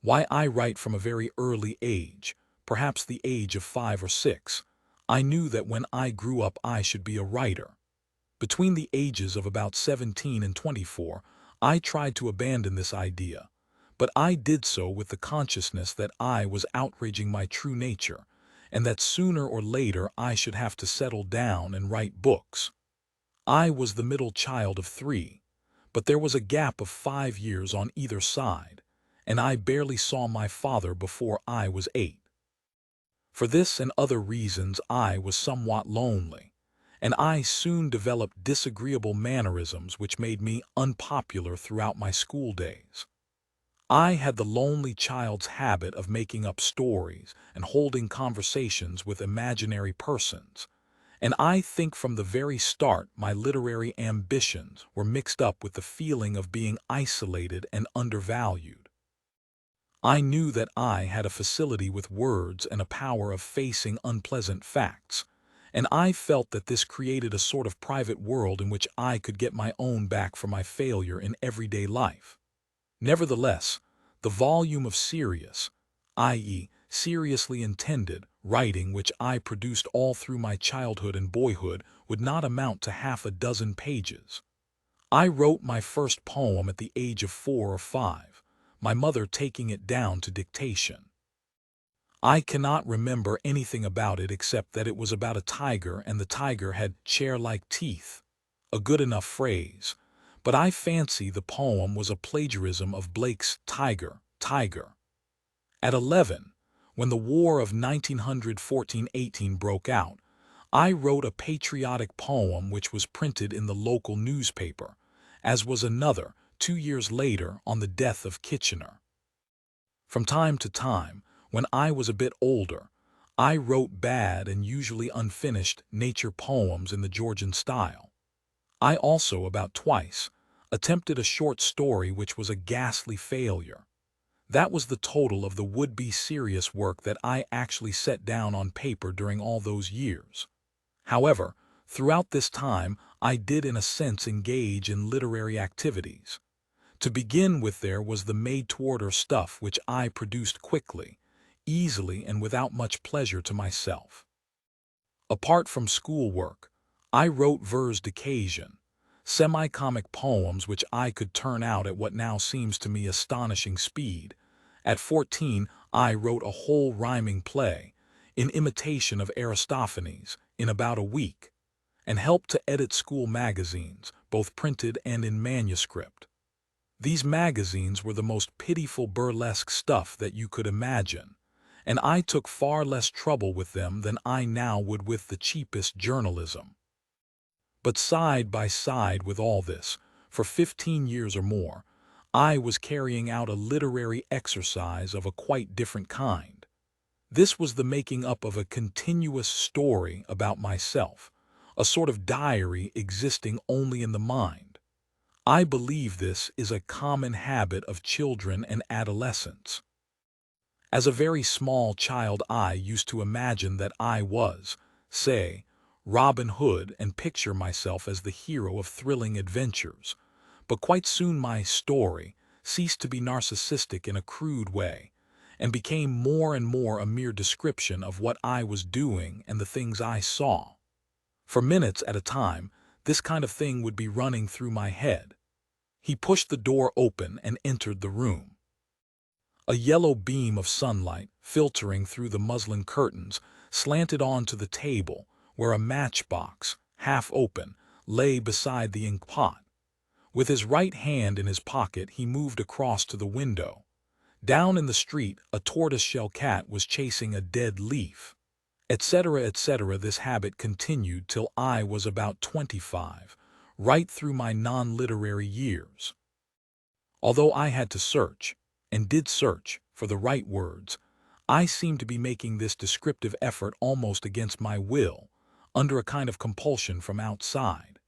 Why I write from a very early age, perhaps the age of 5 or 6. I knew that when I grew up I should be a writer. Between the ages of about 17 and 24, I tried to abandon this idea, but I did so with the consciousness that I was outraging my true nature, and that sooner or later I should have to settle down and write books. I was the middle child of 3, but there was a gap of 5 years on either side, and I barely saw my father before I was 8. For this and other reasons I was somewhat lonely, and I soon developed disagreeable mannerisms which made me unpopular throughout my school days. I had the lonely child's habit of making up stories and holding conversations with imaginary persons, and I think from the very start my literary ambitions were mixed up with the feeling of being isolated and undervalued. I knew that I had a facility with words and a power of facing unpleasant facts, and I felt that this created a sort of private world in which I could get my own back for my failure in everyday life. Nevertheless, the volume of serious, i.e., seriously intended, writing which I produced all through my childhood and boyhood would not amount to half a dozen pages. I wrote my first poem at the age of 4 or 5, my mother taking it down to dictation. I cannot remember anything about it except that it was about a tiger and the tiger had chair-like teeth. A good enough phrase, but I fancy the poem was a plagiarism of Blake's Tiger, Tiger. At 11, when the war of 1914–18 broke out, I wrote a patriotic poem which was printed in the local newspaper, as was another, 2 years later, on the death of Kitchener. From time to time, when I was a bit older, I wrote bad and usually unfinished nature poems in the Georgian style. I also, about twice, attempted a short story which was a ghastly failure. That was the total of the would-be serious work that I actually set down on paper during all those years. However, throughout this time, I did in a sense engage in literary activities. To begin with, there was the made-to-order stuff which I produced quickly, easily, and without much pleasure to myself. Apart from schoolwork, I wrote vers d'occasion, semi-comic poems which I could turn out at what now seems to me astonishing speed. At 14, I wrote a whole rhyming play, in imitation of Aristophanes, in about a week, and helped to edit school magazines, both printed and in manuscript. These magazines were the most pitiful burlesque stuff that you could imagine, and I took far less trouble with them than I now would with the cheapest journalism. But side by side with all this, for 15 years or more, I was carrying out a literary exercise of a quite different kind. This was the making up of a continuous story about myself, a sort of diary existing only in the mind. I believe this is a common habit of children and adolescents. As a very small child, I used to imagine that I was, say, Robin Hood, and picture myself as the hero of thrilling adventures. But quite soon my story ceased to be narcissistic in a crude way, and became more and more a mere description of what I was doing and the things I saw. For minutes at a time, this kind of thing would be running through my head. He pushed the door open and entered the room. A yellow beam of sunlight, filtering through the muslin curtains, slanted onto the table, where a matchbox, half open, lay beside the ink pot. With his right hand in his pocket, he moved across to the window. Down in the street, a tortoise-shell cat was chasing a dead leaf, etc., etc. This habit continued till I was about 25, right through my non-literary years. Although I had to search, and did search, for the right words, I seemed to be making this descriptive effort almost against my will, under a kind of compulsion from outside.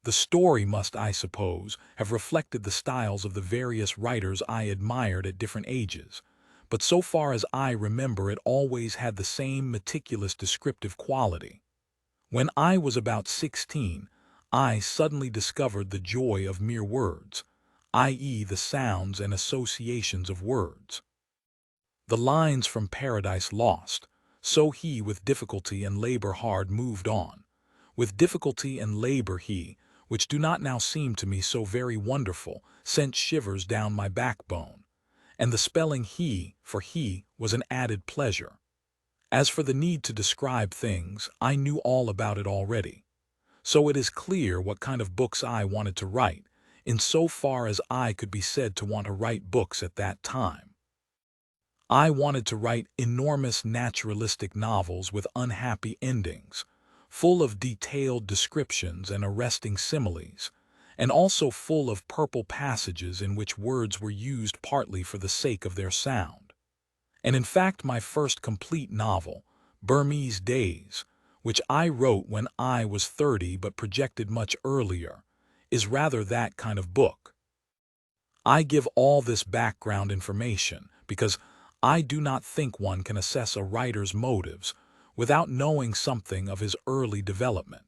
The story must, I suppose, have reflected the styles of the various writers I admired at different ages, but so far as I remember it always had the same meticulous descriptive quality. When I was about 16, I suddenly discovered the joy of mere words, i.e., the sounds and associations of words. The lines from Paradise Lost, so he with difficulty and labor hard moved on. With difficulty and labor he, which do not now seem to me so very wonderful, sent shivers down my backbone. And the spelling he, for he, was an added pleasure. As for the need to describe things, I knew all about it already. So it is clear what kind of books I wanted to write, in so far as I could be said to want to write books at that time. I wanted to write enormous naturalistic novels with unhappy endings, full of detailed descriptions and arresting similes, and also full of purple passages in which words were used partly for the sake of their sound. And in fact my first complete novel, Burmese Days, which I wrote when I was 30 but projected much earlier, is rather that kind of book. I give all this background information because I do not think one can assess a writer's motives without knowing something of his early development.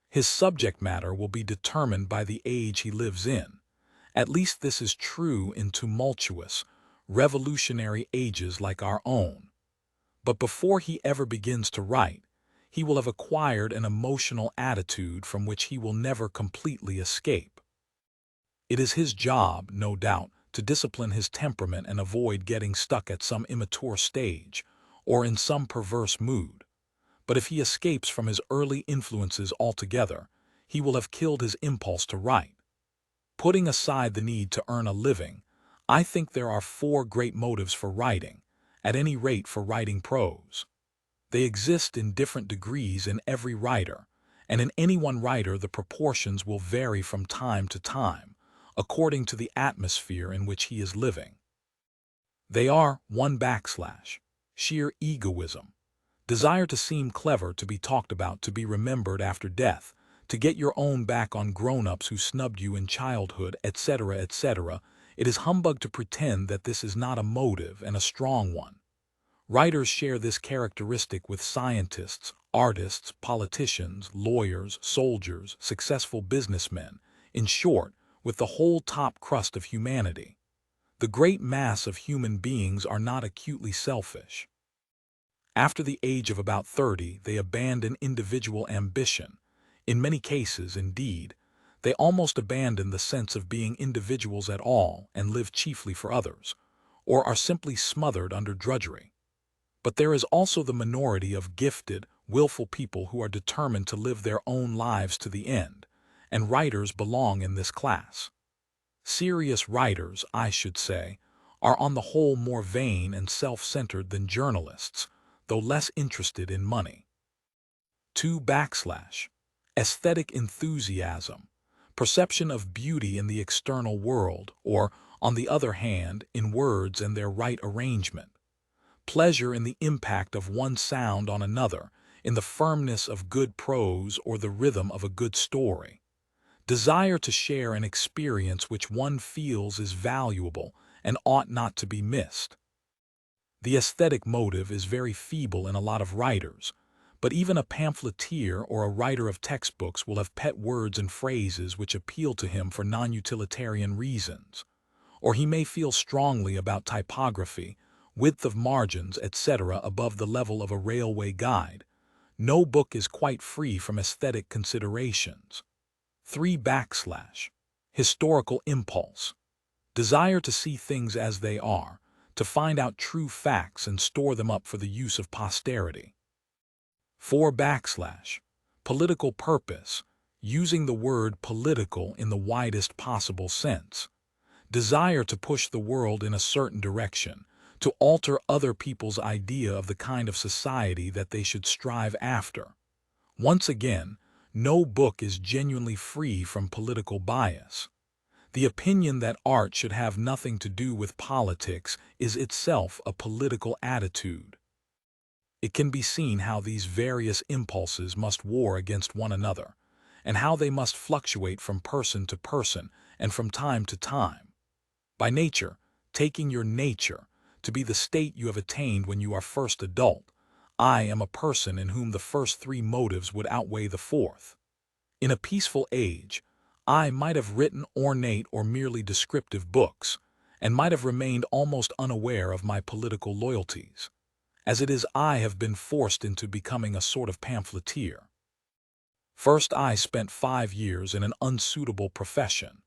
His subject matter will be determined by the age he lives in. At least this is true in tumultuous, revolutionary ages like our own. But before he ever begins to write, he will have acquired an emotional attitude from which he will never completely escape. It is his job, no doubt, to discipline his temperament and avoid getting stuck at some immature stage or in some perverse mood. But if he escapes from his early influences altogether, he will have killed his impulse to write. Putting aside the need to earn a living, I think there are 4 great motives for writing, at any rate for writing prose. They exist in different degrees in every writer, and in any one writer the proportions will vary from time to time, according to the atmosphere in which he is living. They are 1. Sheer egoism. Desire to seem clever, to be talked about, to be remembered after death, to get your own back on grown-ups who snubbed you in childhood, etc., etc. It is humbug to pretend that this is not a motive, and a strong one. Writers share this characteristic with scientists, artists, politicians, lawyers, soldiers, successful businessmen, in short, with the whole top crust of humanity. The great mass of human beings are not acutely selfish. After the age of about 30, they abandon individual ambition. In many cases, indeed, they almost abandon the sense of being individuals at all and live chiefly for others, or are simply smothered under drudgery. But there is also the minority of gifted, willful people who are determined to live their own lives to the end, and writers belong in this class. Serious writers, I should say, are on the whole more vain and self-centered than journalists, though less interested in money. 2. Aesthetic enthusiasm, perception of beauty in the external world, or, on the other hand, in words and their right arrangement. Pleasure in the impact of one sound on another, in the firmness of good prose or the rhythm of a good story. Desire to share an experience which one feels is valuable and ought not to be missed. The aesthetic motive is very feeble in a lot of writers, but even a pamphleteer or a writer of textbooks will have pet words and phrases which appeal to him for non-utilitarian reasons. Or he may feel strongly about typography, width of margins, etc. above the level of a railway guide. No book is quite free from aesthetic considerations. 3. Historical impulse. Desire to see things as they are, to find out true facts and store them up for the use of posterity. 4. Political purpose, using the word political in the widest possible sense. Desire to push the world in a certain direction, to alter other people's idea of the kind of society that they should strive after. Once again, no book is genuinely free from political bias. The opinion that art should have nothing to do with politics is itself a political attitude. It can be seen how these various impulses must war against one another, and how they must fluctuate from person to person and from time to time. By nature, taking your nature to be the state you have attained when you are first adult, I am a person in whom the first 3 motives would outweigh the 4th. In a peaceful age, I might have written ornate or merely descriptive books, and might have remained almost unaware of my political loyalties. As it is, I have been forced into becoming a sort of pamphleteer. First, I spent 5 years in an unsuitable profession,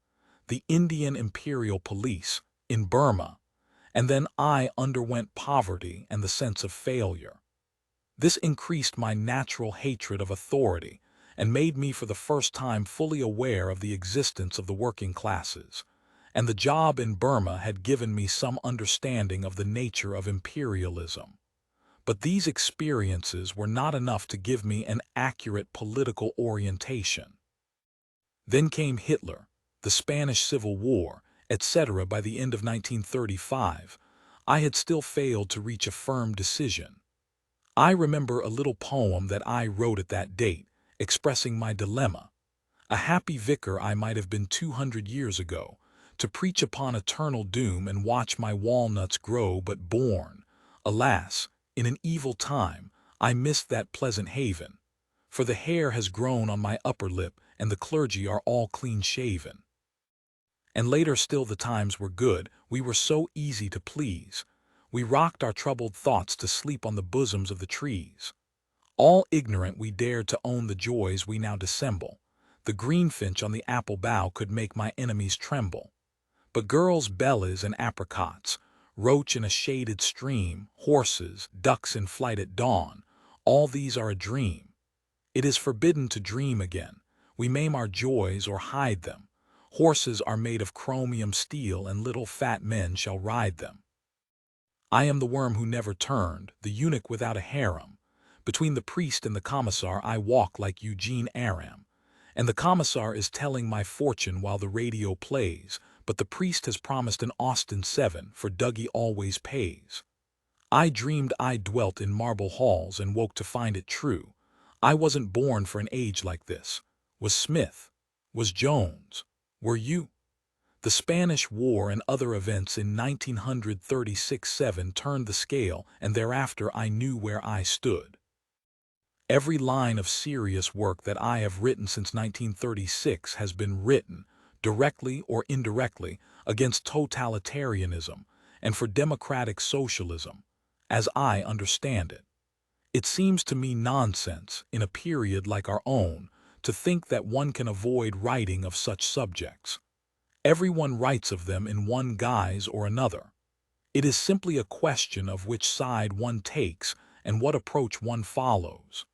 the Indian Imperial Police, in Burma, and then I underwent poverty and the sense of failure. This increased my natural hatred of authority and made me for the first time fully aware of the existence of the working classes, and the job in Burma had given me some understanding of the nature of imperialism. But these experiences were not enough to give me an accurate political orientation. Then came Hitler, the Spanish Civil War, etc. By the end of 1935, I had still failed to reach a firm decision. I remember a little poem that I wrote at that date, expressing my dilemma. A happy vicar I might have been 200 years ago, to preach upon eternal doom and watch my walnuts grow but born. Alas, in an evil time, I missed that pleasant haven. For the hair has grown on my upper lip, and the clergy are all clean-shaven. And later still the times were good, we were so easy to please. We rocked our troubled thoughts to sleep on the bosoms of the trees. All ignorant we dared to own the joys we now dissemble. The greenfinch on the apple bough could make my enemies tremble. But girls' bellies and apricots, roach in a shaded stream, horses, ducks in flight at dawn, all these are a dream. It is forbidden to dream again. We maim our joys or hide them. Horses are made of chromium steel, and little fat men shall ride them. I am the worm who never turned, the eunuch without a harem. Between the priest and the commissar I walk like Eugene Aram. And the commissar is telling my fortune while the radio plays, but the priest has promised an Austin 7, for Dougie always pays. I dreamed I dwelt in marble halls and woke to find it true. I wasn't born for an age like this. Was Smith? Was Jones? Were you? The Spanish War and other events in 1936-7 turned the scale, and thereafter I knew where I stood. Every line of serious work that I have written since 1936 has been written, directly or indirectly, against totalitarianism and for democratic socialism, as I understand it. It seems to me nonsense, in a period like our own, to think that one can avoid writing of such subjects. Everyone writes of them in one guise or another. It is simply a question of which side one takes and what approach one follows.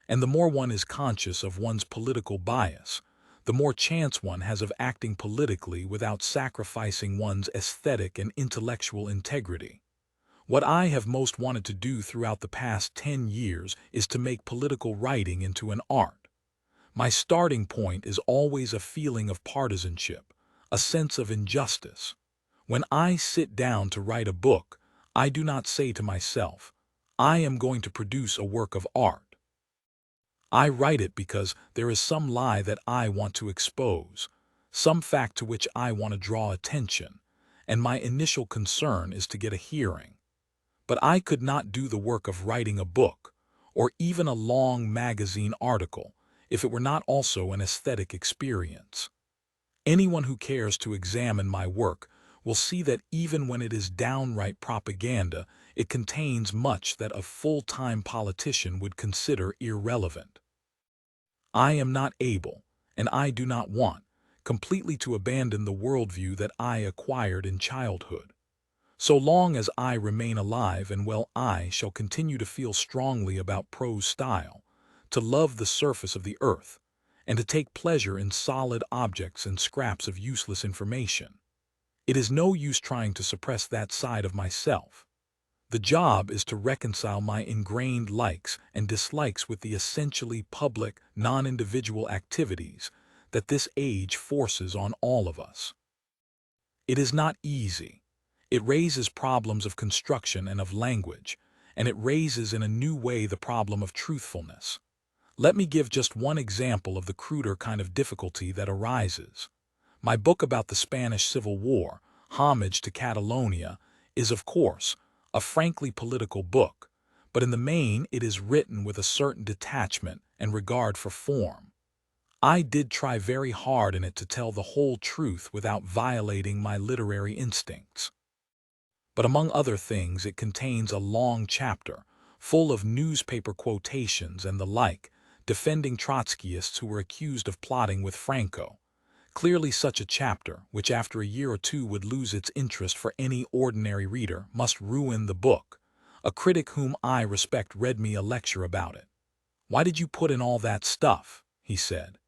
And the more one is conscious of one's political bias, the more chance one has of acting politically without sacrificing one's aesthetic and intellectual integrity. What I have most wanted to do throughout the past 10 years is to make political writing into an art. My starting point is always a feeling of partisanship, a sense of injustice. When I sit down to write a book, I do not say to myself, I am going to produce a work of art. I write it because there is some lie that I want to expose, some fact to which I want to draw attention, and my initial concern is to get a hearing. But I could not do the work of writing a book, or even a long magazine article, if it were not also an aesthetic experience. Anyone who cares to examine my work will see that even when it is downright propaganda, it contains much that a full-time politician would consider irrelevant. I am not able, and I do not want, completely to abandon the worldview that I acquired in childhood. So long as I remain alive and well, I shall continue to feel strongly about prose style, to love the surface of the earth, and to take pleasure in solid objects and scraps of useless information. It is no use trying to suppress that side of myself. The job is to reconcile my ingrained likes and dislikes with the essentially public, non-individual activities that this age forces on all of us. It is not easy. It raises problems of construction and of language, and it raises in a new way the problem of truthfulness. Let me give just one example of the cruder kind of difficulty that arises. My book about the Spanish Civil War, Homage to Catalonia, is, of course, a frankly political book, but in the main it is written with a certain detachment and regard for form. I did try very hard in it to tell the whole truth without violating my literary instincts. But among other things, it contains a long chapter, full of newspaper quotations and the like, defending Trotskyists who were accused of plotting with Franco. Clearly such a chapter, which after a year or two would lose its interest for any ordinary reader, must ruin the book. A critic whom I respect read me a lecture about it. "Why did you put in all that stuff?" he said.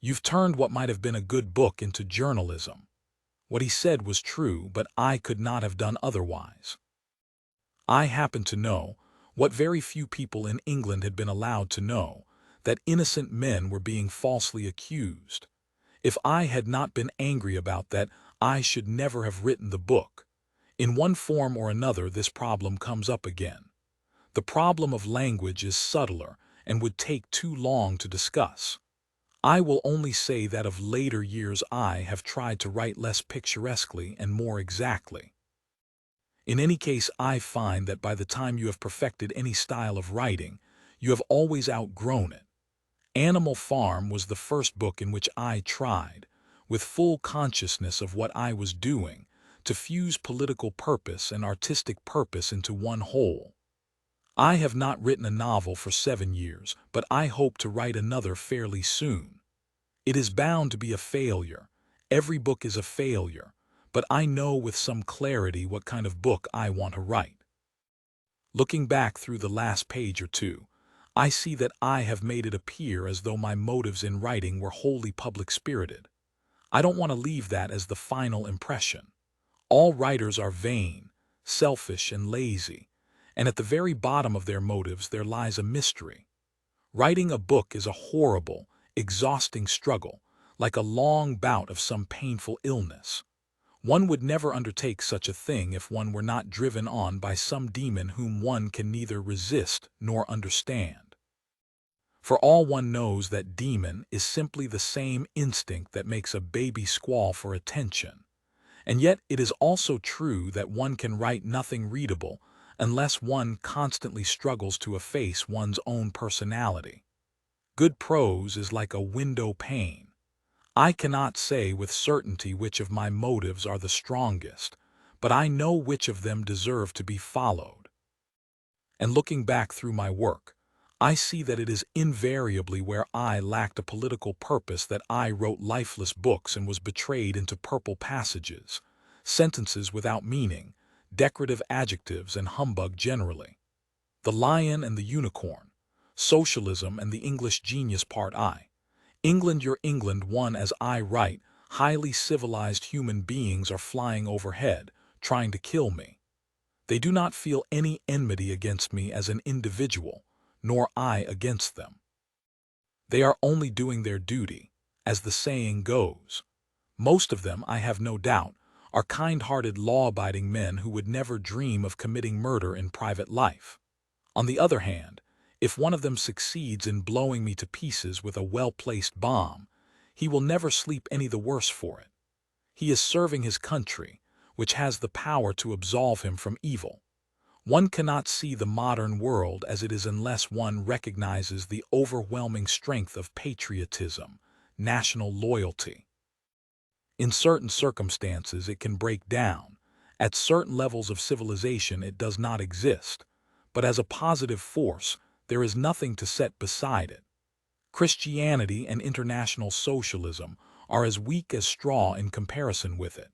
"You've turned what might have been a good book into journalism." What he said was true, but I could not have done otherwise. I happened to know, what very few people in England had been allowed to know, that innocent men were being falsely accused. If I had not been angry about that, I should never have written the book. In one form or another, this problem comes up again. The problem of language is subtler and would take too long to discuss. I will only say that of later years I have tried to write less picturesquely and more exactly. In any case, I find that by the time you have perfected any style of writing, you have always outgrown it. Animal Farm was the first book in which I tried, with full consciousness of what I was doing, to fuse political purpose and artistic purpose into one whole. I have not written a novel for 7 years, but I hope to write another fairly soon. It is bound to be a failure. Every book is a failure, but I know with some clarity what kind of book I want to write. Looking back through the last page or two, I see that I have made it appear as though my motives in writing were wholly public-spirited. I don't want to leave that as the final impression. All writers are vain, selfish, and lazy, and at the very bottom of their motives there lies a mystery. Writing a book is a horrible, exhausting struggle, like a long bout of some painful illness. One would never undertake such a thing if one were not driven on by some demon whom one can neither resist nor understand. For all one knows, that demon is simply the same instinct that makes a baby squall for attention. And yet it is also true that one can write nothing readable unless one constantly struggles to efface one's own personality. Good prose is like a window pane. I cannot say with certainty which of my motives are the strongest, but I know which of them deserve to be followed. And looking back through my work, I see that it is invariably where I lacked a political purpose that I wrote lifeless books and was betrayed into purple passages, sentences without meaning, decorative adjectives, and humbug generally. The Lion and the Unicorn, Socialism and the English Genius Part I. England, your England, one as I write, highly civilized human beings are flying overhead, trying to kill me. They do not feel any enmity against me as an individual, nor I against them. They are only doing their duty, as the saying goes. Most of them, I have no doubt, are kind-hearted, law-abiding men who would never dream of committing murder in private life. On the other hand, if one of them succeeds in blowing me to pieces with a well-placed bomb, he will never sleep any the worse for it. He is serving his country, which has the power to absolve him from evil. One cannot see the modern world as it is unless one recognizes the overwhelming strength of patriotism, national loyalty. In certain circumstances it can break down. At certain levels of civilization it does not exist, but as a positive force there is nothing to set beside it. Christianity and international socialism are as weak as straw in comparison with it.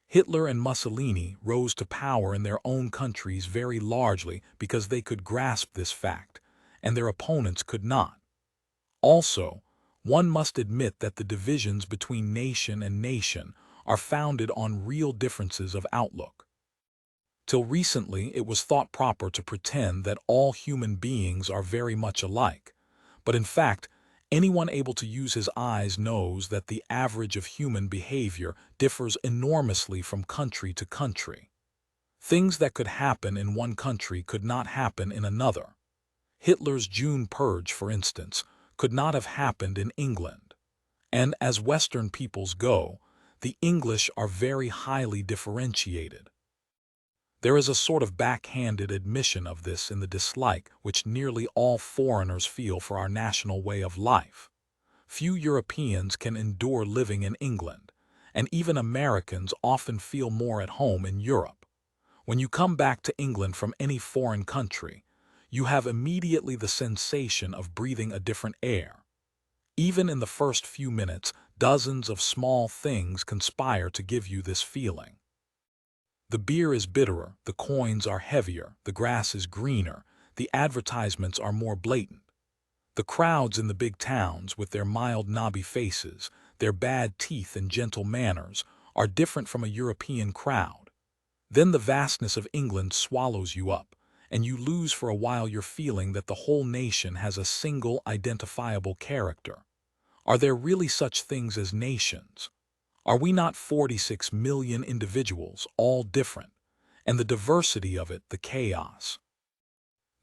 Hitler and Mussolini rose to power in their own countries very largely because they could grasp this fact, and their opponents could not. Also, one must admit that the divisions between nation and nation are founded on real differences of outlook. Till recently it was thought proper to pretend that all human beings are very much alike, but in fact, anyone able to use his eyes knows that the average of human behavior differs enormously from country to country. Things that could happen in one country could not happen in another. Hitler's June purge, for instance, could not have happened in England. And as Western peoples go, the English are very highly differentiated. There is a sort of backhanded admission of this in the dislike which nearly all foreigners feel for our national way of life. Few Europeans can endure living in England, and even Americans often feel more at home in Europe. When you come back to England from any foreign country, you have immediately the sensation of breathing a different air. Even in the first few minutes, dozens of small things conspire to give you this feeling. The beer is bitterer, the coins are heavier, the grass is greener, the advertisements are more blatant. The crowds in the big towns, with their mild knobby faces, their bad teeth and gentle manners, are different from a European crowd. Then the vastness of England swallows you up, and you lose for a while your feeling that the whole nation has a single identifiable character. Are there really such things as nations? Are we not 46 million individuals, all different, and the diversity of it the chaos?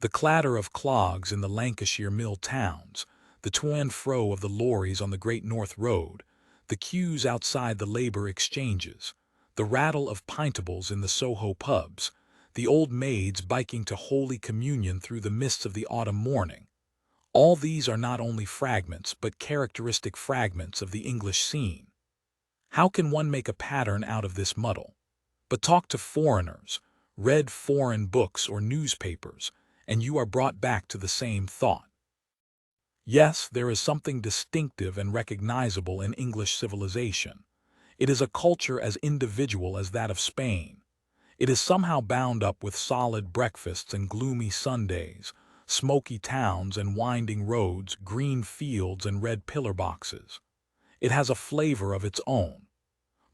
The clatter of clogs in the Lancashire mill towns, the to and fro of the lorries on the Great North Road, the queues outside the labour exchanges, the rattle of pintables in the Soho pubs, the old maids biking to Holy Communion through the mists of the autumn morning, all these are not only fragments but characteristic fragments of the English scene. How can one make a pattern out of this muddle? But talk to foreigners, read foreign books or newspapers, and you are brought back to the same thought. Yes, there is something distinctive and recognizable in English civilization. It is a culture as individual as that of Spain. It is somehow bound up with solid breakfasts and gloomy Sundays, smoky towns and winding roads, green fields and red pillar boxes. It has a flavor of its own.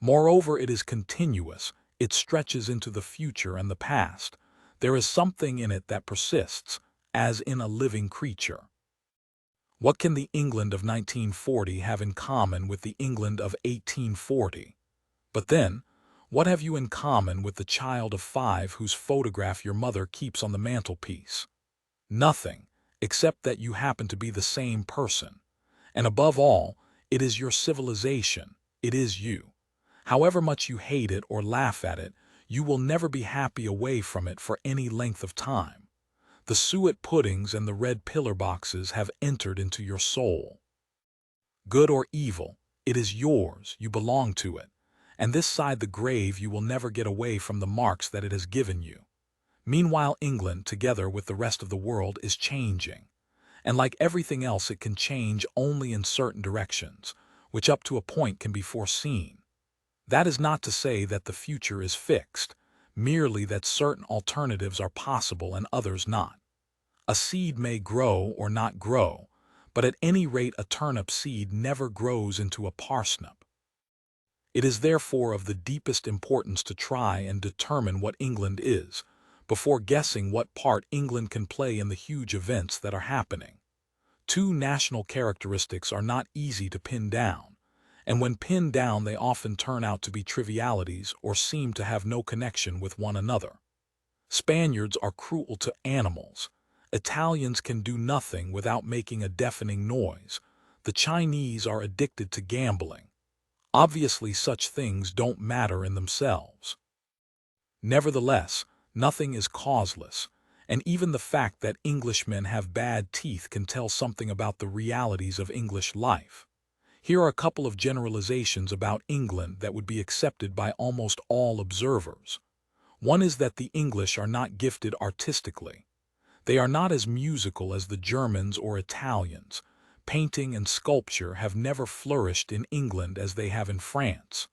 Moreover, it is continuous. It stretches into the future and the past. There is something in it that persists, as in a living creature. What can the England of 1940 have in common with the England of 1840? But then, what have you in common with the child of 5 whose photograph your mother keeps on the mantelpiece? Nothing, except that you happen to be the same person. And above all, it is your civilization. It is you. However much you hate it or laugh at it, you will never be happy away from it for any length of time. The suet puddings and the red pillar boxes have entered into your soul. Good or evil, it is yours, you belong to it, and this side the grave you will never get away from the marks that it has given you. Meanwhile, England, together with the rest of the world, is changing, and like everything else it can change only in certain directions, which up to a point can be foreseen. That is not to say that the future is fixed, merely that certain alternatives are possible and others not. A seed may grow or not grow, but at any rate a turnip seed never grows into a parsnip. It is therefore of the deepest importance to try and determine what England is, before guessing what part England can play in the huge events that are happening. 2 national characteristics are not easy to pin down, and when pinned down they often turn out to be trivialities or seem to have no connection with one another. Spaniards are cruel to animals. Italians can do nothing without making a deafening noise. The Chinese are addicted to gambling. Obviously, such things don't matter in themselves. Nevertheless, nothing is causeless, and even the fact that Englishmen have bad teeth can tell something about the realities of English life. Here are a couple of generalizations about England that would be accepted by almost all observers. One is that the English are not gifted artistically. They are not as musical as the Germans or Italians. Painting and sculpture have never flourished in England as they have in France.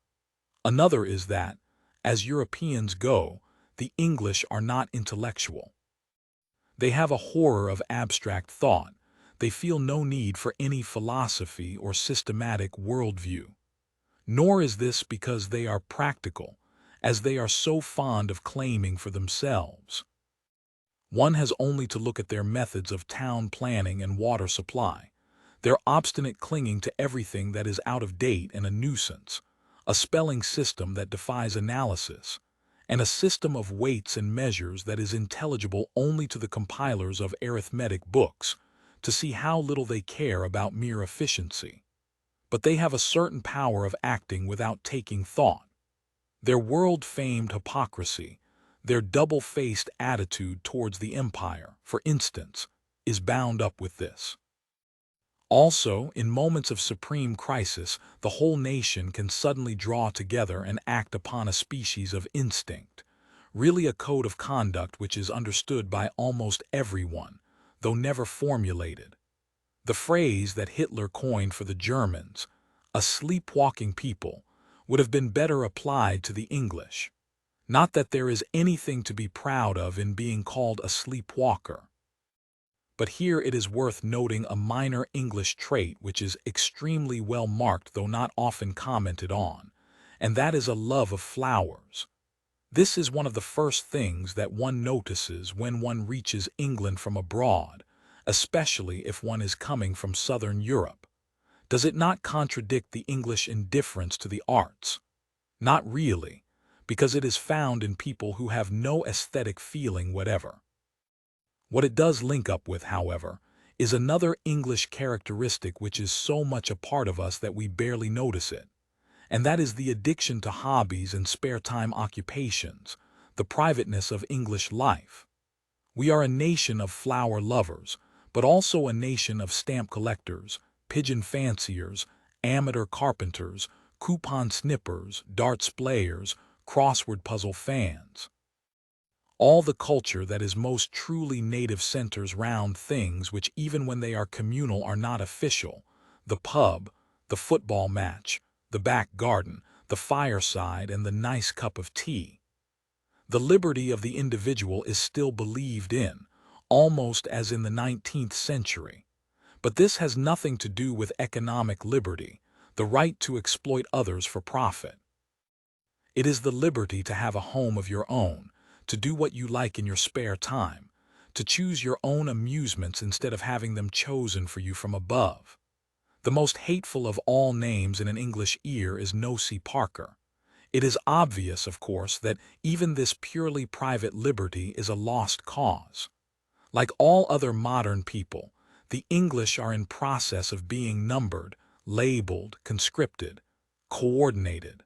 Another is that, as Europeans go, the English are not intellectual. They have a horror of abstract thought. They feel no need for any philosophy or systematic worldview. Nor is this because they are practical, as they are so fond of claiming for themselves. One has only to look at their methods of town planning and water supply, their obstinate clinging to everything that is out of date and a nuisance, a spelling system that defies analysis, and a system of weights and measures that is intelligible only to the compilers of arithmetic books, to see how little they care about mere efficiency. But they have a certain power of acting without taking thought. Their world-famed hypocrisy, their double-faced attitude towards the empire, for instance, is bound up with this. Also, in moments of supreme crisis, the whole nation can suddenly draw together and act upon a species of instinct, really a code of conduct which is understood by almost everyone, though never formulated. The phrase that Hitler coined for the Germans, a sleepwalking people, would have been better applied to the English. Not that there is anything to be proud of in being called a sleepwalker. But here it is worth noting a minor English trait which is extremely well marked though not often commented on, and that is a love of flowers. This is one of the first things that one notices when one reaches England from abroad, especially if one is coming from southern Europe. Does it not contradict the English indifference to the arts? Not really, because it is found in people who have no aesthetic feeling whatever. What it does link up with, however, is another English characteristic which is so much a part of us that we barely notice it, and that is the addiction to hobbies and spare time occupations, the privateness of English life. We are a nation of flower lovers, but also a nation of stamp collectors, pigeon fanciers, amateur carpenters, coupon snippers, darts players, crossword puzzle fans. All the culture that is most truly native centers round things which even when they are communal are not official: the pub, the football match, the back garden, the fireside, and the nice cup of tea. The liberty of the individual is still believed in, almost as in the 19th century. But this has nothing to do with economic liberty, the right to exploit others for profit. It is the liberty to have a home of your own, to do what you like in your spare time, to choose your own amusements instead of having them chosen for you from above. The most hateful of all names in an English ear is No-See Parker. It is obvious, of course, that even this purely private liberty is a lost cause. Like all other modern people, the English are in process of being numbered, labeled, conscripted, coordinated.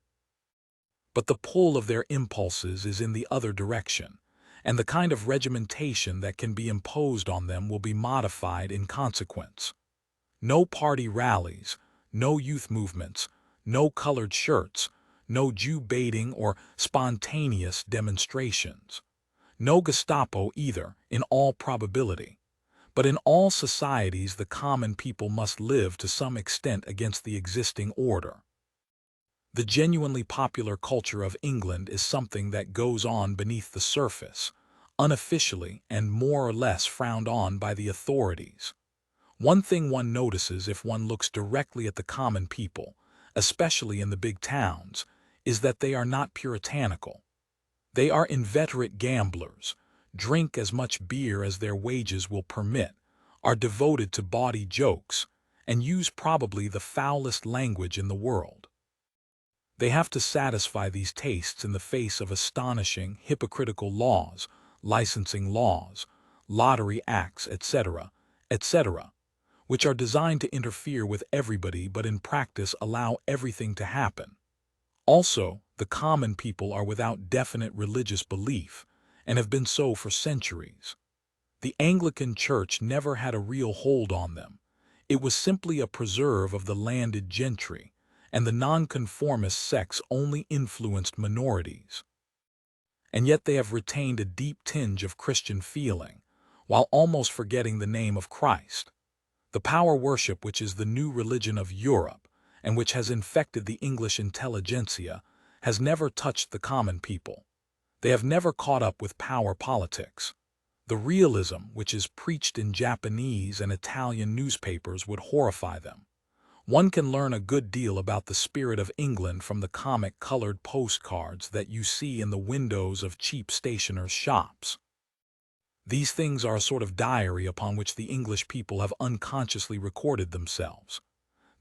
But the pull of their impulses is in the other direction, and the kind of regimentation that can be imposed on them will be modified in consequence. No party rallies, no youth movements, no colored shirts, no Jew baiting or spontaneous demonstrations. No Gestapo either, in all probability. But in all societies the common people must live to some extent against the existing order. The genuinely popular culture of England is something that goes on beneath the surface, unofficially and more or less frowned on by the authorities. One thing one notices if one looks directly at the common people, especially in the big towns, is that they are not puritanical. They are inveterate gamblers, drink as much beer as their wages will permit, are devoted to bawdy jokes, and use probably the foulest language in the world. They have to satisfy these tastes in the face of astonishing, hypocritical laws, licensing laws, lottery acts, etc., etc., which are designed to interfere with everybody but in practice allow everything to happen. Also, the common people are without definite religious belief, and have been so for centuries. The Anglican Church never had a real hold on them. It was simply a preserve of the landed gentry, and the nonconformist sects only influenced minorities. And yet they have retained a deep tinge of Christian feeling, while almost forgetting the name of Christ. The power worship which is the new religion of Europe, and which has infected the English intelligentsia, has never touched the common people. They have never caught up with power politics. The realism which is preached in Japanese and Italian newspapers would horrify them. One can learn a good deal about the spirit of England from the comic-colored postcards that you see in the windows of cheap stationers' shops. These things are a sort of diary upon which the English people have unconsciously recorded themselves.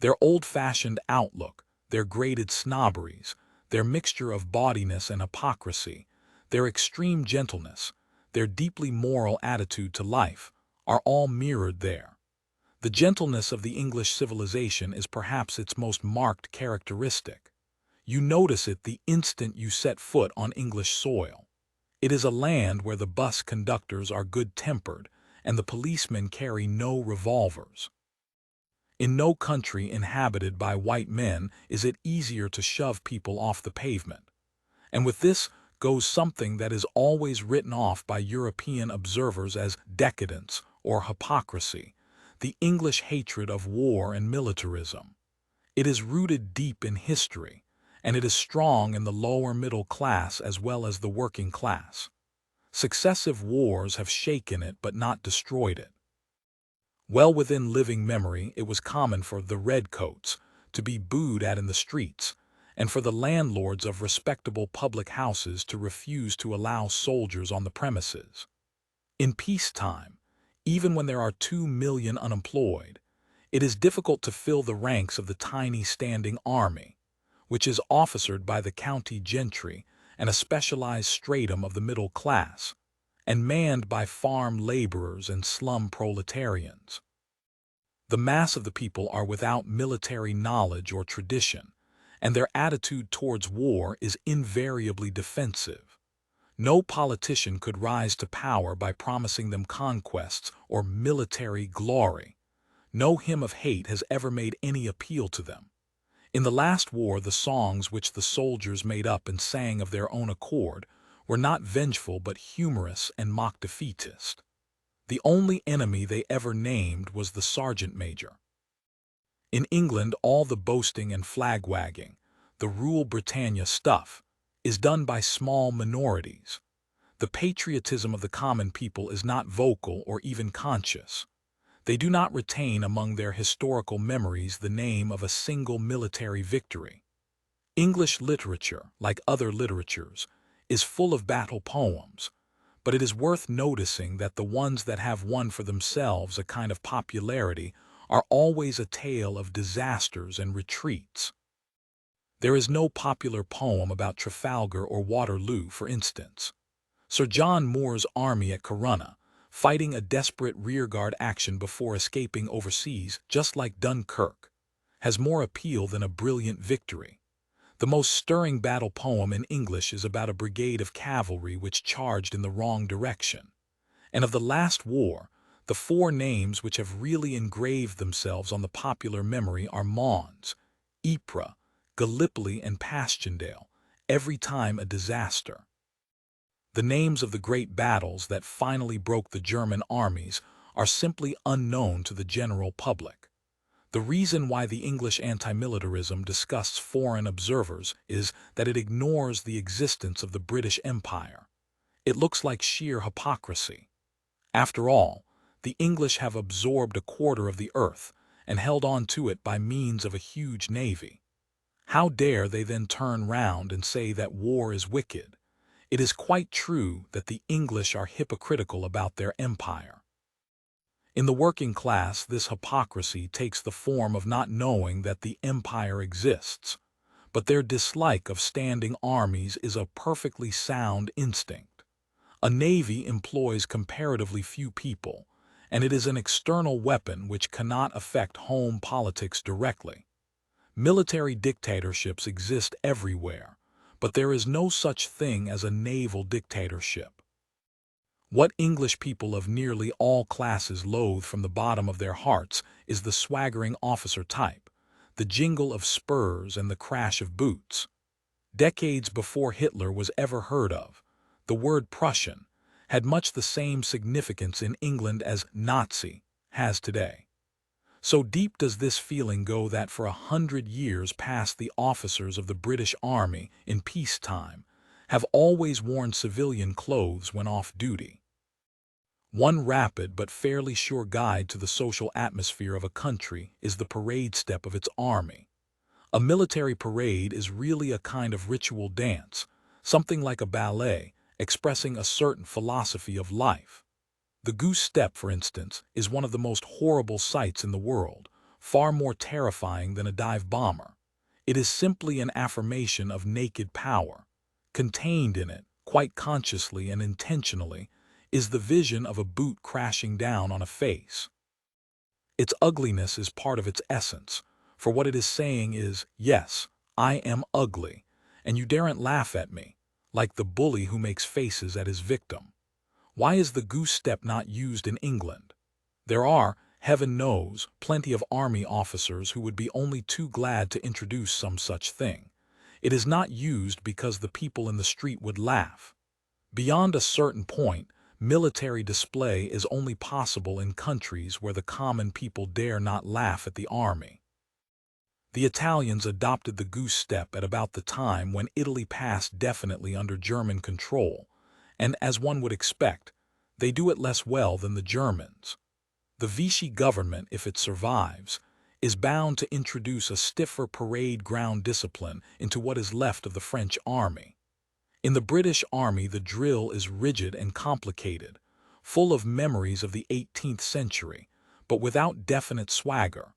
Their old-fashioned outlook, their graded snobberies, their mixture of bawdiness and hypocrisy, their extreme gentleness, their deeply moral attitude to life, are all mirrored there. The gentleness of the English civilization is perhaps its most marked characteristic. You notice it the instant you set foot on English soil. It is a land where the bus conductors are good-tempered and the policemen carry no revolvers. In no country inhabited by white men is it easier to shove people off the pavement. And with this goes something that is always written off by European observers as decadence or hypocrisy, the English hatred of war and militarism. It is rooted deep in history, and it is strong in the lower middle class as well as the working class. Successive wars have shaken it but not destroyed it. Well within living memory, it was common for the redcoats to be booed at in the streets, and for the landlords of respectable public houses to refuse to allow soldiers on the premises. In peacetime, even when there are 2 million unemployed, it is difficult to fill the ranks of the tiny standing army, which is officered by the county gentry and a specialized stratum of the middle class, and manned by farm laborers and slum proletarians. The mass of the people are without military knowledge or tradition, and their attitude towards war is invariably defensive. No politician could rise to power by promising them conquests or military glory. No hymn of hate has ever made any appeal to them. In the last war, the songs which the soldiers made up and sang of their own accord were not vengeful but humorous and mock defeatist. The only enemy they ever named was the sergeant major. In England, all the boasting and flag-wagging, the Rule Britannia stuff, is done by small minorities. The patriotism of the common people is not vocal or even conscious. They do not retain among their historical memories the name of a single military victory. English literature, like other literatures, is full of battle poems, but it is worth noticing that the ones that have won for themselves a kind of popularity are always a tale of disasters and retreats. There is no popular poem about Trafalgar or Waterloo, for instance. Sir John Moore's army at Corunna, fighting a desperate rearguard action before escaping overseas, just like Dunkirk, has more appeal than a brilliant victory. The most stirring battle poem in English is about a brigade of cavalry which charged in the wrong direction. And of the last war, the 4 names which have really engraved themselves on the popular memory are Mons, Ypres, Gallipoli, and Passchendaele, every time a disaster. The names of the great battles that finally broke the German armies are simply unknown to the general public. The reason why the English anti-militarism disgusts foreign observers is that it ignores the existence of the British Empire. It looks like sheer hypocrisy. After all, the English have absorbed a quarter of the earth and held on to it by means of a huge navy. How dare they then turn round and say that war is wicked? It is quite true that the English are hypocritical about their empire. In the working class, this hypocrisy takes the form of not knowing that the empire exists, but their dislike of standing armies is a perfectly sound instinct. A navy employs comparatively few people, and it is an external weapon which cannot affect home politics directly. Military dictatorships exist everywhere, but there is no such thing as a naval dictatorship. What English people of nearly all classes loathe from the bottom of their hearts is the swaggering officer type, the jingle of spurs and the crash of boots. Decades before Hitler was ever heard of, the word Prussian had much the same significance in England as Nazi has today. So deep does this feeling go that for 100 years past the officers of the British Army in peacetime have always worn civilian clothes when off duty. One rapid but fairly sure guide to the social atmosphere of a country is the parade step of its army. A military parade is really a kind of ritual dance, something like a ballet, expressing a certain philosophy of life. The goose step, for instance, is one of the most horrible sights in the world, far more terrifying than a dive bomber. It is simply an affirmation of naked power. Contained in it, quite consciously and intentionally, is the vision of a boot crashing down on a face. Its ugliness is part of its essence, for what it is saying is, yes, I am ugly, and you daren't laugh at me, like the bully who makes faces at his victim. Why is the goose step not used in England? There are, Heaven knows, plenty of army officers who would be only too glad to introduce some such thing. It is not used because the people in the street would laugh. Beyond a certain point, military display is only possible in countries where the common people dare not laugh at the army. The Italians adopted the goose step at about the time when Italy passed definitely under German control, and as one would expect, they do it less well than the Germans. The Vichy government, if it survives, is bound to introduce a stiffer parade ground discipline into what is left of the French army. In the British Army, the drill is rigid and complicated, full of memories of the 18th century, but without definite swagger.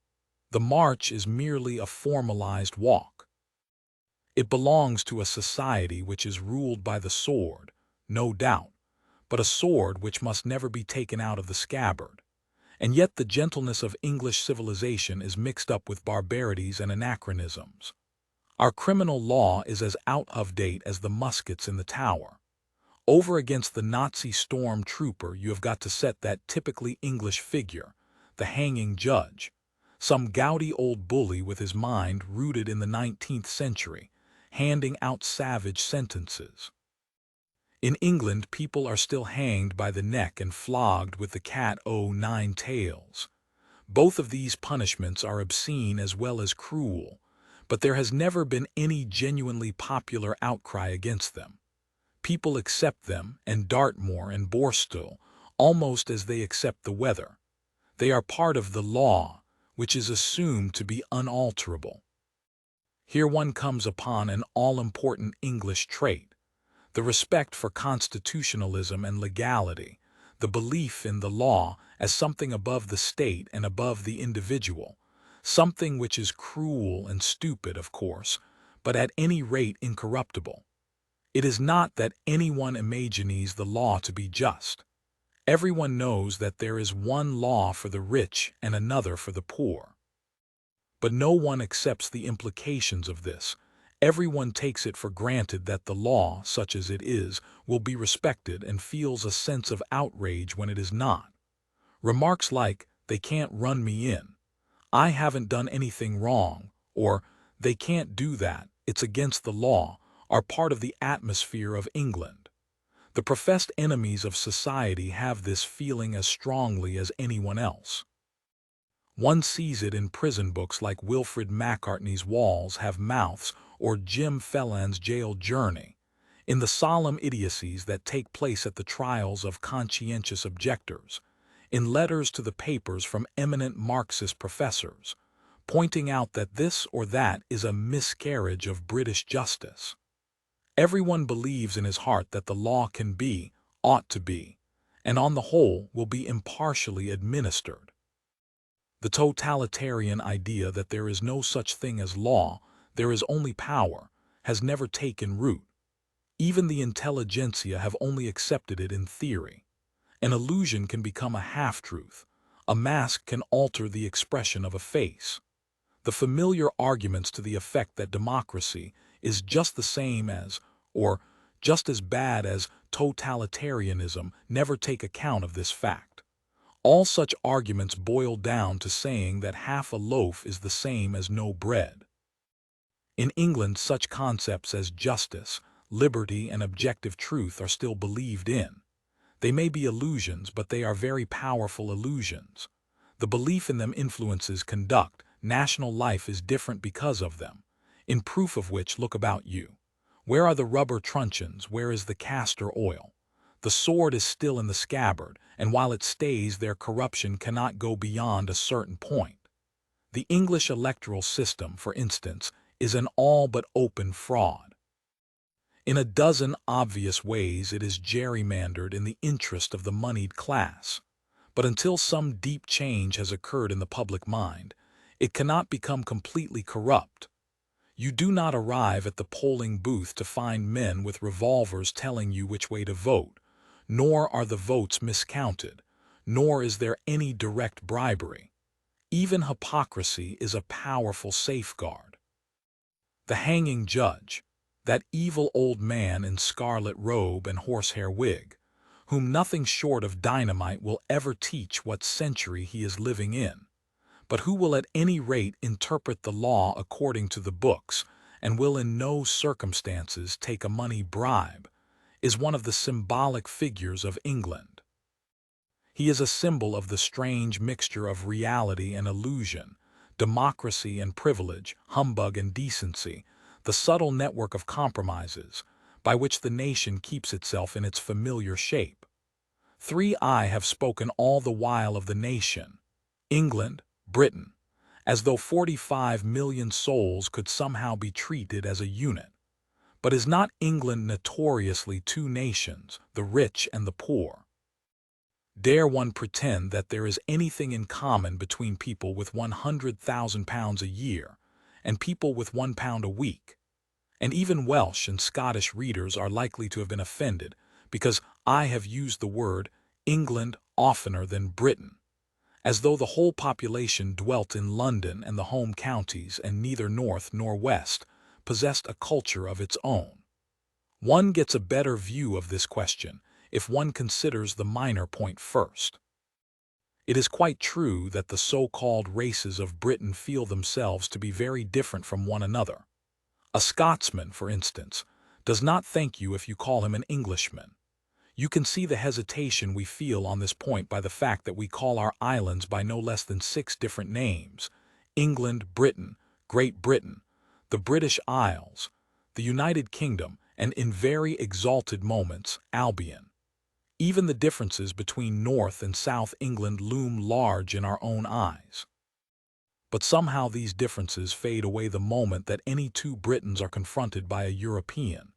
The march is merely a formalized walk. It belongs to a society which is ruled by the sword, no doubt, but a sword which must never be taken out of the scabbard. And yet the gentleness of English civilization is mixed up with barbarities and anachronisms. Our criminal law is as out of date as the muskets in the Tower. Over against the Nazi storm trooper you have got to set that typically English figure, the hanging judge, some gouty old bully with his mind rooted in the 19th century, handing out savage sentences. In England, people are still hanged by the neck and flogged with the cat o' nine tails. Both of these punishments are obscene as well as cruel, but there has never been any genuinely popular outcry against them. People accept them, and Dartmoor and Borstal, almost as they accept the weather. They are part of the law, which is assumed to be unalterable. Here one comes upon an all-important English trait, the respect for constitutionalism and legality, the belief in the law as something above the state and above the individual, something which is cruel and stupid, of course, but at any rate incorruptible. It is not that anyone imagines the law to be just. Everyone knows that there is one law for the rich and another for the poor. But no one accepts the implications of this. Everyone takes it for granted that the law, such as it is, will be respected and feels a sense of outrage when it is not. Remarks like, "They can't run me in," "I haven't done anything wrong," or "They can't do that, it's against the law," are part of the atmosphere of England. The professed enemies of society have this feeling as strongly as anyone else. One sees it in prison books like Wilfred Macartney's Walls Have Mouths or Jim Phelan's Jail Journey, in the solemn idiocies that take place at the trials of conscientious objectors, in letters to the papers from eminent Marxist professors, pointing out that this or that is a miscarriage of British justice. Everyone believes in his heart that the law can be, ought to be, and on the whole will be impartially administered. The totalitarian idea that there is no such thing as law, there is only power, has never taken root. Even the intelligentsia have only accepted it in theory. An illusion can become a half-truth. A mask can alter the expression of a face. The familiar arguments to the effect that democracy is just the same as, or just as bad as, totalitarianism never take account of this fact. All such arguments boil down to saying that half a loaf is the same as no bread. In England, such concepts as justice, liberty, and objective truth are still believed in. They may be illusions, but they are very powerful illusions. The belief in them influences conduct. National life is different because of them, in proof of which look about you. Where are the rubber truncheons? Where is the castor oil? The sword is still in the scabbard, and while it stays there, corruption cannot go beyond a certain point. The English electoral system, for instance, is an all but open fraud. In a dozen obvious ways it is gerrymandered in the interest of the moneyed class. But until some deep change has occurred in the public mind, it cannot become completely corrupt. You do not arrive at the polling booth to find men with revolvers telling you which way to vote, nor are the votes miscounted, nor is there any direct bribery. Even hypocrisy is a powerful safeguard. The hanging judge, that evil old man in scarlet robe and horsehair wig, whom nothing short of dynamite will ever teach what century he is living in, but who will at any rate interpret the law according to the books and will in no circumstances take a money bribe, is one of the symbolic figures of England. He is a symbol of the strange mixture of reality and illusion, democracy and privilege, humbug and decency, the subtle network of compromises by which the nation keeps itself in its familiar shape. 3I have spoken all the while of the nation, England, Britain, as though 45 million souls could somehow be treated as a unit. But is not England notoriously two nations, the rich and the poor? Dare one pretend that there is anything in common between people with £100,000 a year and people with £1 a week? And even Welsh and Scottish readers are likely to have been offended because I have used the word England oftener than Britain, as though the whole population dwelt in London and the home counties and neither north nor west possessed a culture of its own. One gets a better view of this question if one considers the minor point first. It is quite true that the so-called races of Britain feel themselves to be very different from one another. A Scotsman, for instance, does not thank you if you call him an Englishman. You can see the hesitation we feel on this point by the fact that we call our islands by no less than 6 different names: England, Britain, Great Britain, the British Isles, the United Kingdom, and in very exalted moments, Albion. Even the differences between North and South England loom large in our own eyes. But somehow these differences fade away the moment that any two Britons are confronted by a European.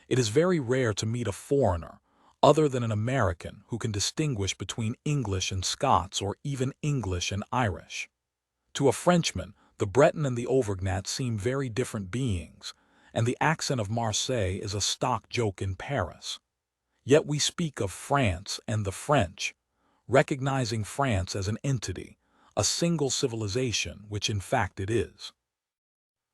It is very rare to meet a foreigner, other than an American, who can distinguish between English and Scots or even English and Irish. To a Frenchman, the Breton and the Auvergnat seem very different beings, and the accent of Marseille is a stock joke in Paris. Yet we speak of France and the French, recognizing France as an entity, a single civilization, which in fact it is.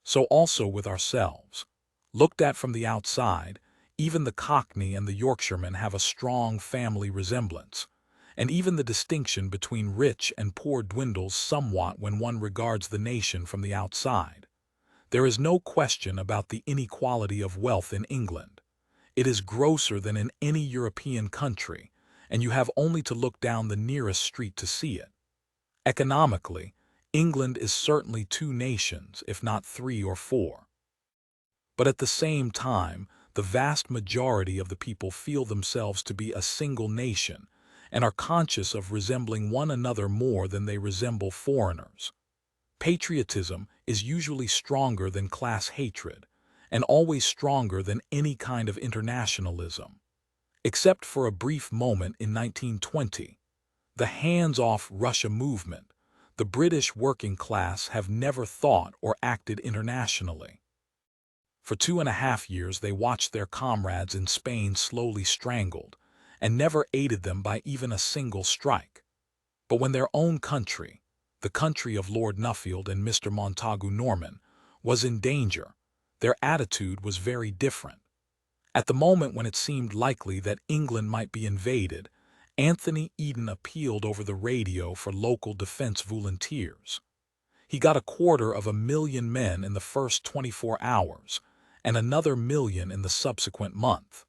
So also with ourselves. Looked at from the outside, even the Cockney and the Yorkshireman have a strong family resemblance, and even the distinction between rich and poor dwindles somewhat when one regards the nation from the outside. There is no question about the inequality of wealth in England. It is grosser than in any European country, and you have only to look down the nearest street to see it. Economically, England is certainly 2 nations, if not 3 or 4. But at the same time, the vast majority of the people feel themselves to be a single nation and are conscious of resembling one another more than they resemble foreigners. Patriotism is usually stronger than class hatred, and always stronger than any kind of internationalism. Except for a brief moment in 1920, the hands-off Russia movement, the British working class have never thought or acted internationally. For 2.5 years they watched their comrades in Spain slowly strangled, and never aided them by even a single strike. But when their own country, the country of Lord Nuffield and Mr. Montagu Norman, was in danger, their attitude was very different. At the moment when it seemed likely that England might be invaded, Anthony Eden appealed over the radio for local defense volunteers. He got 250,000 men in the first 24 hours, and another 1,000,000 in the subsequent month.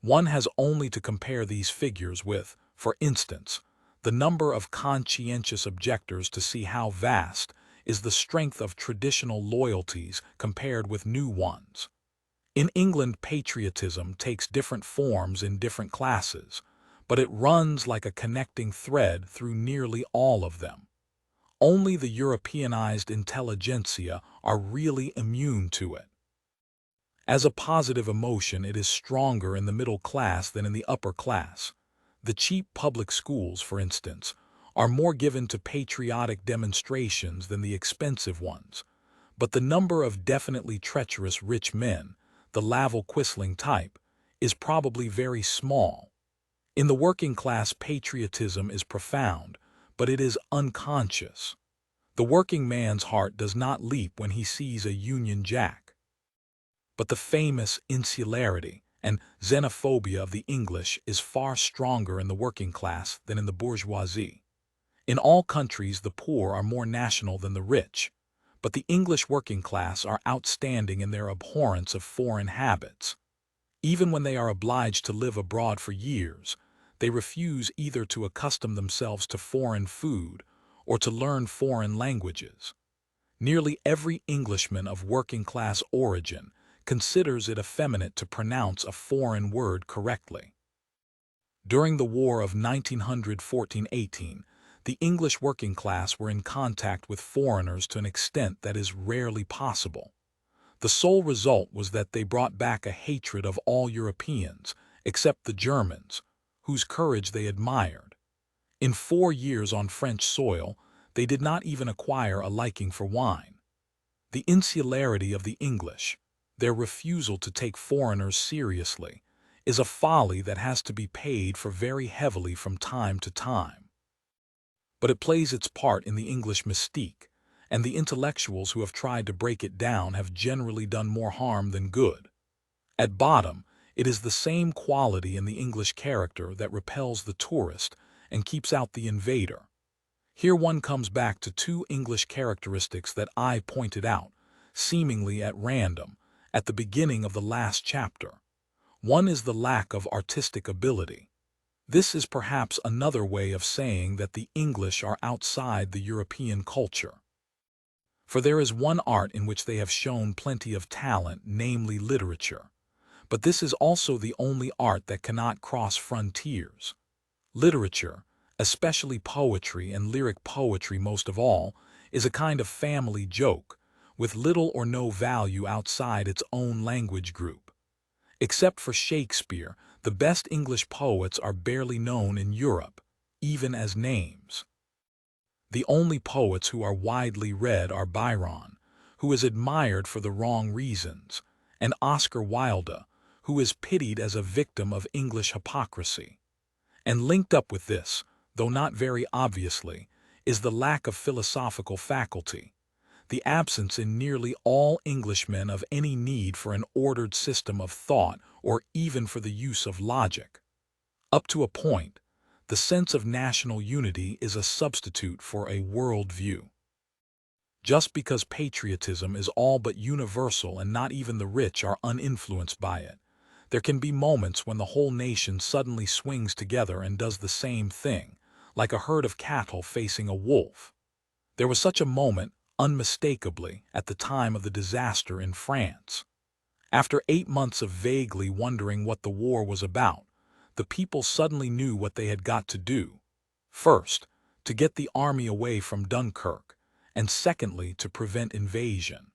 One has only to compare these figures with, for instance, the number of conscientious objectors to see how vast is the strength of traditional loyalties compared with new ones. In England, patriotism takes different forms in different classes, but it runs like a connecting thread through nearly all of them. Only the Europeanized intelligentsia are really immune to it. As a positive emotion, it is stronger in the middle class than in the upper class. The cheap public schools, for instance, are more given to patriotic demonstrations than the expensive ones, but the number of definitely treacherous rich men, the Laval-Quisling type, is probably very small. In the working class, patriotism is profound, but it is unconscious. The working man's heart does not leap when he sees a Union Jack. But the famous insularity, and xenophobia of the English is far stronger in the working class than in the bourgeoisie. In all countries, the poor are more national than the rich, but the English working class are outstanding in their abhorrence of foreign habits. Even when they are obliged to live abroad for years, they refuse either to accustom themselves to foreign food or to learn foreign languages. Nearly every Englishman of working-class origin considers it effeminate to pronounce a foreign word correctly. During the War of 1914-18, the English working class were in contact with foreigners to an extent that is rarely possible. The sole result was that they brought back a hatred of all Europeans, except the Germans, whose courage they admired. In 4 years on French soil, they did not even acquire a liking for wine. The insularity of the English, their refusal to take foreigners seriously, is a folly that has to be paid for very heavily from time to time. But it plays its part in the English mystique, and the intellectuals who have tried to break it down have generally done more harm than good. At bottom, it is the same quality in the English character that repels the tourist and keeps out the invader. Here one comes back to 2 English characteristics that I pointed out, seemingly at random, at the beginning of the last chapter. One is the lack of artistic ability. This is perhaps another way of saying that the English are outside the European culture. For there is one art in which they have shown plenty of talent, namely literature. But this is also the only art that cannot cross frontiers. Literature, especially poetry and lyric poetry most of all, is a kind of family joke, with little or no value outside its own language group. Except for Shakespeare, the best English poets are barely known in Europe, even as names. The only poets who are widely read are Byron, who is admired for the wrong reasons, and Oscar Wilde, who is pitied as a victim of English hypocrisy. And linked up with this, though not very obviously, is the lack of philosophical faculty, the absence in nearly all Englishmen of any need for an ordered system of thought or even for the use of logic. Up to a point, the sense of national unity is a substitute for a world view. Just because patriotism is all but universal and not even the rich are uninfluenced by it, there can be moments when the whole nation suddenly swings together and does the same thing, like a herd of cattle facing a wolf. There was such a moment, unmistakably, at the time of the disaster in France. After 8 months of vaguely wondering what the war was about, the people suddenly knew what they had got to do. First, to get the army away from Dunkirk, and secondly, to prevent invasion.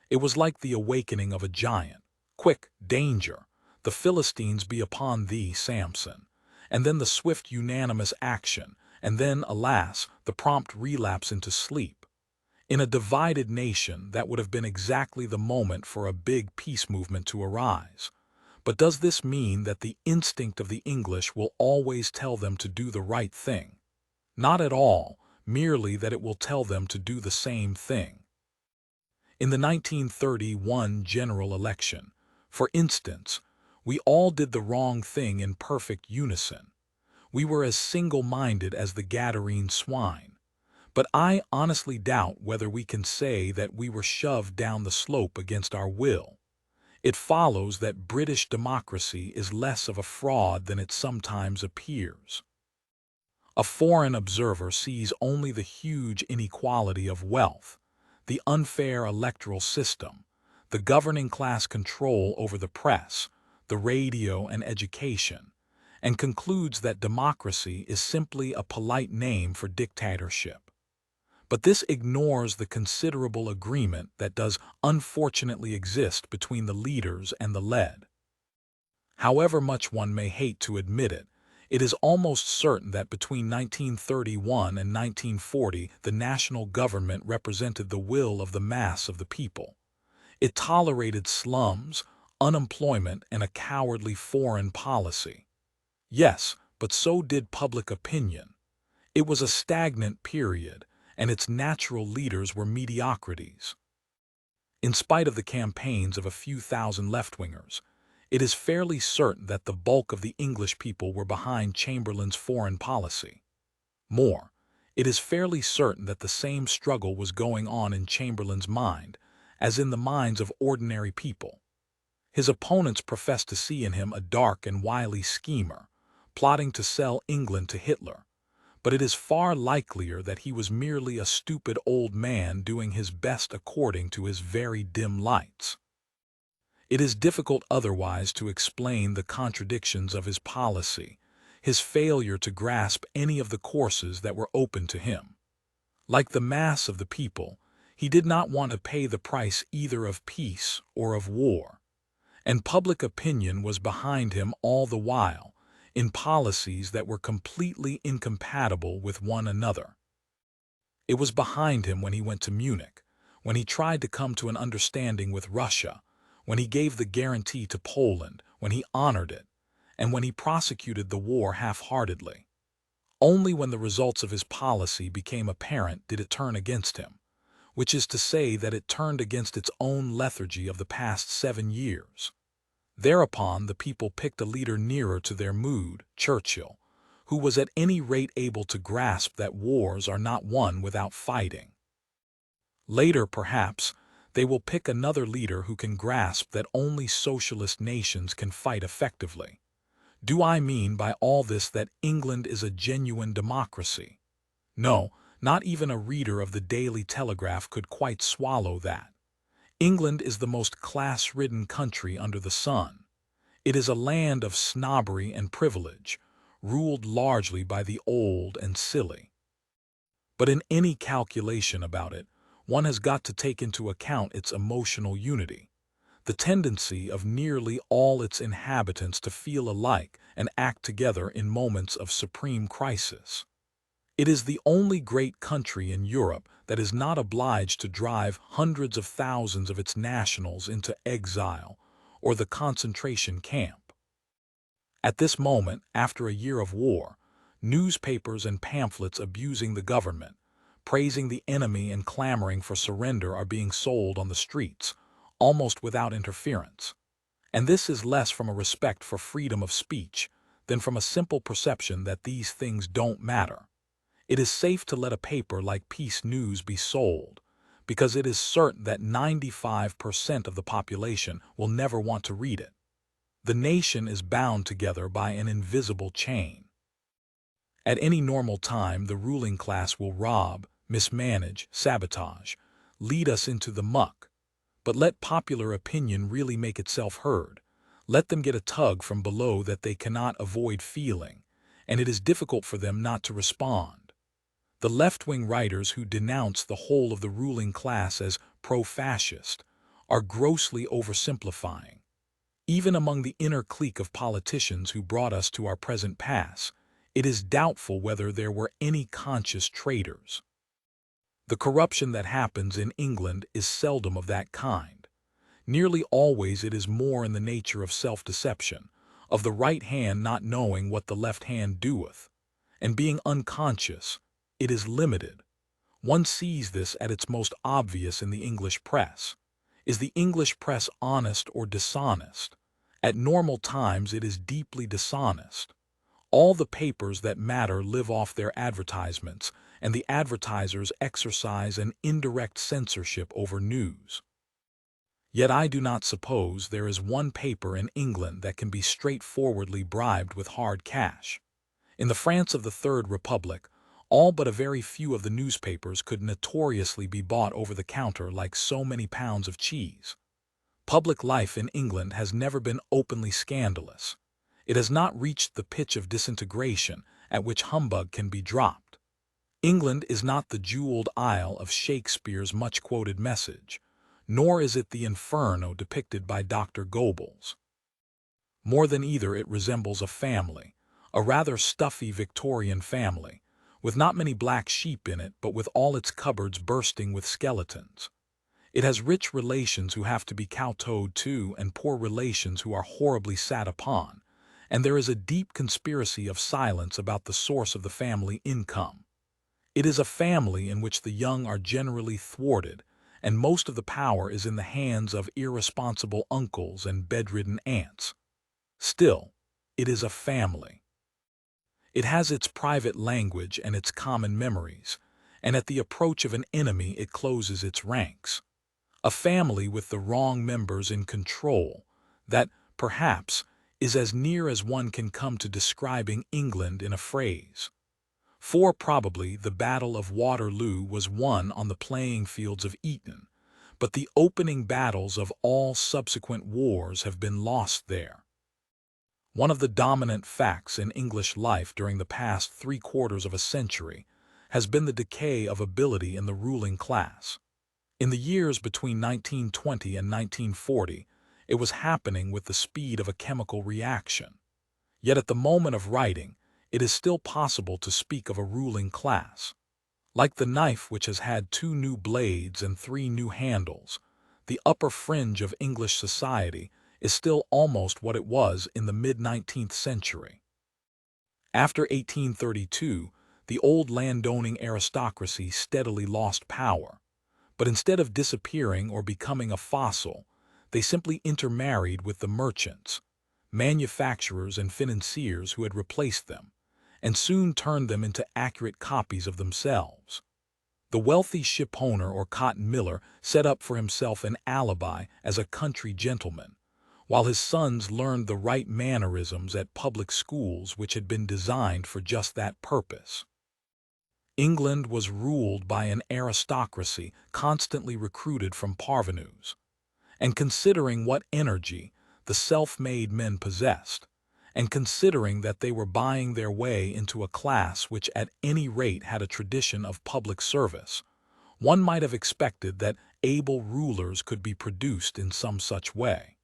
It was like the awakening of a giant. Quick, danger, the Philistines be upon thee, Samson, and then the swift unanimous action, and then, alas, the prompt relapse into sleep. In a divided nation, that would have been exactly the moment for a big peace movement to arise. But does this mean that the instinct of the English will always tell them to do the right thing? Not at all, merely that it will tell them to do the same thing. In the 1931 general election, for instance, we all did the wrong thing in perfect unison. We were as single-minded as the Gadarene swine. But I honestly doubt whether we can say that we were shoved down the slope against our will. It follows that British democracy is less of a fraud than it sometimes appears. A foreign observer sees only the huge inequality of wealth, the unfair electoral system, the governing class control over the press, the radio and education, and concludes that democracy is simply a polite name for dictatorship. But this ignores the considerable agreement that does unfortunately exist between the leaders and the led. However much one may hate to admit it, it is almost certain that between 1931 and 1940 the national government represented the will of the mass of the people. It tolerated slums, unemployment, and a cowardly foreign policy. Yes, but so did public opinion. It was a stagnant period, and its natural leaders were mediocrities. In spite of the campaigns of a few thousand left-wingers, It is fairly certain that the bulk of the English people were behind Chamberlain's foreign policy. More, it is fairly certain that the same struggle was going on in Chamberlain's mind as in the minds of ordinary people. His opponents professed to see in him a dark and wily schemer, plotting to sell England to Hitler, but it is far likelier that he was merely a stupid old man doing his best according to his very dim lights. It is difficult otherwise to explain the contradictions of his policy, his failure to grasp any of the courses that were open to him. Like the mass of the people, he did not want to pay the price either of peace or of war, and public opinion was behind him all the while, in policies that were completely incompatible with one another. It was behind him when he went to Munich, when he tried to come to an understanding with Russia, when he gave the guarantee to Poland, when he honored it, and when he prosecuted the war half-heartedly. Only when the results of his policy became apparent did it turn against him, which is to say that it turned against its own lethargy of the past 7 years. Thereupon the people picked a leader nearer to their mood, Churchill, who was at any rate able to grasp that wars are not won without fighting. Later, perhaps, they will pick another leader who can grasp that only socialist nations can fight effectively. Do I mean by all this that England is a genuine democracy? No, not even a reader of the Daily Telegraph could quite swallow that. England is the most class-ridden country under the sun. It is a land of snobbery and privilege, ruled largely by the old and silly. But in any calculation about it, one has got to take into account its emotional unity, the tendency of nearly all its inhabitants to feel alike and act together in moments of supreme crisis. It is the only great country in Europe that is not obliged to drive hundreds of thousands of its nationals into exile or the concentration camp. At this moment, after a year of war, newspapers and pamphlets abusing the government, praising the enemy and clamoring for surrender are being sold on the streets, almost without interference. And this is less from a respect for freedom of speech than from a simple perception that these things don't matter. It is safe to let a paper like Peace News be sold, because it is certain that 95% of the population will never want to read it. The nation is bound together by an invisible chain. At any normal time, the ruling class will rob, mismanage, sabotage, lead us into the muck. But let popular opinion really make itself heard. Let them get a tug from below that they cannot avoid feeling, and it is difficult for them not to respond. The left-wing writers who denounce the whole of the ruling class as pro-fascist are grossly oversimplifying. Even among the inner clique of politicians who brought us to our present pass, it is doubtful whether there were any conscious traitors. The corruption that happens in England is seldom of that kind. Nearly always it is more in the nature of self-deception, of the right hand not knowing what the left hand doeth, and being unconscious, it is limited. One sees this at its most obvious in the English press. Is the English press honest or dishonest? At normal times it is deeply dishonest. All the papers that matter live off their advertisements, and the advertisers exercise an indirect censorship over news. Yet I do not suppose there is one paper in England that can be straightforwardly bribed with hard cash. In the France of the Third Republic, all but a very few of the newspapers could notoriously be bought over the counter like so many pounds of cheese. Public life in England has never been openly scandalous. It has not reached the pitch of disintegration at which humbug can be dropped. England is not the jeweled isle of Shakespeare's much-quoted Message, nor is it the inferno depicted by Dr. Goebbels. More than either, it resembles a family, a rather stuffy Victorian family, with not many black sheep in it, but with all its cupboards bursting with skeletons. It has rich relations who have to be kowtowed to and poor relations who are horribly sat upon, and there is a deep conspiracy of silence about the source of the family income. It is a family in which the young are generally thwarted, and most of the power is in the hands of irresponsible uncles and bedridden aunts. Still, it is a family. It has its private language and its common memories, and at the approach of an enemy it closes its ranks. A family with the wrong members in control, that, perhaps, is as near as one can come to describing England in a phrase. For probably the Battle of Waterloo was won on the playing fields of Eton, but the opening battles of all subsequent wars have been lost there. One of the dominant facts in English life during the past 3/4 of a century has been the decay of ability in the ruling class. In the years between 1920 and 1940, it was happening with the speed of a chemical reaction. Yet at the moment of writing, it is still possible to speak of a ruling class. Like the knife which has had 2 new blades and 3 new handles, the upper fringe of English society is still almost what it was in the mid-19th century. After 1832, the old landowning aristocracy steadily lost power, but instead of disappearing or becoming a fossil, they simply intermarried with the merchants, manufacturers and financiers who had replaced them, and soon turned them into accurate copies of themselves. The wealthy shipowner or cotton miller set up for himself an alibi as a country gentleman, while his sons learned the right mannerisms at public schools which had been designed for just that purpose. England was ruled by an aristocracy constantly recruited from parvenus, and considering what energy the self-made men possessed, and considering that they were buying their way into a class which at any rate had a tradition of public service, one might have expected that able rulers could be produced in some such way.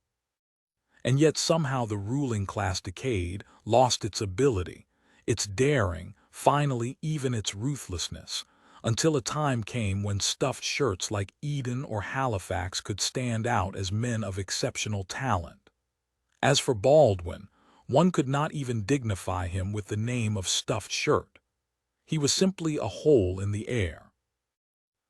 And yet somehow the ruling class decayed, lost its ability, its daring, finally even its ruthlessness, until a time came when stuffed shirts like Eden or Halifax could stand out as men of exceptional talent. As for Baldwin, one could not even dignify him with the name of stuffed shirt. He was simply a hole in the air.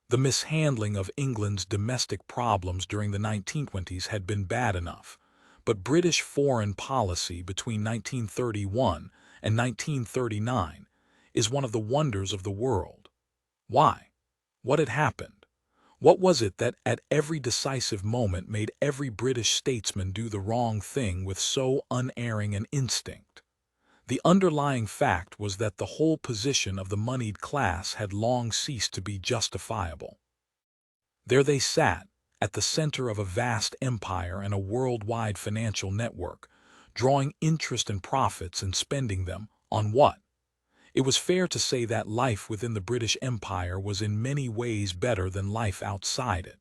The mishandling of England's domestic problems during the 1920s had been bad enough, but British foreign policy between 1931 and 1939 is one of the wonders of the world. Why? What had happened? What was it that at every decisive moment made every British statesman do the wrong thing with so unerring an instinct? The underlying fact was that the whole position of the moneyed class had long ceased to be justifiable. There they sat, at the center of a vast empire and a worldwide financial network, drawing interest and profits and spending them on what? It was fair to say that life within the British Empire was in many ways better than life outside it.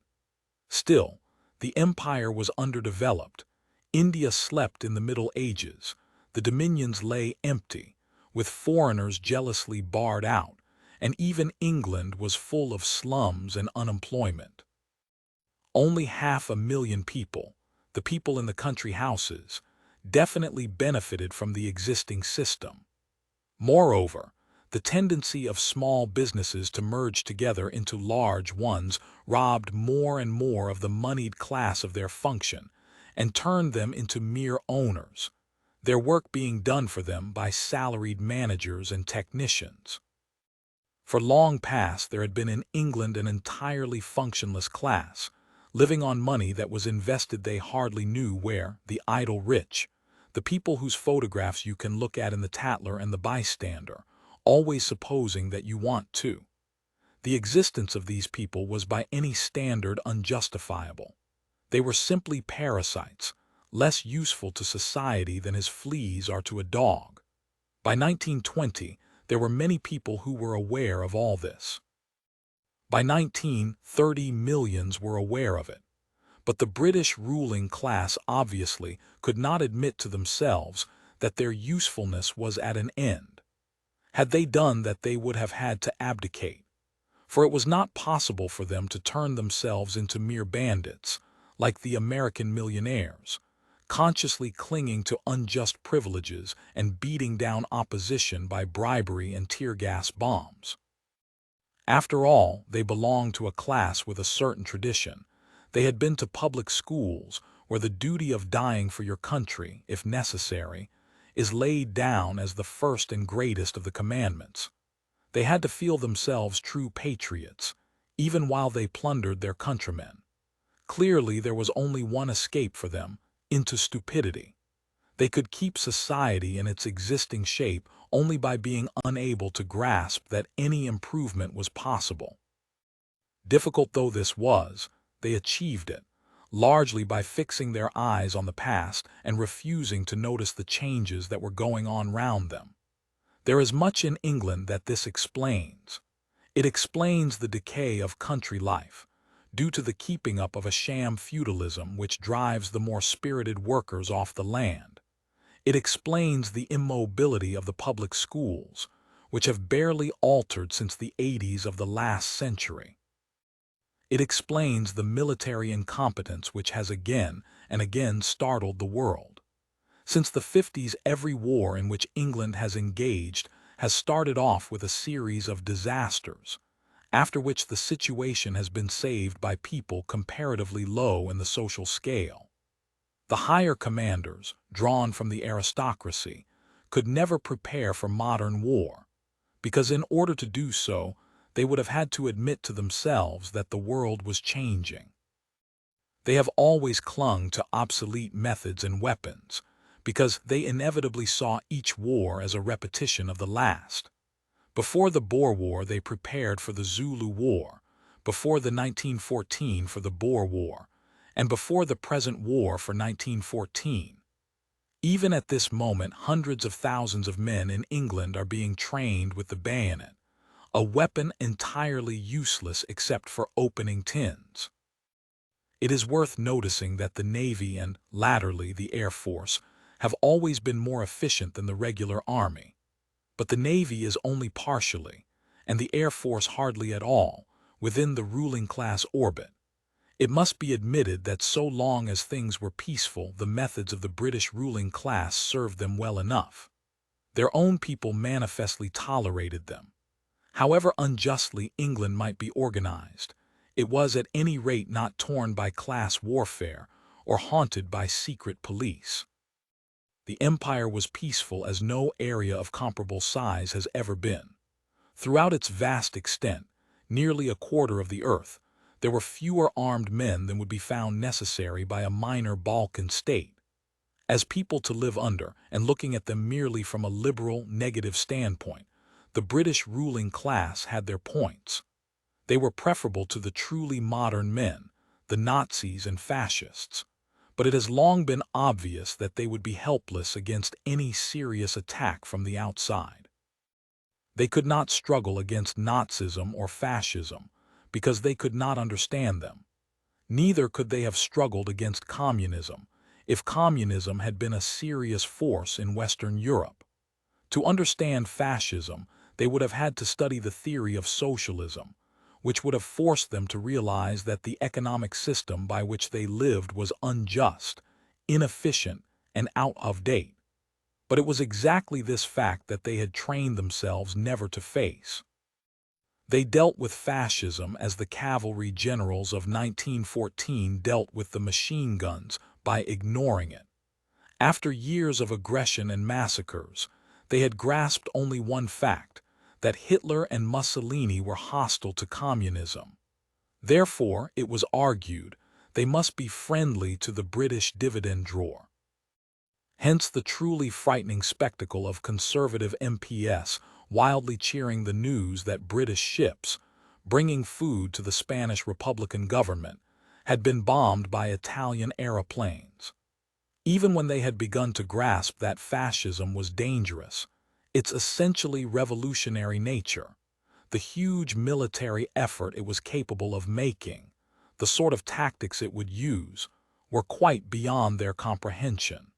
Still, the empire was underdeveloped. India slept in the Middle Ages. The dominions lay empty, with foreigners jealously barred out, and even England was full of slums and unemployment. Only 500,000 people, the people in the country houses, definitely benefited from the existing system. Moreover, the tendency of small businesses to merge together into large ones robbed more and more of the moneyed class of their function and turned them into mere owners, their work being done for them by salaried managers and technicians. For long past there had been in England an entirely functionless class, living on money that was invested they hardly knew where, the idle rich, the people whose photographs you can look at in the Tatler and the Bystander, always supposing that you want to. The existence of these people was by any standard unjustifiable. They were simply parasites, less useful to society than his fleas are to a dog. By 1920, there were many people who were aware of all this. By 1930, millions were aware of it. But the British ruling class obviously could not admit to themselves that their usefulness was at an end. Had they done that, they would have had to abdicate, for it was not possible for them to turn themselves into mere bandits, like the American millionaires, consciously clinging to unjust privileges and beating down opposition by bribery and tear gas bombs. After all, they belonged to a class with a certain tradition. They had been to public schools where the duty of dying for your country, if necessary, is laid down as the first and greatest of the commandments. They had to feel themselves true patriots, even while they plundered their countrymen. Clearly, there was only one escape for them, into stupidity. They could keep society in its existing shape only by being unable to grasp that any improvement was possible. Difficult though this was, they achieved it, largely by fixing their eyes on the past and refusing to notice the changes that were going on round them. There is much in England that this explains. It explains the decay of country life, due to the keeping up of a sham feudalism which drives the more spirited workers off the land. It explains the immobility of the public schools, which have barely altered since the 80s of the last century. It explains the military incompetence which has again and again startled the world. Since the 50s, every war in which England has engaged has started off with a series of disasters, after which the situation has been saved by people comparatively low in the social scale. The higher commanders, drawn from the aristocracy, could never prepare for modern war, because in order to do so, they would have had to admit to themselves that the world was changing. They have always clung to obsolete methods and weapons, because they inevitably saw each war as a repetition of the last. Before the Boer War, they prepared for the Zulu War, before the 1914 for the Boer War, and before the present war for 1914. Even at this moment, hundreds of thousands of men in England are being trained with the bayonet, a weapon entirely useless except for opening tins. It is worth noticing that the Navy and, latterly, the Air Force have always been more efficient than the regular Army. But the Navy is only partially, and the Air Force hardly at all, within the ruling class orbit. It must be admitted that so long as things were peaceful, the methods of the British ruling class served them well enough. Their own people manifestly tolerated them. However unjustly England might be organized, it was at any rate not torn by class warfare or haunted by secret police. The empire was peaceful as no area of comparable size has ever been. Throughout its vast extent, nearly a quarter of the earth, there were fewer armed men than would be found necessary by a minor Balkan state. As people to live under, and looking at them merely from a liberal, negative standpoint, the British ruling class had their points. They were preferable to the truly modern men, the Nazis and fascists. But it has long been obvious that they would be helpless against any serious attack from the outside. They could not struggle against Nazism or fascism because they could not understand them. Neither could they have struggled against communism if communism had been a serious force in Western Europe. To understand fascism, they would have had to study the theory of socialism, which would have forced them to realize that the economic system by which they lived was unjust, inefficient, and out of date. But it was exactly this fact that they had trained themselves never to face. They dealt with fascism as the cavalry generals of 1914 dealt with the machine guns, by ignoring it. After years of aggression and massacres, they had grasped only one fact, that Hitler and Mussolini were hostile to communism. Therefore, it was argued, they must be friendly to the British dividend drawer. Hence the truly frightening spectacle of conservative MPs wildly cheering the news that British ships, bringing food to the Spanish Republican government, had been bombed by Italian aeroplanes. Even when they had begun to grasp that fascism was dangerous, its essentially revolutionary nature, the huge military effort it was capable of making, the sort of tactics it would use, were quite beyond their comprehension.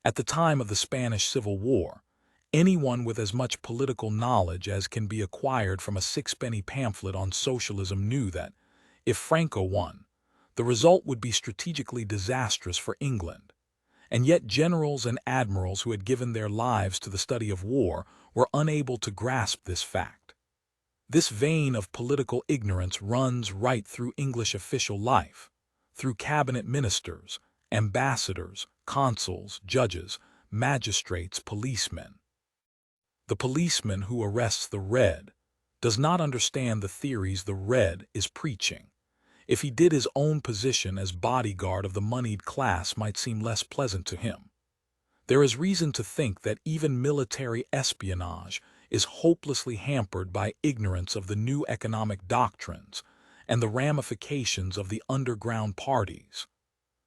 At the time of the Spanish Civil War, anyone with as much political knowledge as can be acquired from a sixpenny pamphlet on socialism knew that, if Franco won, the result would be strategically disastrous for England. And yet generals and admirals who had given their lives to the study of war were unable to grasp this fact. This vein of political ignorance runs right through English official life, through cabinet ministers, ambassadors, consuls, judges, magistrates, policemen. The policeman who arrests the red does not understand the theories the red is preaching. If he did, his own position as bodyguard of the moneyed class might seem less pleasant to him. There is reason to think that even military espionage is hopelessly hampered by ignorance of the new economic doctrines and the ramifications of the underground parties.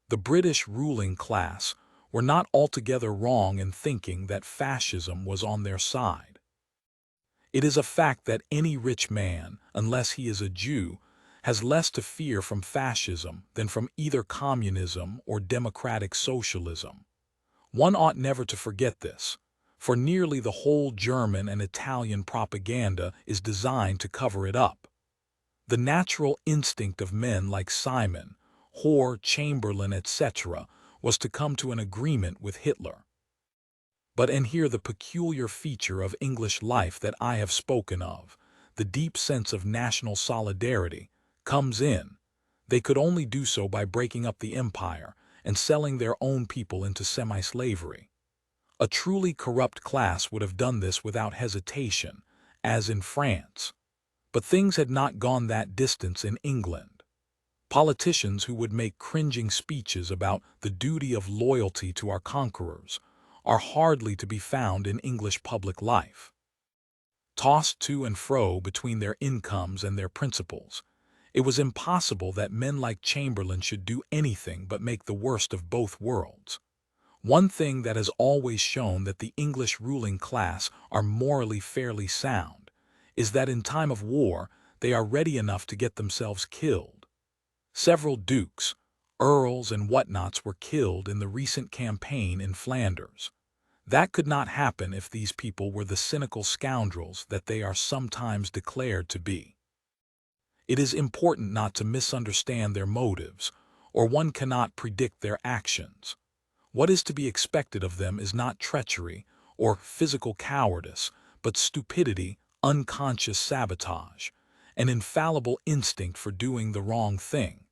The British ruling class were not altogether wrong in thinking that fascism was on their side. It is a fact that any rich man, unless he is a Jew, has less to fear from fascism than from either communism or democratic socialism. One ought never to forget this, for nearly the whole German and Italian propaganda is designed to cover it up. The natural instinct of men like Simon, Hoare, Chamberlain, etc., was to come to an agreement with Hitler. But and here the peculiar feature of English life that I have spoken of, the deep sense of national solidarity, comes in. They could only do so by breaking up the empire and selling their own people into semi-slavery. A truly corrupt class would have done this without hesitation, as in France. But things had not gone that distance in England. Politicians who would make cringing speeches about the duty of loyalty to our conquerors are hardly to be found in English public life. Tossed to and fro between their incomes and their principles, it was impossible that men like Chamberlain should do anything but make the worst of both worlds. One thing that has always shown that the English ruling class are morally fairly sound is that in time of war they are ready enough to get themselves killed. Several dukes, earls, and whatnots were killed in the recent campaign in Flanders. That could not happen if these people were the cynical scoundrels that they are sometimes declared to be. It is important not to misunderstand their motives, or one cannot predict their actions. What is to be expected of them is not treachery or physical cowardice, but stupidity, unconscious sabotage, an infallible instinct for doing the wrong thing.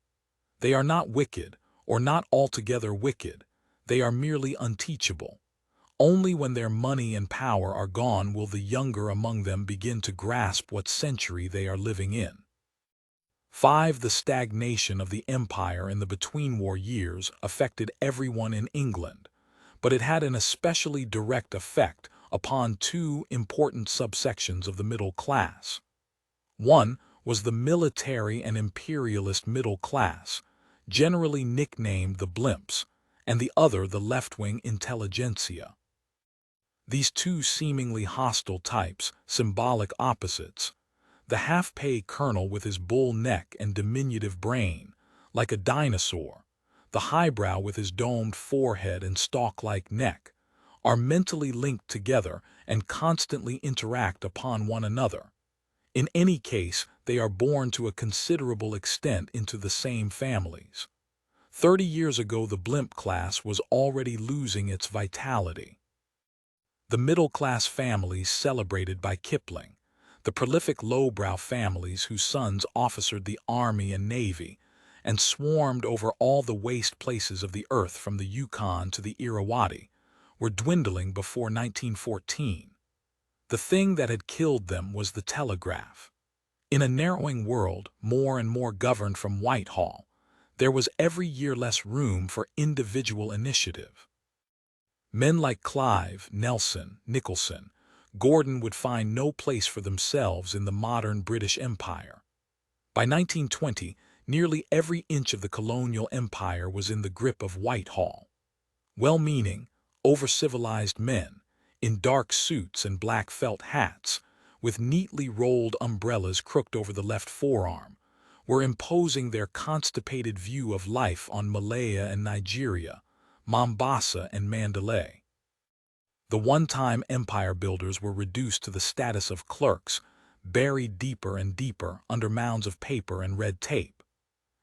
They are not wicked, or not altogether wicked. They are merely unteachable. Only when their money and power are gone will the younger among them begin to grasp what century they are living in. 5. The stagnation of the empire in the between-war years affected everyone in England, but it had an especially direct effect upon two important subsections of the middle class. One was the military and imperialist middle class, generally nicknamed the blimps, and the other the left-wing intelligentsia. These two seemingly hostile types, symbolic opposites, the half-pay colonel with his bull neck and diminutive brain, like a dinosaur, the highbrow with his domed forehead and stalk-like neck, are mentally linked together and constantly interact upon one another. In any case, they are born to a considerable extent into the same families. 30 years ago, the blimp class was already losing its vitality. The middle-class families celebrated by Kipling, the prolific lowbrow families whose sons officered the Army and Navy and swarmed over all the waste places of the earth from the Yukon to the Irrawaddy, were dwindling before 1914. The thing that had killed them was the telegraph. In a narrowing world, more and more governed from Whitehall, there was every year less room for individual initiative. Men like Clive, Nelson, Nicholson, Gordon would find no place for themselves in the modern British Empire. By 1920, nearly every inch of the colonial empire was in the grip of Whitehall. Well-meaning, over-civilized men, in dark suits and black felt hats, with neatly rolled umbrellas crooked over the left forearm, were imposing their constipated view of life on Malaya and Nigeria, Mombasa and Mandalay. The one-time empire builders were reduced to the status of clerks, buried deeper and deeper under mounds of paper and red tape.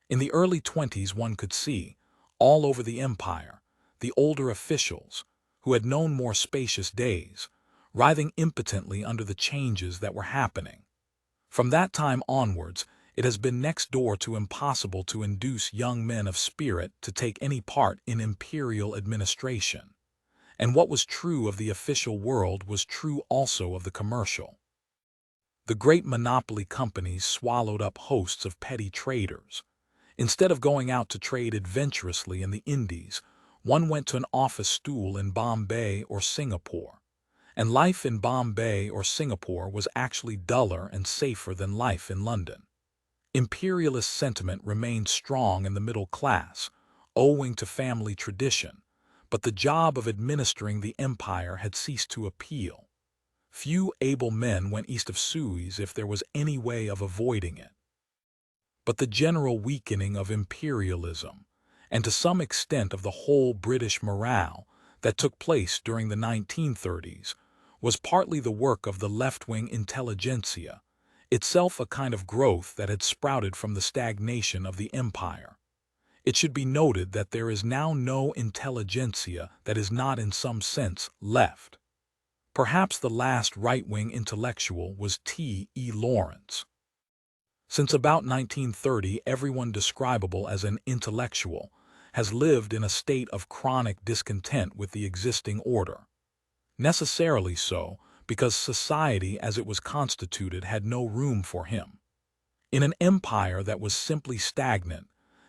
In the early 20s one could see, all over the empire, the older officials, who had known more spacious days, writhing impotently under the changes that were happening. From that time onwards, it has been next door to impossible to induce young men of spirit to take any part in imperial administration. And what was true of the official world was true also of the commercial. The great monopoly companies swallowed up hosts of petty traders. Instead of going out to trade adventurously in the Indies, one went to an office stool in Bombay or Singapore. And life in Bombay or Singapore was actually duller and safer than life in London. Imperialist sentiment remained strong in the middle class, owing to family tradition, but the job of administering the empire had ceased to appeal. Few able men went east of Suez if there was any way of avoiding it. But the general weakening of imperialism, and to some extent of the whole British morale, that took place during the 1930s, was partly the work of the left-wing intelligentsia, itself a kind of growth that had sprouted from the stagnation of the empire. It should be noted that there is now no intelligentsia that is not in some sense left. Perhaps the last right-wing intellectual was T.E. Lawrence. Since about 1930, everyone describable as an intellectual has lived in a state of chronic discontent with the existing order. Necessarily so, because society as it was constituted had no room for him. In an empire that was simply stagnant,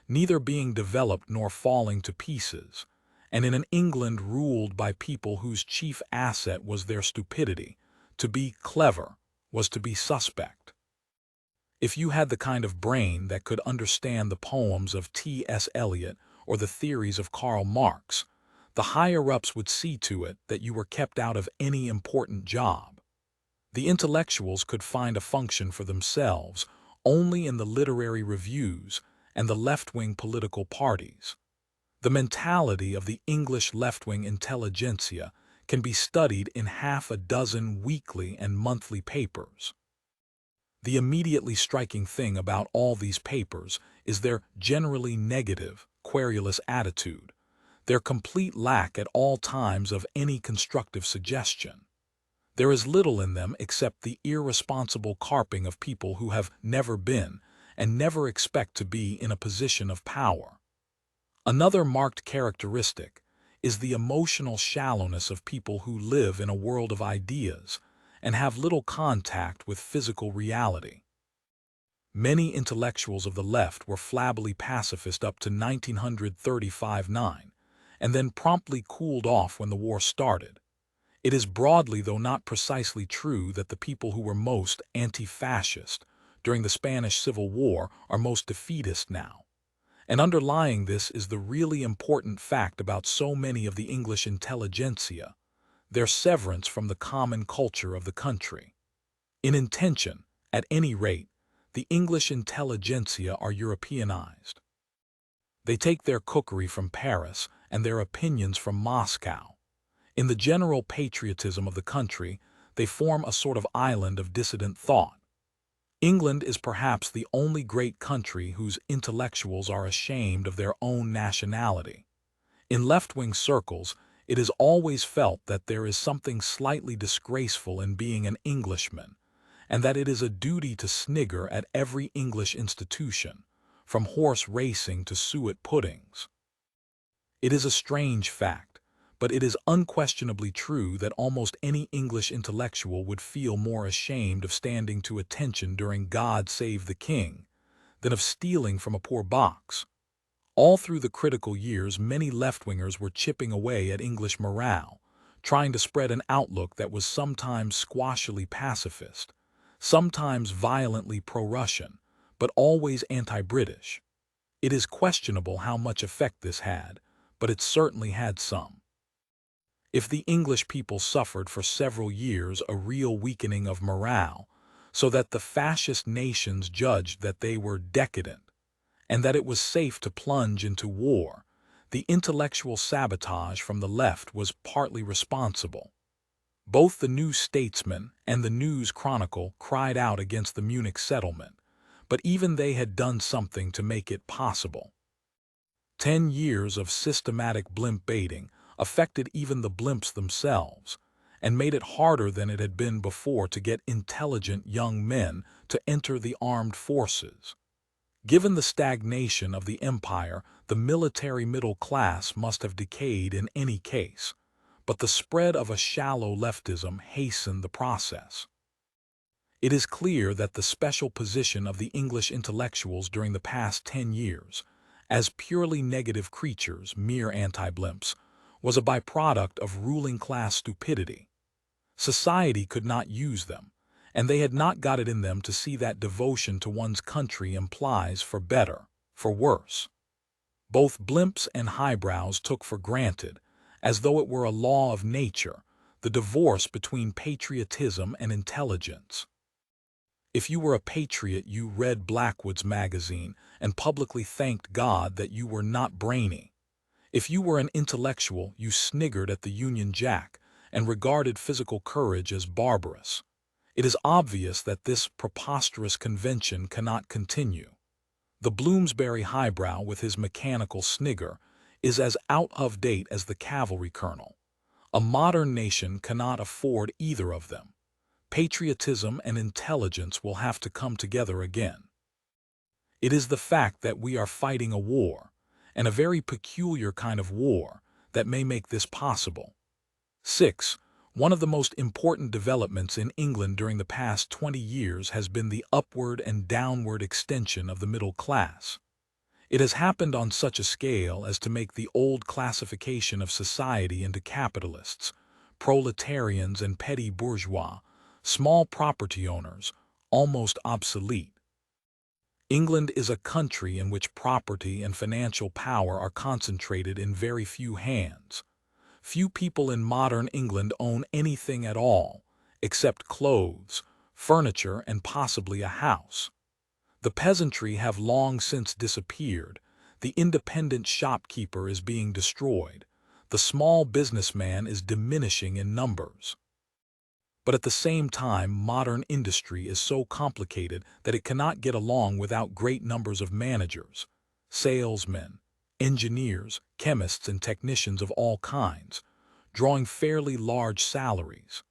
neither being developed nor falling to pieces, and in an England ruled by people whose chief asset was their stupidity, to be clever was to be suspect. If you had the kind of brain that could understand the poems of T.S. Eliot or the theories of Karl Marx, the higher-ups would see to it that you were kept out of any important job. The intellectuals could find a function for themselves only in the literary reviews and the left-wing political parties. The mentality of the English left-wing intelligentsia can be studied in half a dozen weekly and monthly papers. The immediately striking thing about all these papers is their generally negative, querulous attitude, their complete lack at all times of any constructive suggestion. There is little in them except the irresponsible carping of people who have never been and never expect to be in a position of power. Another marked characteristic is the emotional shallowness of people who live in a world of ideas and have little contact with physical reality. Many intellectuals of the left were flabbily pacifist up to 1935-9, and then promptly cooled off when the war started. It is broadly, though not precisely, true that the people who were most anti-fascist during the Spanish Civil War are most defeatist now. And underlying this is the really important fact about so many of the English intelligentsia, their severance from the common culture of the country. In intention, at any rate, the English intelligentsia are Europeanized. They take their cookery from Paris and their opinions from Moscow. In the general patriotism of the country, they form a sort of island of dissident thought. England is perhaps the only great country whose intellectuals are ashamed of their own nationality. In left-wing circles, it is always felt that there is something slightly disgraceful in being an Englishman, and that it is a duty to snigger at every English institution, from horse racing to suet puddings. It is a strange fact, but it is unquestionably true that almost any English intellectual would feel more ashamed of standing to attention during God Save the King than of stealing from a poor box. All through the critical years, many left-wingers were chipping away at English morale, trying to spread an outlook that was sometimes squashily pacifist, sometimes violently pro-Russian, but always anti-British. It is questionable how much effect this had, but it certainly had some. If the English people suffered for several years a real weakening of morale, so that the fascist nations judged that they were decadent, and that it was safe to plunge into war, the intellectual sabotage from the left was partly responsible. Both the New Statesman and the News Chronicle cried out against the Munich settlement, but even they had done something to make it possible. 10 years of systematic blimp baiting affected even the blimps themselves, and made it harder than it had been before to get intelligent young men to enter the armed forces. Given the stagnation of the empire, the military middle class must have decayed in any case, but the spread of a shallow leftism hastened the process. It is clear that the special position of the English intellectuals during the past 10 years, as purely negative creatures, mere anti-blimps, was a byproduct of ruling class stupidity. Society could not use them, and they had not got it in them to see that devotion to one's country implies for better, for worse. Both blimps and highbrows took for granted, as though it were a law of nature, the divorce between patriotism and intelligence. If you were a patriot, you read Blackwood's magazine and publicly thanked God that you were not brainy. If you were an intellectual, you sniggered at the Union Jack and regarded physical courage as barbarous. It is obvious that this preposterous convention cannot continue. The Bloomsbury highbrow, with his mechanical snigger, is as out of date as the cavalry colonel. A modern nation cannot afford either of them. Patriotism and intelligence will have to come together again. It is the fact that we are fighting a war, and a very peculiar kind of war, that may make this possible. 6. One of the most important developments in England during the past 20 years has been the upward and downward extension of the middle class. It has happened on such a scale as to make the old classification of society into capitalists, proletarians and petty bourgeois, small property owners, almost obsolete. England is a country in which property and financial power are concentrated in very few hands. Few people in modern England own anything at all, except clothes, furniture, and possibly a house. The peasantry have long since disappeared, the independent shopkeeper is being destroyed, the small businessman is diminishing in numbers. But at the same time, modern industry is so complicated that it cannot get along without great numbers of managers, salesmen, engineers, chemists, and technicians of all kinds, drawing fairly large salaries.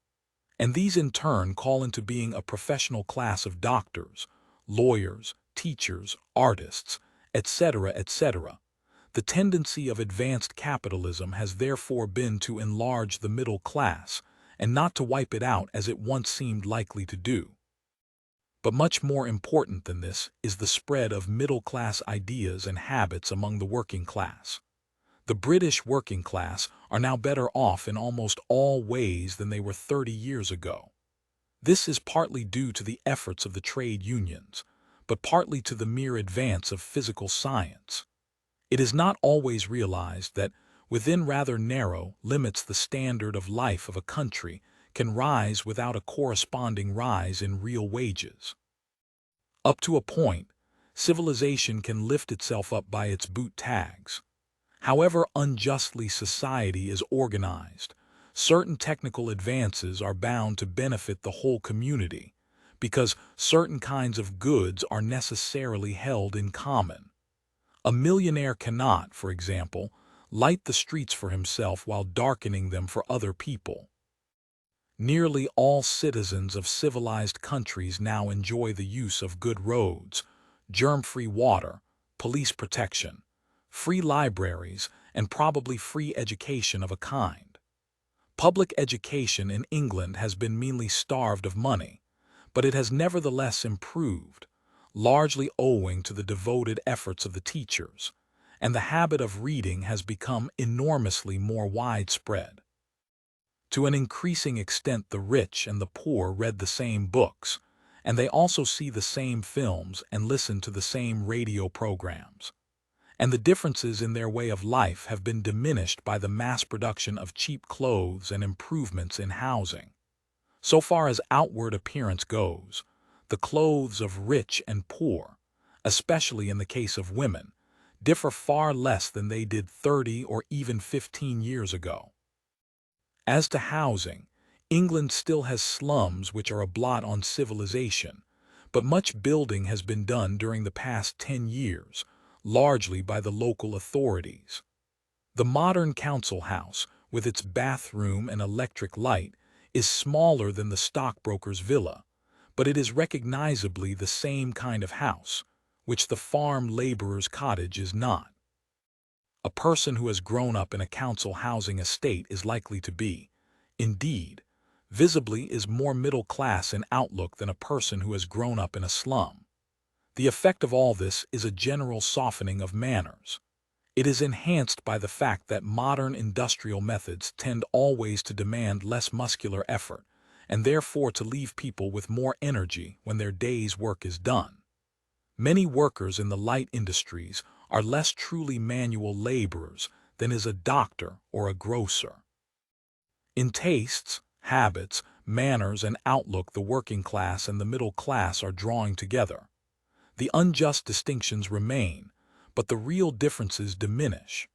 And these in turn call into being a professional class of doctors, lawyers, teachers, artists, etc., etc. The tendency of advanced capitalism has therefore been to enlarge the middle class, and not to wipe it out as it once seemed likely to do. But much more important than this is the spread of middle-class ideas and habits among the working class. The British working class are now better off in almost all ways than they were 30 years ago. This is partly due to the efforts of the trade unions, but partly to the mere advance of physical science. It is not always realized that, within rather narrow limits, the standard of life of a country can rise without a corresponding rise in real wages. Up to a point, civilization can lift itself up by its boot tags. However unjustly society is organized, certain technical advances are bound to benefit the whole community, because certain kinds of goods are necessarily held in common. A millionaire cannot, for example, light the streets for himself while darkening them for other people. Nearly all citizens of civilized countries now enjoy the use of good roads, germ-free water, police protection, free libraries, and probably free education of a kind. Public education in England has been meanly starved of money, but it has nevertheless improved, largely owing to the devoted efforts of the teachers, and the habit of reading has become enormously more widespread. To an increasing extent, the rich and the poor read the same books, and they also see the same films and listen to the same radio programs. And the differences in their way of life have been diminished by the mass production of cheap clothes and improvements in housing. So far as outward appearance goes, the clothes of rich and poor, especially in the case of women, differ far less than they did 30 or even 15 years ago. As to housing, England still has slums which are a blot on civilization, but much building has been done during the past 10 years, largely by the local authorities. The modern council house, with its bathroom and electric light, is smaller than the stockbroker's villa, but it is recognizably the same kind of house, which the farm laborer's cottage is not. A person who has grown up in a council housing estate is likely to be, indeed, visibly is more middle class in outlook than a person who has grown up in a slum. The effect of all this is a general softening of manners. It is enhanced by the fact that modern industrial methods tend always to demand less muscular effort, and therefore to leave people with more energy when their day's work is done. Many workers in the light industries are less truly manual laborers than is a doctor or a grocer. In tastes, habits, manners, and outlook, the working class and the middle class are drawing together. The unjust distinctions remain, but the real differences diminish.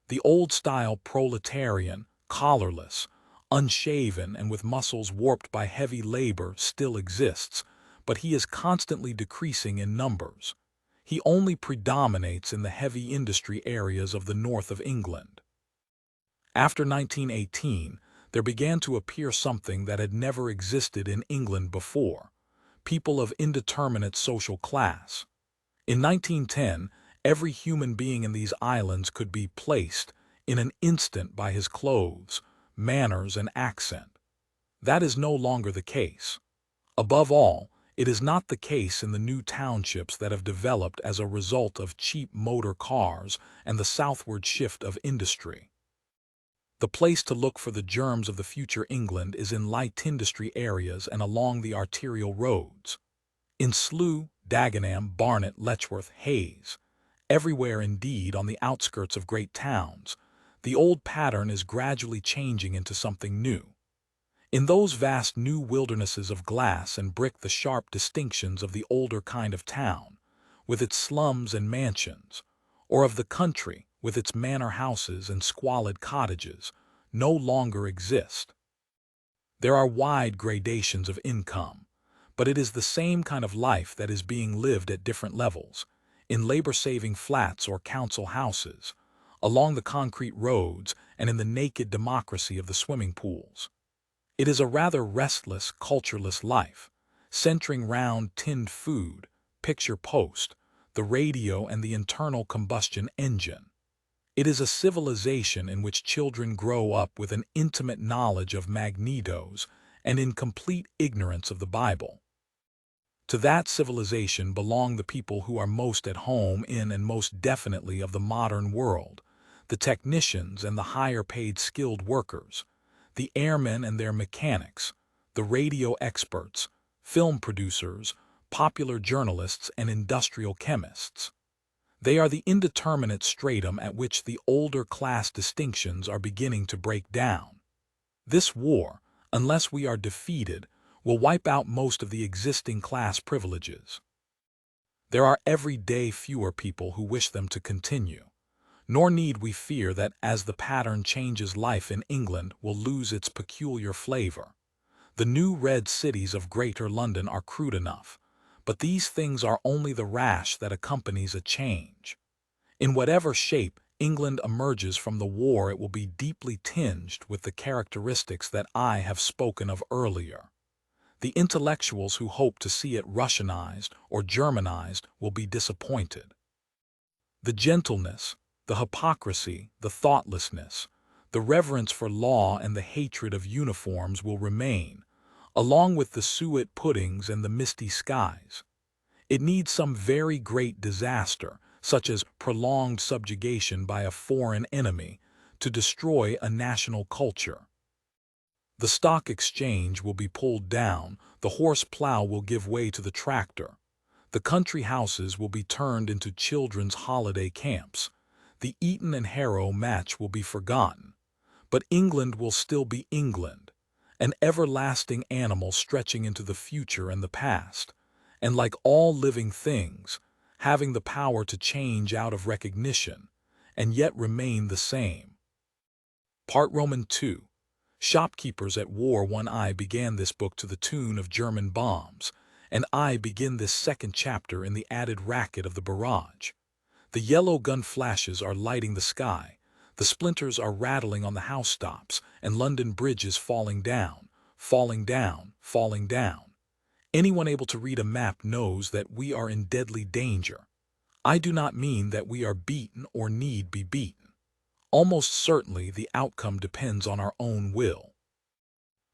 The old-style proletarian, collarless, unshaven, and with muscles warped by heavy labor still exists, but he is constantly decreasing in numbers. He only predominates in the heavy industry areas of the north of England. After 1918, there began to appear something that had never existed in England before: people of indeterminate social class. In 1910, every human being in these islands could be placed in an instant by his clothes, manners, and accent. That is no longer the case. Above all, it is not the case in the new townships that have developed as a result of cheap motor cars and the southward shift of industry. The place to look for the germs of the future England is in light industry areas and along the arterial roads. In Slough, Dagenham, Barnet, Letchworth, Hayes, everywhere indeed on the outskirts of great towns, the old pattern is gradually changing into something new. In those vast new wildernesses of glass and brick, the sharp distinctions of the older kind of town, with its slums and mansions, or of the country, with its manor houses and squalid cottages, no longer exist. There are wide gradations of income, but it is the same kind of life that is being lived at different levels, in labor-saving flats or council houses, along the concrete roads, and in the naked democracy of the swimming pools. It is a rather restless, cultureless life, centering round tinned food, picture post, the radio, and the internal combustion engine. It is a civilization in which children grow up with an intimate knowledge of magnetos and in complete ignorance of the Bible. To that civilization belong the people who are most at home in and most definitely of the modern world, the technicians and the higher-paid skilled workers, the airmen and their mechanics, the radio experts, film producers, popular journalists, and industrial chemists. They are the indeterminate stratum at which the older class distinctions are beginning to break down. This war, unless we are defeated, will wipe out most of the existing class privileges. There are every day fewer people who wish them to continue, nor need we fear that as the pattern changes, life in England will lose its peculiar flavor. The new red cities of Greater London are crude enough, but these things are only the rash that accompanies a change. In whatever shape England emerges from the war, it will be deeply tinged with the characteristics that I have spoken of earlier. The intellectuals who hope to see it Russianized or Germanized will be disappointed. The gentleness, the hypocrisy, the thoughtlessness, the reverence for law, and the hatred of uniforms will remain, along with the suet puddings and the misty skies. It needs some very great disaster, such as prolonged subjugation by a foreign enemy, to destroy a national culture. The stock exchange will be pulled down, the horse plow will give way to the tractor, the country houses will be turned into children's holiday camps, the Eton and Harrow match will be forgotten, but England will still be England, an everlasting animal stretching into the future and the past, and like all living things, having the power to change out of recognition, and yet remain the same. Part Roman 2. Shopkeepers at war. I began this book to the tune of German bombs, and I begin this second chapter in the added racket of the barrage. The yellow gun flashes are lighting the sky, the splinters are rattling on the housetops, and London Bridge is falling down, falling down, falling down. Anyone able to read a map knows that we are in deadly danger. I do not mean that we are beaten or need be beaten. Almost certainly the outcome depends on our own will.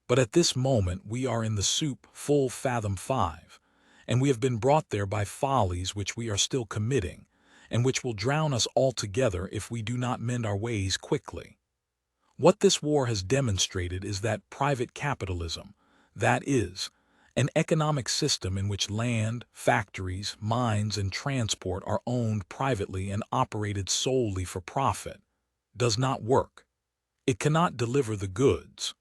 But at this moment we are in the soup full fathom 5, and we have been brought there by follies which we are still committing, and which will drown us altogether if we do not mend our ways quickly. What this war has demonstrated is that private capitalism, that is, an economic system in which land, factories, mines, and transport are owned privately and operated solely for profit, does not work. It cannot deliver the goods.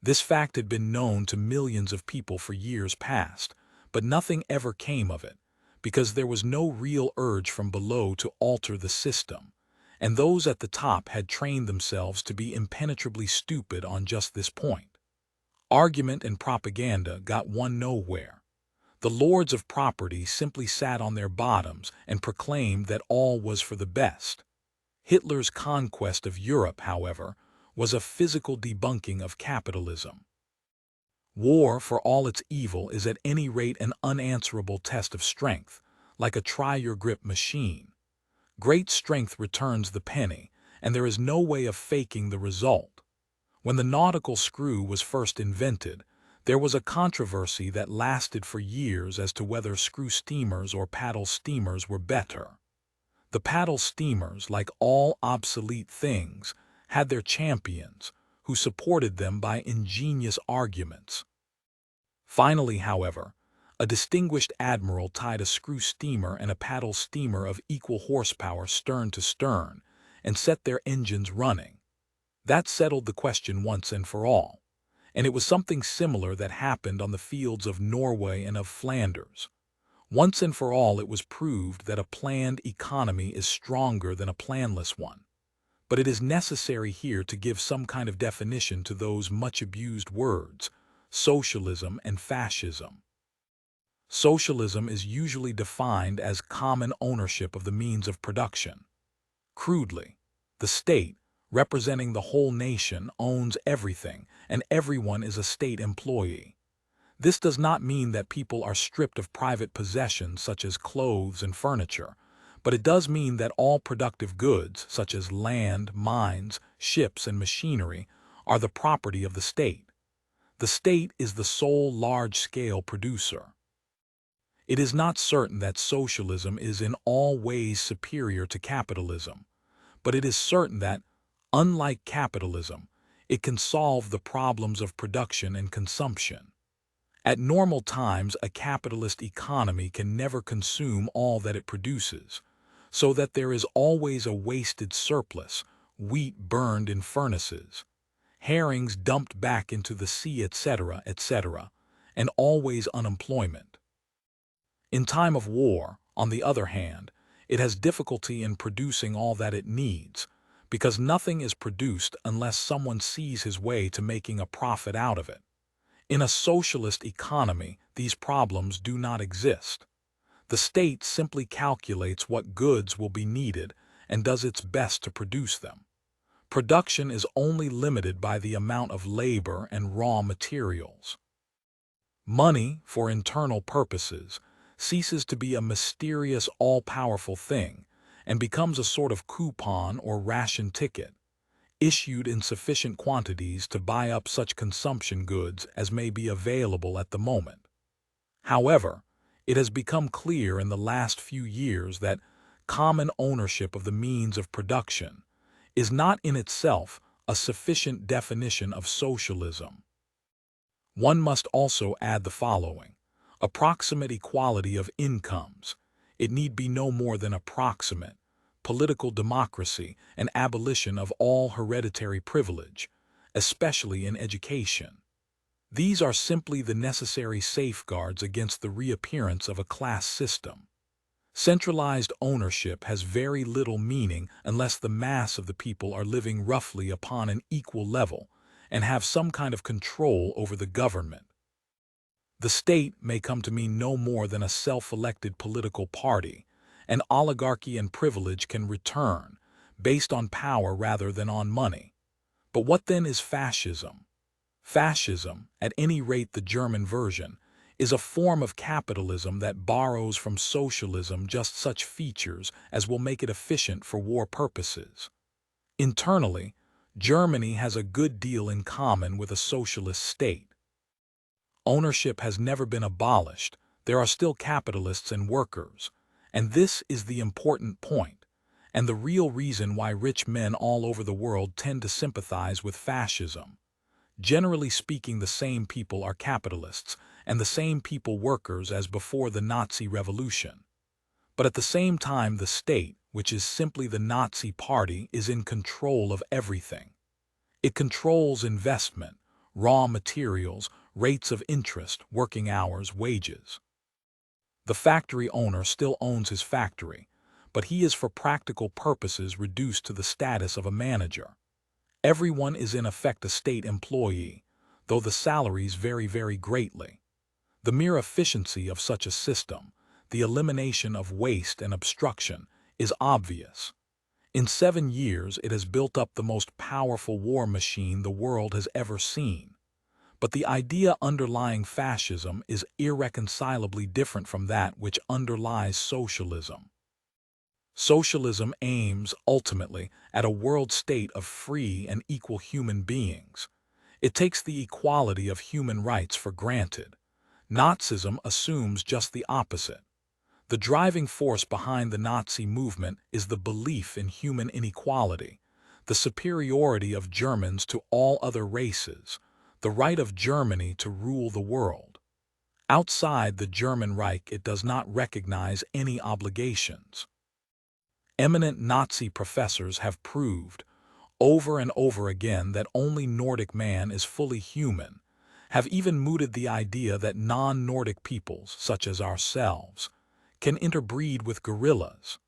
This fact had been known to millions of people for years past, but nothing ever came of it, because there was no real urge from below to alter the system, and those at the top had trained themselves to be impenetrably stupid on just this point. Argument and propaganda got one nowhere. The lords of property simply sat on their bottoms and proclaimed that all was for the best. Hitler's conquest of Europe, however, was a physical debunking of capitalism. War, for all its evil, is at any rate an unanswerable test of strength, like a try-your-grip machine. Great strength returns the penny, and there is no way of faking the result. When the nautical screw was first invented, there was a controversy that lasted for years as to whether screw steamers or paddle steamers were better. The paddle steamers, like all obsolete things, had their champions, who supported them by ingenious arguments. Finally, however, a distinguished admiral tied a screw steamer and a paddle steamer of equal horsepower stern to stern, and set their engines running. That settled the question once and for all, and it was something similar that happened on the fields of Norway and of Flanders. Once and for all it was proved that a planned economy is stronger than a planless one. But it is necessary here to give some kind of definition to those much-abused words, socialism and fascism. Socialism is usually defined as common ownership of the means of production. Crudely, the state, representing the whole nation, owns everything, and everyone is a state employee. This does not mean that people are stripped of private possessions such as clothes and furniture, but it does mean that all productive goods, such as land, mines, ships, and machinery, are the property of the state. The state is the sole large-scale producer. It is not certain that socialism is in all ways superior to capitalism, but it is certain that, unlike capitalism, it can solve the problems of production and consumption. At normal times, a capitalist economy can never consume all that it produces, so that there is always a wasted surplus, wheat burned in furnaces, herrings dumped back into the sea, etc., etc., and always unemployment. In time of war, on the other hand, it has difficulty in producing all that it needs, because nothing is produced unless someone sees his way to making a profit out of it. In a socialist economy, these problems do not exist. The state simply calculates what goods will be needed and does its best to produce them. Production is only limited by the amount of labor and raw materials. Money, for internal purposes, ceases to be a mysterious, all-powerful thing and becomes a sort of coupon or ration ticket, issued in sufficient quantities to buy up such consumption goods as may be available at the moment. However, it has become clear in the last few years that common ownership of the means of production is not in itself a sufficient definition of socialism. One must also add the following: approximate equality of incomes. It need be no more than approximate. Political democracy and abolition of all hereditary privilege, especially in education. These are simply the necessary safeguards against the reappearance of a class system. Centralized ownership has very little meaning unless the mass of the people are living roughly upon an equal level and have some kind of control over the government. The state may come to mean no more than a self-elected political party, and oligarchy and privilege can return, based on power rather than on money. But what then is fascism? Fascism, at any rate the German version, is a form of capitalism that borrows from socialism just such features as will make it efficient for war purposes. Internally, Germany has a good deal in common with a socialist state. Ownership has never been abolished. There are still capitalists and workers. And this is the important point, and the real reason why rich men all over the world tend to sympathize with fascism. Generally speaking, the same people are capitalists, and the same people workers as before the Nazi Revolution. But at the same time, the state, which is simply the Nazi Party, is in control of everything. It controls investment, raw materials, rates of interest, working hours, wages. The factory owner still owns his factory, but he is for practical purposes reduced to the status of a manager. Everyone is in effect a state employee, though the salaries vary greatly. The mere efficiency of such a system, the elimination of waste and obstruction, is obvious. In 7 years it has built up the most powerful war machine the world has ever seen. But the idea underlying fascism is irreconcilably different from that which underlies socialism. Socialism aims, ultimately, at a world state of free and equal human beings. It takes the equality of human rights for granted. Nazism assumes just the opposite. The driving force behind the Nazi movement is the belief in human inequality, the superiority of Germans to all other races, the right of Germany to rule the world. Outside the German Reich, it does not recognize any obligations. Eminent Nazi professors have proved, over and over again, that only Nordic man is fully human, have even mooted the idea that non-Nordic peoples, such as ourselves, can interbreed with gorillas.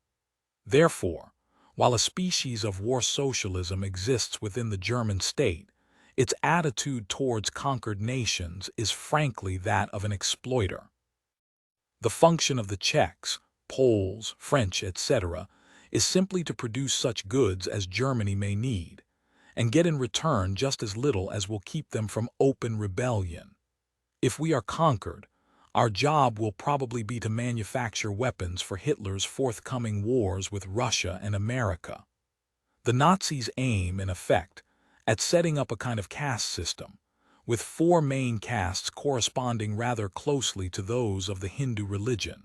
Therefore, while a species of war socialism exists within the German state, its attitude towards conquered nations is frankly that of an exploiter. The function of the Czechs, Poles, French, etc., is simply to produce such goods as Germany may need, and get in return just as little as will keep them from open rebellion. If we are conquered, our job will probably be to manufacture weapons for Hitler's forthcoming wars with Russia and America. The Nazis aim, in effect, at setting up a kind of caste system, with 4 main castes corresponding rather closely to those of the Hindu religion.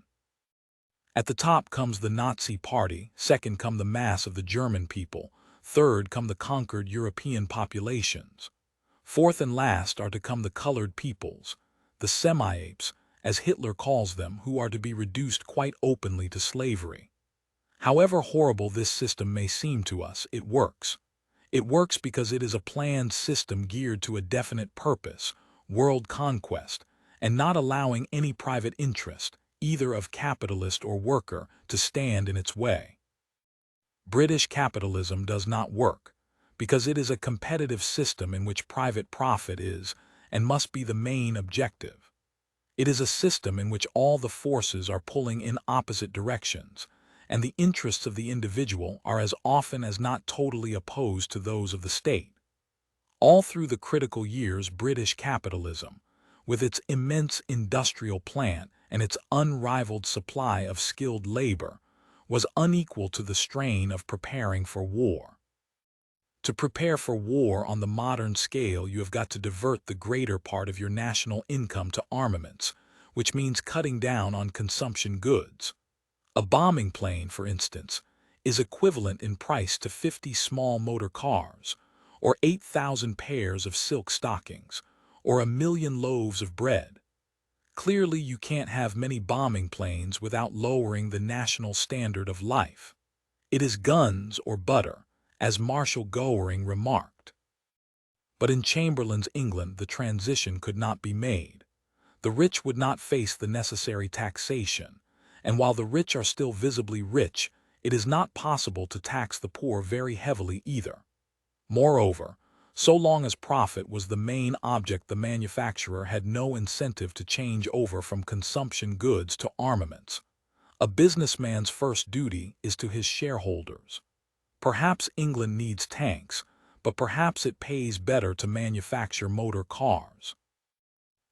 At the top comes the Nazi Party, second come the mass of the German people, third come the conquered European populations. Fourth and last are to come the colored peoples, the semi-apes, as Hitler calls them, who are to be reduced quite openly to slavery. However horrible this system may seem to us, it works. It works because it is a planned system geared to a definite purpose, world conquest, and not allowing any private interest, either of capitalist or worker, to stand in its way. British capitalism does not work, because it is a competitive system in which private profit is and must be the main objective. It is a system in which all the forces are pulling in opposite directions, and the interests of the individual are as often as not totally opposed to those of the state. All through the critical years, British capitalism, with its immense industrial plant and its unrivaled supply of skilled labor, was unequal to the strain of preparing for war. To prepare for war on the modern scale, you have got to divert the greater part of your national income to armaments, which means cutting down on consumption goods. A bombing plane, for instance, is equivalent in price to 50 small motor cars, or 8,000 pairs of silk stockings, or 1,000,000 loaves of bread. Clearly, you can't have many bombing planes without lowering the national standard of life. It is guns or butter, as Marshal Goering remarked. But in Chamberlain's England, the transition could not be made. The rich would not face the necessary taxation, and while the rich are still visibly rich, it is not possible to tax the poor very heavily either. Moreover, so long as profit was the main object, the manufacturer had no incentive to change over from consumption goods to armaments. A businessman's first duty is to his shareholders. Perhaps England needs tanks, but perhaps it pays better to manufacture motor cars.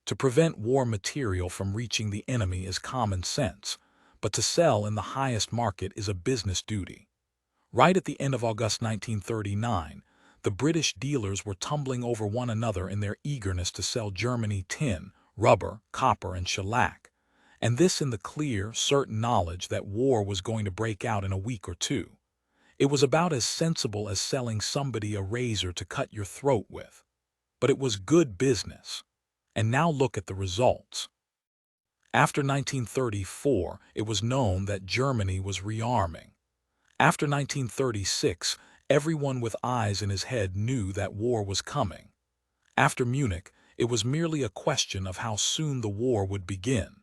To prevent war material from reaching the enemy is common sense, but to sell in the highest market is a business duty. Right at the end of August 1939, the British dealers were tumbling over one another in their eagerness to sell Germany tin, rubber, copper, and shellac, and this in the clear, certain knowledge that war was going to break out in a week or two. It was about as sensible as selling somebody a razor to cut your throat with. But it was good business. And now look at the results. After 1934, it was known that Germany was rearming. After 1936, everyone with eyes in his head knew that war was coming. After Munich, it was merely a question of how soon the war would begin.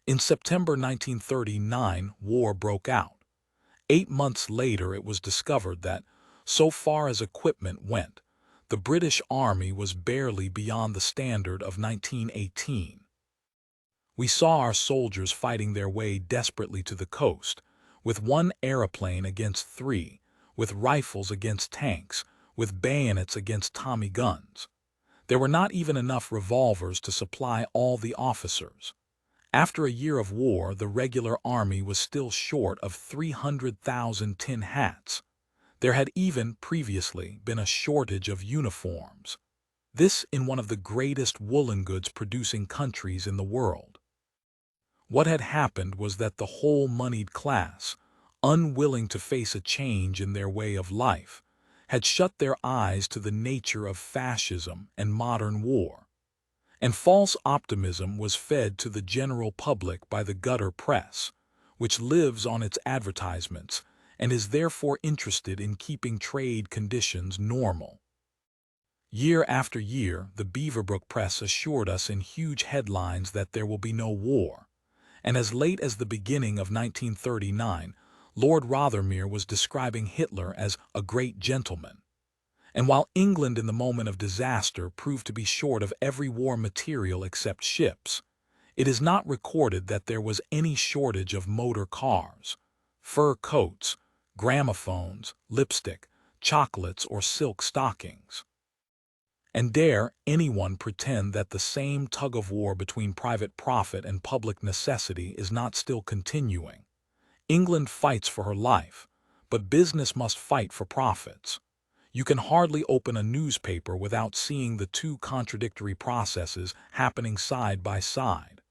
In September 1939, war broke out. 8 months later, it was discovered that, so far as equipment went, the British Army was barely beyond the standard of 1918. We saw our soldiers fighting their way desperately to the coast, with one aeroplane against 3, with rifles against tanks, with bayonets against Tommy guns. There were not even enough revolvers to supply all the officers. After a year of war, the regular army was still short of 300,000 tin hats. There had even previously been a shortage of uniforms. This in one of the greatest woolen goods producing countries in the world. What had happened was that the whole moneyed class, unwilling to face a change in their way of life, had shut their eyes to the nature of fascism and modern war. And false optimism was fed to the general public by the gutter press, which lives on its advertisements and is therefore interested in keeping trade conditions normal. Year after year, the Beaverbrook press assured us in huge headlines that there will be no war, and as late as the beginning of 1939, Lord Rothermere was describing Hitler as a great gentleman. And while England in the moment of disaster proved to be short of every war material except ships, it is not recorded that there was any shortage of motor cars, fur coats, gramophones, lipstick, chocolates, or silk stockings. And dare anyone pretend that the same tug-of-war between private profit and public necessity is not still continuing? England fights for her life, but business must fight for profits. You can hardly open a newspaper without seeing the two contradictory processes happening side by side.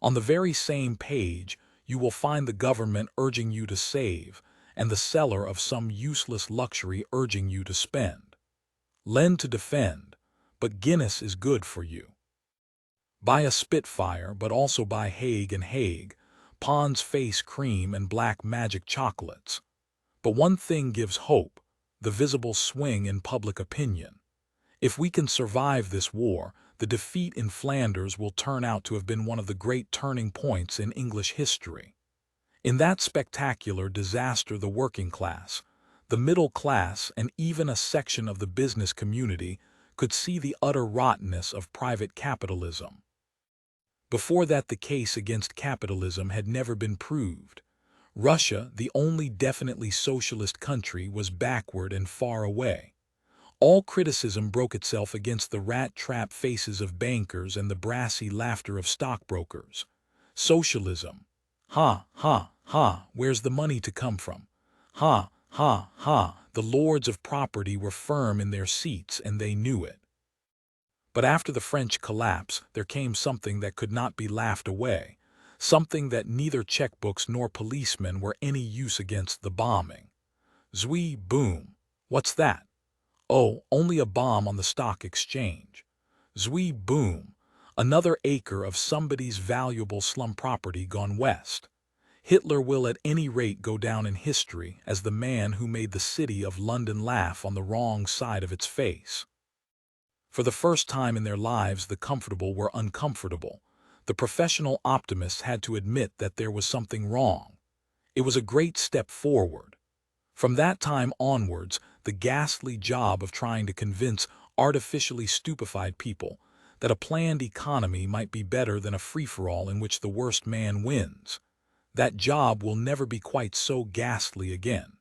On the very same page, you will find the government urging you to save, and the seller of some useless luxury urging you to spend. Lend to defend, but Guinness is good for you. Buy a Spitfire, but also buy Haig and Haig, Pond's face cream and black magic chocolates. But one thing gives hope: the visible swing in public opinion. If we can survive this war, the defeat in Flanders will turn out to have been one of the great turning points in English history. In that spectacular disaster, the working class, the middle class, and even a section of the business community could see the utter rottenness of private capitalism. Before that, the case against capitalism had never been proved. Russia, the only definitely socialist country, was backward and far away. All criticism broke itself against the rat-trap faces of bankers and the brassy laughter of stockbrokers. Socialism. Ha, ha, ha, where's the money to come from? Ha, ha, ha, the lords of property were firm in their seats and they knew it. But after the French collapse, there came something that could not be laughed away, something that neither checkbooks nor policemen were any use against: the bombing. Zwi, boom. What's that? Oh, only a bomb on the stock exchange. Zwi, boom. Another acre of somebody's valuable slum property gone west. Hitler will at any rate go down in history as the man who made the city of London laugh on the wrong side of its face. For the first time in their lives, the comfortable were uncomfortable. The professional optimists had to admit that there was something wrong. It was a great step forward. From that time onwards, the ghastly job of trying to convince artificially stupefied people that a planned economy might be better than a free-for-all in which the worst man wins, that job will never be quite so ghastly again.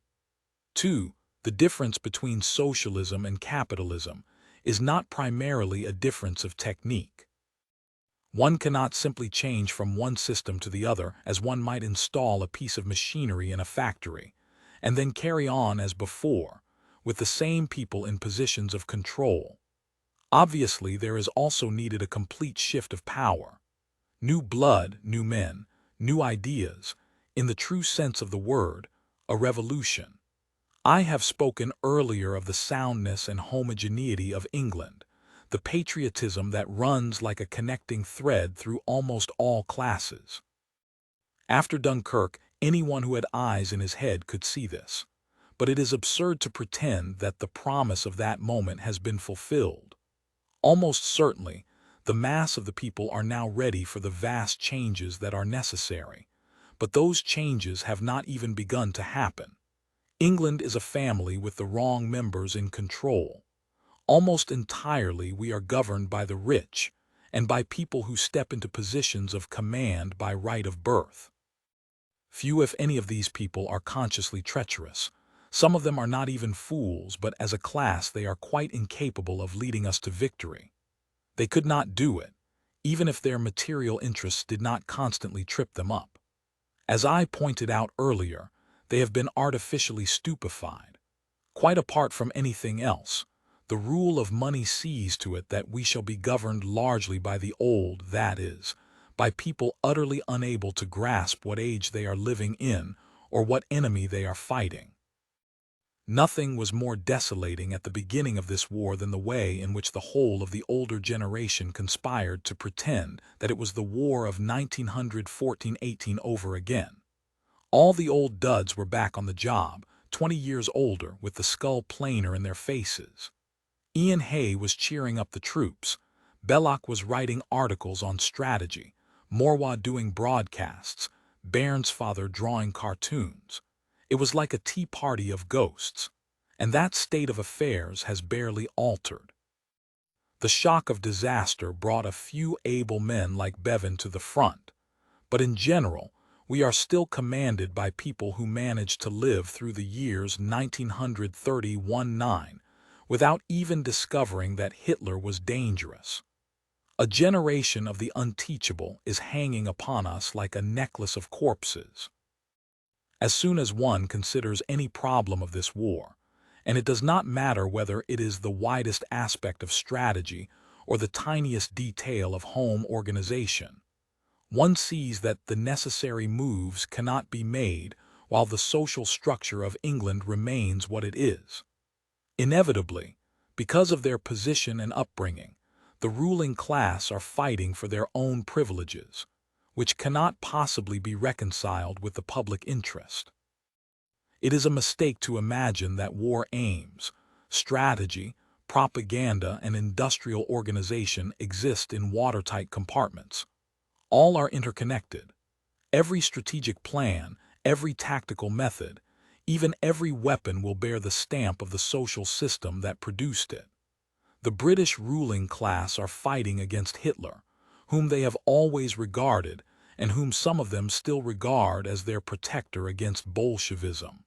2. The difference between socialism and capitalism is not primarily a difference of technique. One cannot simply change from one system to the other as one might install a piece of machinery in a factory, and then carry on as before, with the same people in positions of control. Obviously, there is also needed a complete shift of power. New blood, new men, new ideas, in the true sense of the word, a revolution. I have spoken earlier of the soundness and homogeneity of England, the patriotism that runs like a connecting thread through almost all classes. After Dunkirk, anyone who had eyes in his head could see this. But it is absurd to pretend that the promise of that moment has been fulfilled. Almost certainly, the mass of the people are now ready for the vast changes that are necessary, but those changes have not even begun to happen. England is a family with the wrong members in control. Almost entirely we are governed by the rich, and by people who step into positions of command by right of birth. Few, if any, of these people are consciously treacherous. Some of them are not even fools, but as a class they are quite incapable of leading us to victory. They could not do it, even if their material interests did not constantly trip them up. As I pointed out earlier, they have been artificially stupefied. Quite apart from anything else, the rule of money sees to it that we shall be governed largely by the old, that is, by people utterly unable to grasp what age they are living in or what enemy they are fighting. Nothing was more desolating at the beginning of this war than the way in which the whole of the older generation conspired to pretend that it was the war of 1914-18 over again. All the old duds were back on the job, 20 years older, with the skull plainer in their faces. Ian Hay was cheering up the troops. Belloc was writing articles on strategy, Morwa doing broadcasts, Bairnsfather drawing cartoons. It was like a tea party of ghosts, and that state of affairs has barely altered. The shock of disaster brought a few able men like Bevan to the front, but in general, we are still commanded by people who managed to live through the years 1930-19 without even discovering that Hitler was dangerous. A generation of the unteachable is hanging upon us like a necklace of corpses. As soon as one considers any problem of this war, and it does not matter whether it is the widest aspect of strategy or the tiniest detail of home organization, one sees that the necessary moves cannot be made while the social structure of England remains what it is. Inevitably, because of their position and upbringing, the ruling class are fighting for their own privileges, which cannot possibly be reconciled with the public interest. It is a mistake to imagine that war aims, strategy, propaganda, and industrial organization exist in watertight compartments. All are interconnected. Every strategic plan, every tactical method, even every weapon will bear the stamp of the social system that produced it. The British ruling class are fighting against Hitler, whom they have always regarded and whom some of them still regard as their protector against Bolshevism.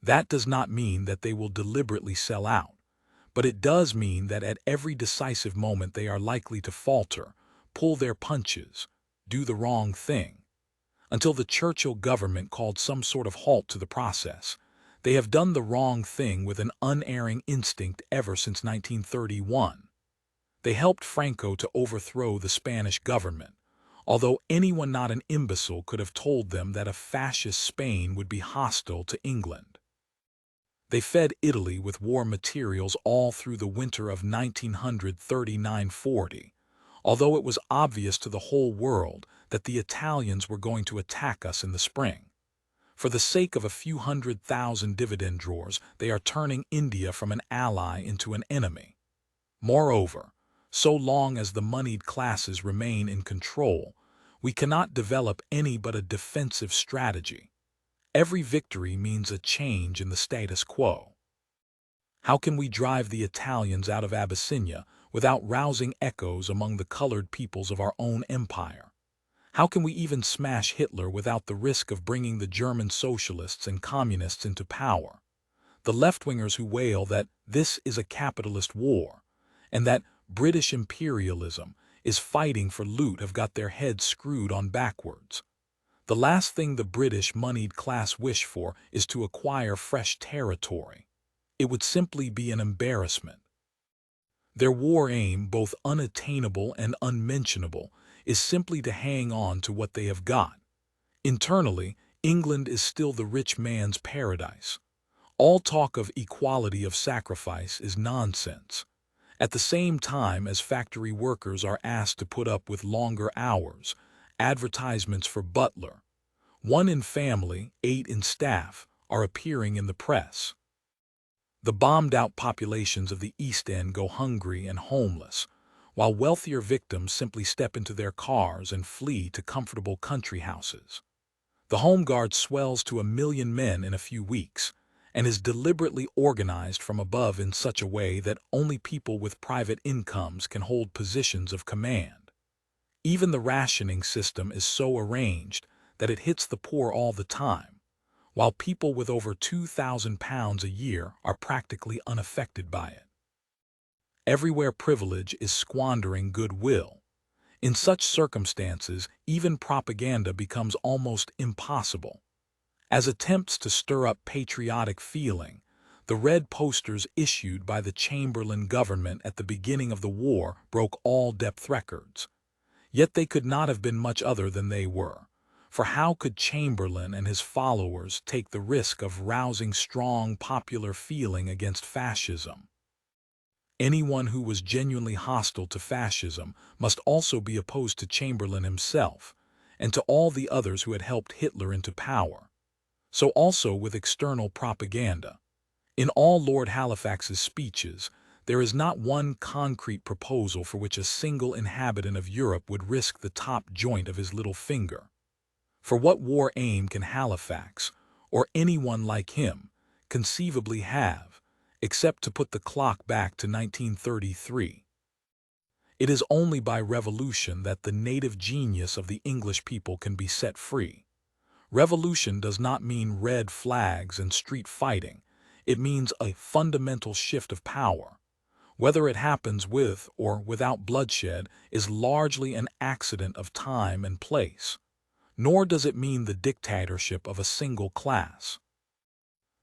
That does not mean that they will deliberately sell out, but it does mean that at every decisive moment they are likely to falter, pull their punches, do the wrong thing. Until the Churchill government called some sort of halt to the process, they have done the wrong thing with an unerring instinct ever since 1931. They helped Franco to overthrow the Spanish government, although anyone not an imbecile could have told them that a fascist Spain would be hostile to England. They fed Italy with war materials all through the winter of 1939-40, although it was obvious to the whole world that the Italians were going to attack us in the spring. For the sake of a few 100,000 dividend drawers, they are turning India from an ally into an enemy. Moreover, so long as the moneyed classes remain in control, we cannot develop any but a defensive strategy. Every victory means a change in the status quo. How can we drive the Italians out of Abyssinia without rousing echoes among the colored peoples of our own empire? How can we even smash Hitler without the risk of bringing the German socialists and communists into power? The left-wingers who wail that this is a capitalist war and that British imperialism is fighting for loot have got their heads screwed on backwards. The last thing the British moneyed class wish for is to acquire fresh territory. It would simply be an embarrassment. Their war aim, both unattainable and unmentionable, is simply to hang on to what they have got. Internally, England is still the rich man's paradise. All talk of equality of sacrifice is nonsense. At the same time as factory workers are asked to put up with longer hours, advertisements for butler, 1 in family, 8 in staff, are appearing in the press. The bombed-out populations of the East End go hungry and homeless, while wealthier victims simply step into their cars and flee to comfortable country houses. The Home Guard swells to 1 million men in a few weeks, and is deliberately organized from above in such a way that only people with private incomes can hold positions of command. Even the rationing system is so arranged that it hits the poor all the time, while people with over £2,000 a year are practically unaffected by it. Everywhere privilege is squandering goodwill. In such circumstances, even propaganda becomes almost impossible. As attempts to stir up patriotic feeling, the red posters issued by the Chamberlain government at the beginning of the war broke all depth records. Yet they could not have been much other than they were, for how could Chamberlain and his followers take the risk of rousing strong popular feeling against fascism? Anyone who was genuinely hostile to fascism must also be opposed to Chamberlain himself, and to all the others who had helped Hitler into power. So also with external propaganda. In all Lord Halifax's speeches, there is not one concrete proposal for which a single inhabitant of Europe would risk the top joint of his little finger. For what war aim can Halifax, or anyone like him, conceivably have, except to put the clock back to 1933? It is only by revolution that the native genius of the English people can be set free. Revolution does not mean red flags and street fighting. It means a fundamental shift of power. Whether it happens with or without bloodshed is largely an accident of time and place. Nor does it mean the dictatorship of a single class.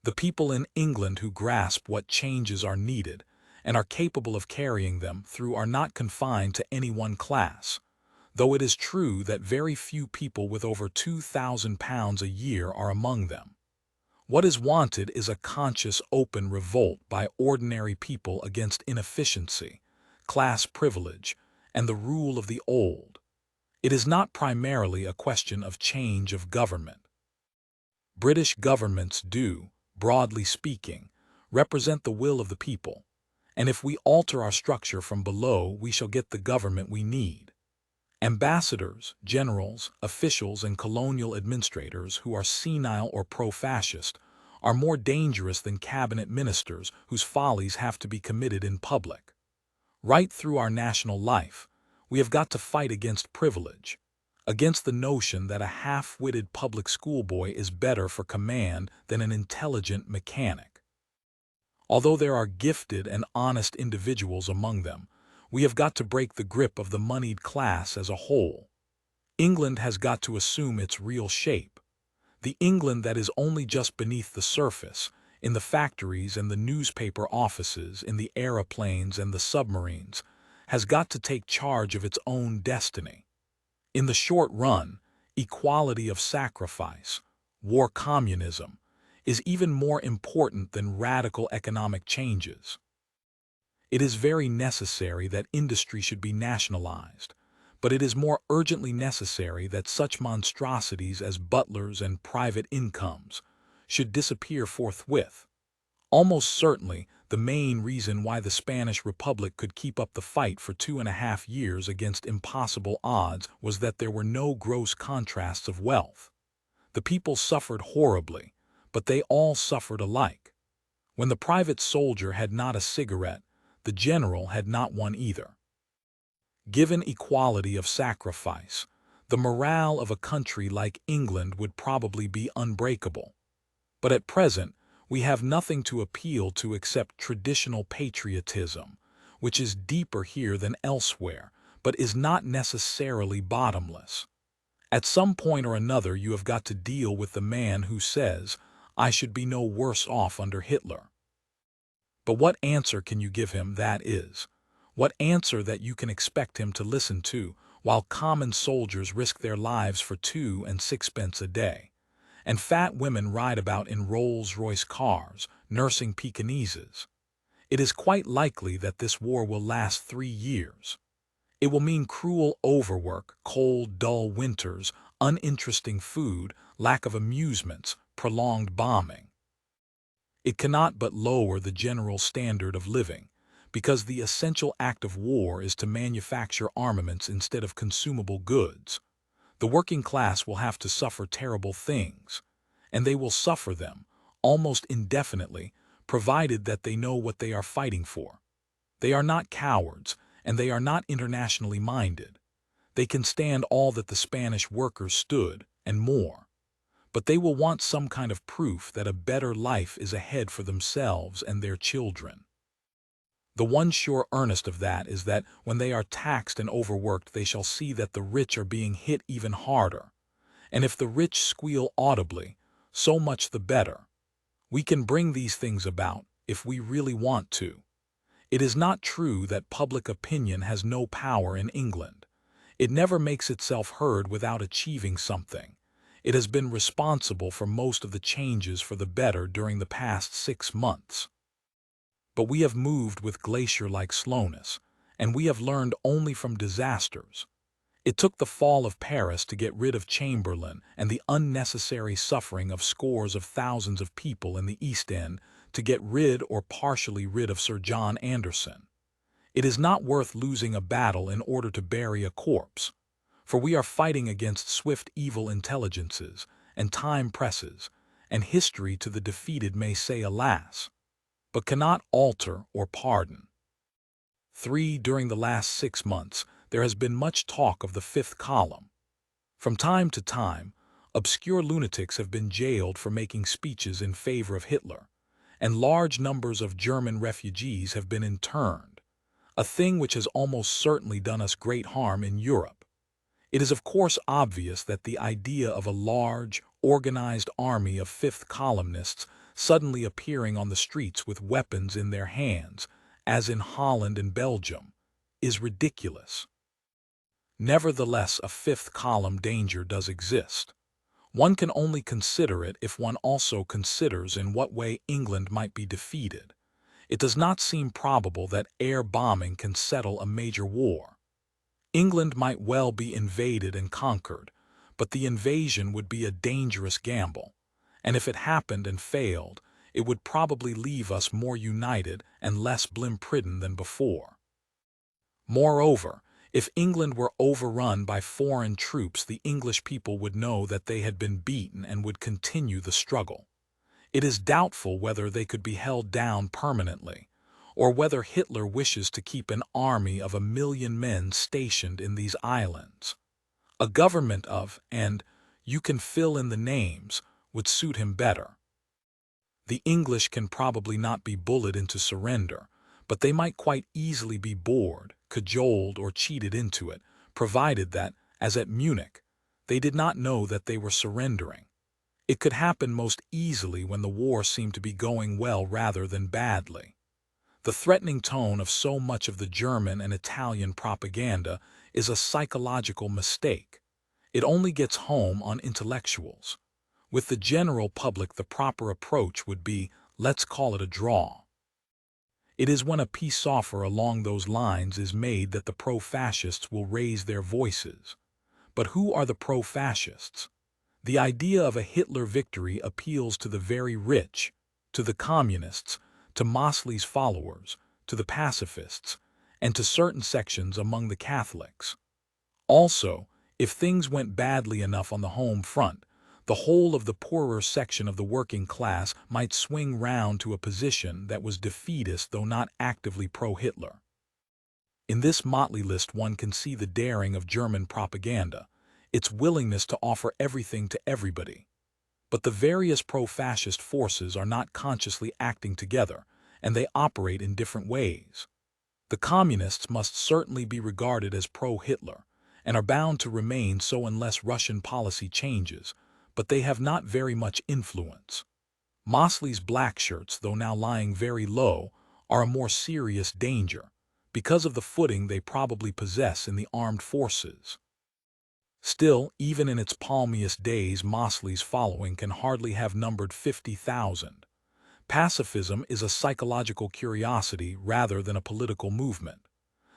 The people in England who grasp what changes are needed and are capable of carrying them through are not confined to any one class, though it is true that very few people with over £2,000 a year are among them. What is wanted is a conscious open revolt by ordinary people against inefficiency, class privilege, and the rule of the old. It is not primarily a question of change of government. British governments do, broadly speaking, represent the will of the people, and if we alter our structure from below, we shall get the government we need. Ambassadors, generals, officials, and colonial administrators who are senile or pro-fascist are more dangerous than cabinet ministers whose follies have to be committed in public. Right through our national life, we have got to fight against privilege, against the notion that a half-witted public schoolboy is better for command than an intelligent mechanic. Although there are gifted and honest individuals among them, we have got to break the grip of the moneyed class as a whole. England has got to assume its real shape. The England that is only just beneath the surface, in the factories and the newspaper offices, in the aeroplanes and the submarines, has got to take charge of its own destiny. In the short run, equality of sacrifice, war communism, is even more important than radical economic changes. It is very necessary that industry should be nationalized, but it is more urgently necessary that such monstrosities as butlers and private incomes should disappear forthwith. Almost certainly, the main reason why the Spanish Republic could keep up the fight for 2.5 years against impossible odds was that there were no gross contrasts of wealth. The people suffered horribly, but they all suffered alike. When the private soldier had not a cigarette, the general had not one either. Given equality of sacrifice, the morale of a country like England would probably be unbreakable. But at present, We have nothing to appeal to except traditional patriotism, which is deeper here than elsewhere, but is not necessarily bottomless. At some point or another you have got to deal with the man who says, "I should be no worse off under Hitler." But what answer can you give him, that is? What answer that you can expect him to listen to, while common soldiers risk their lives for 2 and 6 pence a day, and fat women ride about in Rolls-Royce cars, nursing Pekingeses? It is quite likely that this war will last 3 years. It will mean cruel overwork, cold, dull winters, uninteresting food, lack of amusements, prolonged bombing. It cannot but lower the general standard of living, because the essential act of war is to manufacture armaments instead of consumable goods. The working class will have to suffer terrible things, and they will suffer them, almost indefinitely, provided that they know what they are fighting for. They are not cowards, and they are not internationally minded. They can stand all that the Spanish workers stood, and more. But they will want some kind of proof that a better life is ahead for themselves and their children. The one sure earnest of that is that when they are taxed and overworked they shall see that the rich are being hit even harder. And if the rich squeal audibly, so much the better. We can bring these things about, if we really want to. It is not true that public opinion has no power in England. It never makes itself heard without achieving something. It has been responsible for most of the changes for the better during the past 6 months. But we have moved with glacier-like slowness, and we have learned only from disasters. It took the fall of Paris to get rid of Chamberlain and the unnecessary suffering of scores of thousands of people in the East End to get rid or partially rid of Sir John Anderson. It is not worth losing a battle in order to bury a corpse, for we are fighting against swift evil intelligences, and time presses, and history to the defeated may say alas, but cannot alter or pardon. 3. During the last 6 months, there has been much talk of the fifth column. From time to time, obscure lunatics have been jailed for making speeches in favor of Hitler, and large numbers of German refugees have been interned, a thing which has almost certainly done us great harm in Europe. It is of course obvious that the idea of a large, organized army of fifth columnists suddenly appearing on the streets with weapons in their hands, as in Holland and Belgium, is ridiculous. Nevertheless, a fifth column danger does exist. One can only consider it if one also considers in what way England might be defeated. It does not seem probable that air bombing can settle a major war. England might well be invaded and conquered, but the invasion would be a dangerous gamble, and if it happened and failed, it would probably leave us more united and less blim-pridden than before. Moreover, if England were overrun by foreign troops, the English people would know that they had been beaten and would continue the struggle. It is doubtful whether they could be held down permanently, or whether Hitler wishes to keep an army of 1,000,000 men stationed in these islands. A government of, and you can fill in the names, would suit him better. The English can probably not be bullied into surrender, but they might quite easily be bored, cajoled, or cheated into it, provided that, as at Munich, they did not know that they were surrendering. It could happen most easily when the war seemed to be going well rather than badly. The threatening tone of so much of the German and Italian propaganda is a psychological mistake. It only gets home on intellectuals. With the general public, the proper approach would be, let's call it a draw. It is when a peace offer along those lines is made that the pro-fascists will raise their voices. But who are the pro-fascists? The idea of a Hitler victory appeals to the very rich, to the communists, to Mosley's followers, to the pacifists, and to certain sections among the Catholics. Also, if things went badly enough on the home front, the whole of the poorer section of the working class might swing round to a position that was defeatist though not actively pro-Hitler. In this motley list one can see the daring of German propaganda, its willingness to offer everything to everybody. But the various pro-fascist forces are not consciously acting together, and they operate in different ways. The communists must certainly be regarded as pro-Hitler, and are bound to remain so unless Russian policy changes, but they have not very much influence. Mosley's blackshirts, though now lying very low, are a more serious danger, because of the footing they probably possess in the armed forces. Still, even in its palmiest days, Mosley's following can hardly have numbered 50,000. Pacifism is a psychological curiosity rather than a political movement.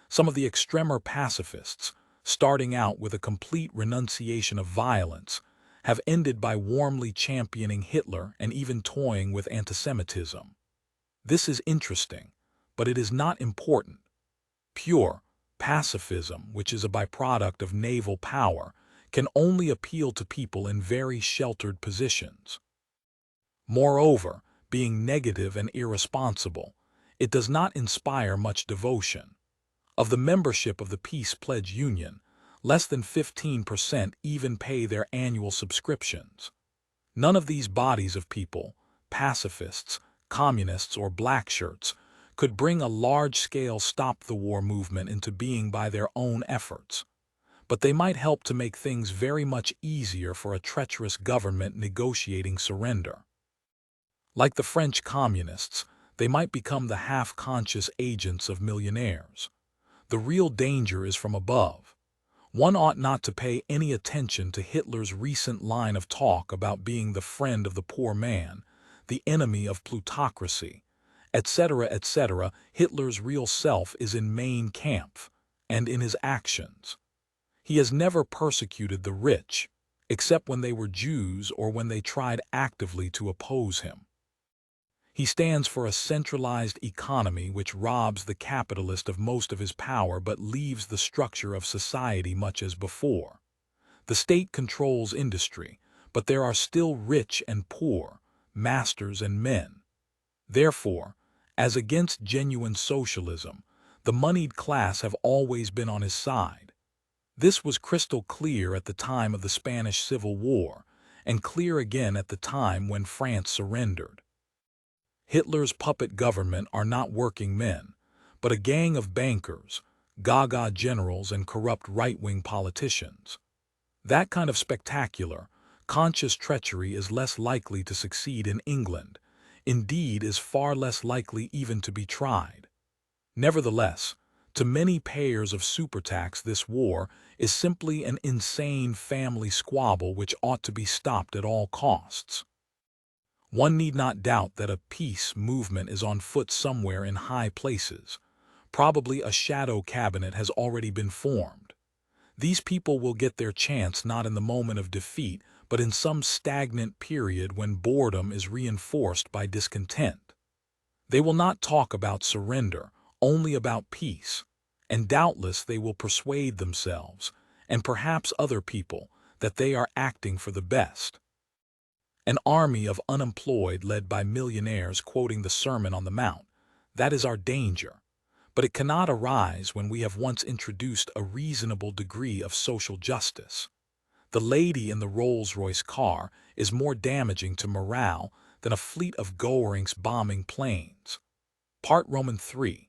Some of the extremer pacifists, starting out with a complete renunciation of violence, have ended by warmly championing Hitler and even toying with antisemitism. This is interesting, but it is not important. Pure pacifism, which is a byproduct of naval power, can only appeal to people in very sheltered positions. Moreover, being negative and irresponsible, it does not inspire much devotion. Of the membership of the Peace Pledge Union, less than 15% even pay their annual subscriptions. None of these bodies of people, pacifists, communists, or blackshirts, could bring a large-scale stop-the-war movement into being by their own efforts. But they might help to make things very much easier for a treacherous government negotiating surrender. Like the French communists, they might become the half-conscious agents of millionaires. The real danger is from above. One ought not to pay any attention to Hitler's recent line of talk about being the friend of the poor man, the enemy of plutocracy, etc., etc. Hitler's real self is in Mein Kampf, and in his actions. He has never persecuted the rich, except when they were Jews or when they tried actively to oppose him. He stands for a centralized economy which robs the capitalist of most of his power but leaves the structure of society much as before. The state controls industry, but there are still rich and poor, masters and men. Therefore, as against genuine socialism, the moneyed class have always been on his side. This was crystal clear at the time of the Spanish Civil War, and clear again at the time when France surrendered. Hitler's puppet government are not working men, but a gang of bankers, gaga generals, and corrupt right-wing politicians. That kind of spectacular, conscious treachery is less likely to succeed in England, indeed is far less likely even to be tried. Nevertheless, to many payers of supertax this war is simply an insane family squabble which ought to be stopped at all costs. One need not doubt that a peace movement is on foot somewhere in high places. Probably a shadow cabinet has already been formed. These people will get their chance not in the moment of defeat, but in some stagnant period when boredom is reinforced by discontent. They will not talk about surrender, only about peace, and doubtless they will persuade themselves, and perhaps other people, that they are acting for the best. An army of unemployed led by millionaires quoting the Sermon on the Mount, that is our danger. But it cannot arise when we have once introduced a reasonable degree of social justice. The lady in the Rolls-Royce car is more damaging to morale than a fleet of Goerinks bombing planes. Part Roman 3.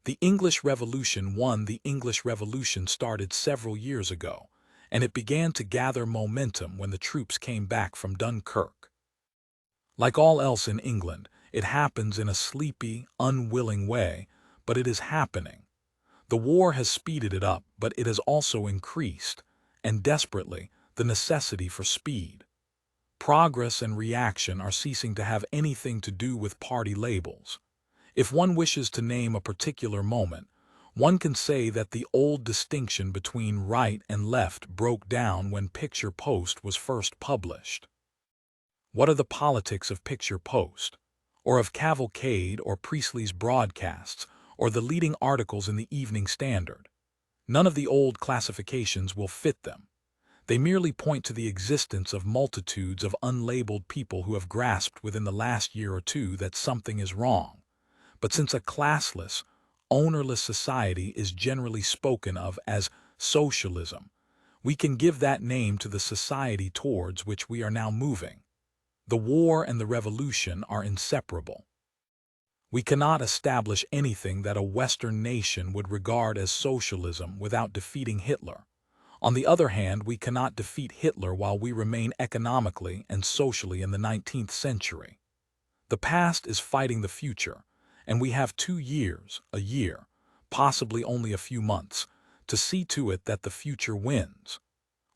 The English Revolution. The English Revolution started several years ago, and it began to gather momentum when the troops came back from Dunkirk. Like all else in England, it happens in a sleepy, unwilling way, but it is happening. The war has speeded it up, but it has also increased, and desperately, the necessity for speed. Progress and reaction are ceasing to have anything to do with party labels. If one wishes to name a particular moment, one can say that the old distinction between right and left broke down when Picture Post was first published. What are the politics of Picture Post, or of Cavalcade or Priestley's broadcasts, or the leading articles in the Evening Standard? None of the old classifications will fit them. They merely point to the existence of multitudes of unlabeled people who have grasped within the last year or two that something is wrong. But since a classless, ownerless society is generally spoken of as socialism, we can give that name to the society towards which we are now moving. The war and the revolution are inseparable. We cannot establish anything that a Western nation would regard as socialism without defeating Hitler. On the other hand, we cannot defeat Hitler while we remain economically and socially in the 19th century. The past is fighting the future, and we have 2 years, a year, possibly only a few months, to see to it that the future wins.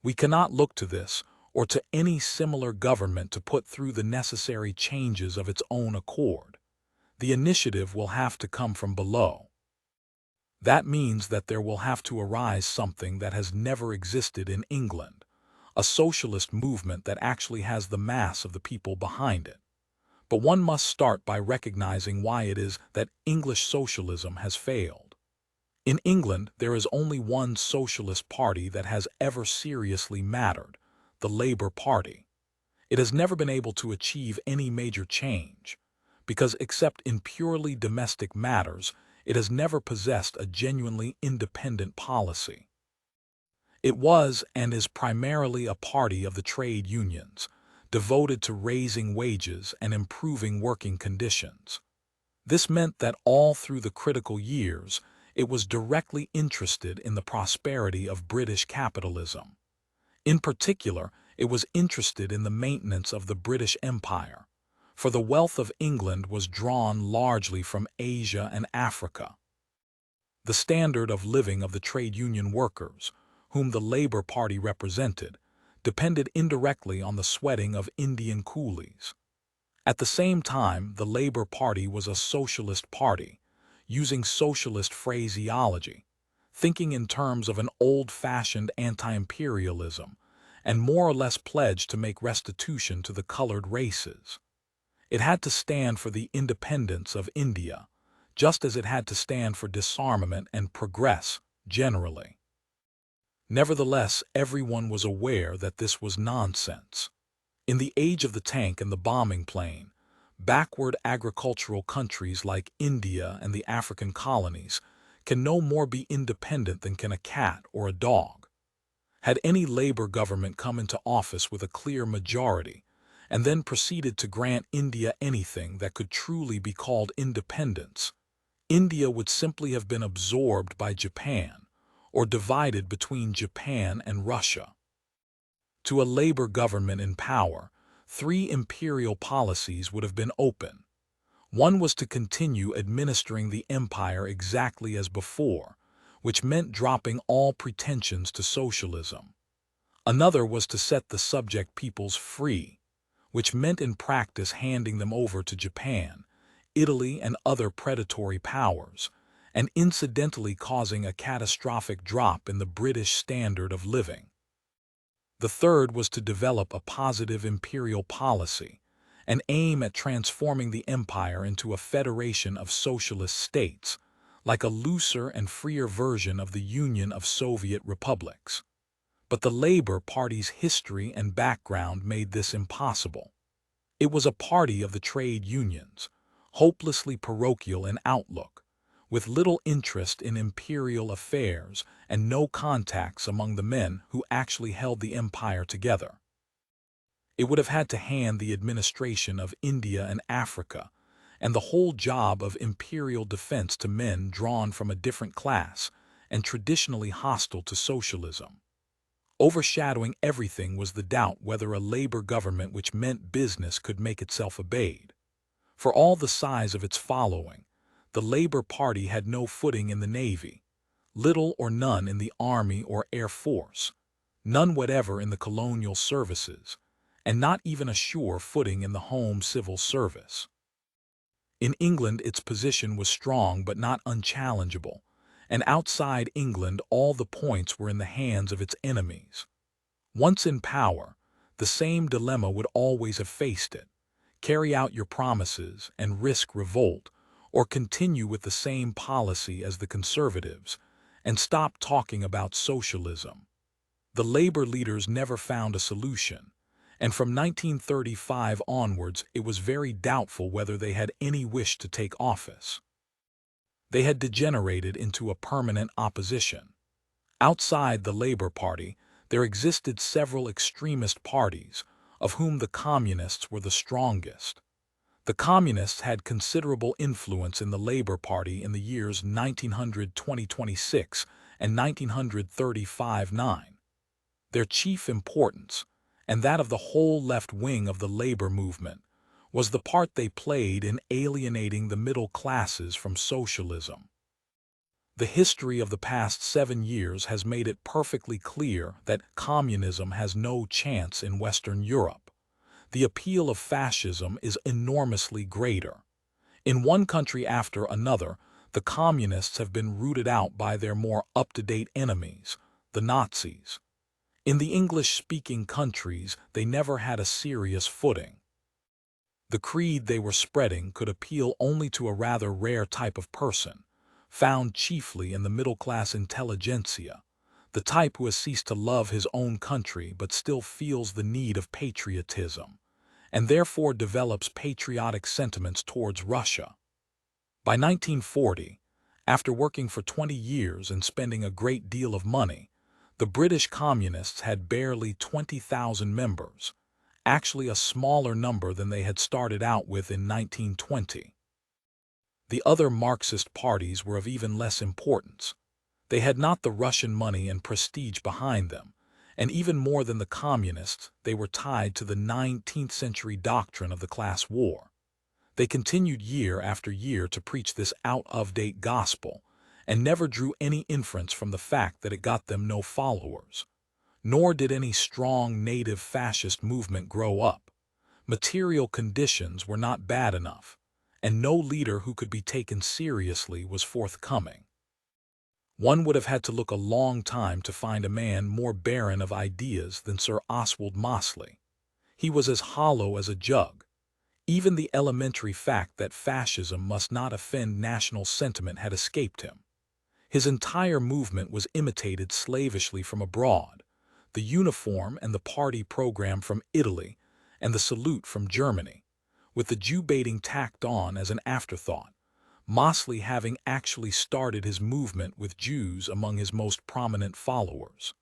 We cannot look to this or to any similar government to put through the necessary changes of its own accord. The initiative will have to come from below. That means that there will have to arise something that has never existed in England, a socialist movement that actually has the mass of the people behind it. But one must start by recognizing why it is that English socialism has failed. In England, there is only one socialist party that has ever seriously mattered, the Labour Party. It has never been able to achieve any major change, because except in purely domestic matters, it has never possessed a genuinely independent policy. It was and is primarily a party of the trade unions, devoted to raising wages and improving working conditions. This meant that all through the critical years, it was directly interested in the prosperity of British capitalism. In particular, it was interested in the maintenance of the British Empire, for the wealth of England was drawn largely from Asia and Africa. The standard of living of the trade union workers, whom the Labour Party represented, depended indirectly on the sweating of Indian coolies. At the same time, the Labour Party was a socialist party, using socialist phraseology, thinking in terms of an old-fashioned anti-imperialism, and more or less pledged to make restitution to the colored races. It had to stand for the independence of India, just as it had to stand for disarmament and progress generally. Nevertheless, everyone was aware that this was nonsense. In the age of the tank and the bombing plane, backward agricultural countries like India and the African colonies can no more be independent than can a cat or a dog. Had any Labour government come into office with a clear majority, and then proceeded to grant India anything that could truly be called independence, India would simply have been absorbed by Japan, or divided between Japan and Russia. To a Labour government in power, 3 imperial policies would have been open. One was to continue administering the empire exactly as before, which meant dropping all pretensions to socialism. Another was to set the subject peoples free, which meant in practice handing them over to Japan, Italy, and other predatory powers, and incidentally causing a catastrophic drop in the British standard of living. The third was to develop a positive imperial policy, an aim at transforming the empire into a federation of socialist states, like a looser and freer version of the Union of Soviet Republics. But the Labour Party's history and background made this impossible. It was a party of the trade unions, hopelessly parochial in outlook, with little interest in imperial affairs and no contacts among the men who actually held the empire together. It would have had to hand the administration of India and Africa and the whole job of imperial defense to men drawn from a different class and traditionally hostile to socialism. Overshadowing everything was the doubt whether a Labour government which meant business could make itself obeyed. For all the size of its following, the Labour Party had no footing in the Navy, little or none in the Army or Air Force, none whatever in the colonial services, and not even a sure footing in the Home Civil Service. In England its position was strong but not unchallengeable, and outside England all the points were in the hands of its enemies. Once in power, the same dilemma would always have faced it: carry out your promises and risk revolt, or continue with the same policy as the Conservatives and stop talking about socialism. The Labour leaders never found a solution, and from 1935 onwards it was very doubtful whether they had any wish to take office. They had degenerated into a permanent opposition. Outside the Labour Party, there existed several extremist parties, of whom the communists were the strongest. The communists had considerable influence in the Labour Party in the years 1900-2026 and 1935-9. Their chief importance, and that of the whole left wing of the labor movement, was the part they played in alienating the middle classes from socialism. The history of the past 7 years has made it perfectly clear that communism has no chance in Western Europe. The appeal of fascism is enormously greater. In one country after another, the communists have been rooted out by their more up-to-date enemies, the Nazis. In the English-speaking countries, they never had a serious footing. The creed they were spreading could appeal only to a rather rare type of person, found chiefly in the middle-class intelligentsia, the type who has ceased to love his own country but still feels the need of patriotism, and therefore develops patriotic sentiments towards Russia. By 1940, after working for 20 years and spending a great deal of money, the British communists had barely 20,000 members, actually a smaller number than they had started out with in 1920. The other Marxist parties were of even less importance. They had not the Russian money and prestige behind them, and even more than the communists, they were tied to the 19th century doctrine of the class war. They continued year after year to preach this out-of-date gospel, and never drew any inference from the fact that it got them no followers. Nor did any strong native fascist movement grow up. Material conditions were not bad enough, and no leader who could be taken seriously was forthcoming. One would have had to look a long time to find a man more barren of ideas than Sir Oswald Mosley. He was as hollow as a jug. Even the elementary fact that fascism must not offend national sentiment had escaped him. His entire movement was imitated slavishly from abroad, the uniform and the party program from Italy, and the salute from Germany, with the Jew-baiting tacked on as an afterthought, Mosley having actually started his movement with Jews among his most prominent followers.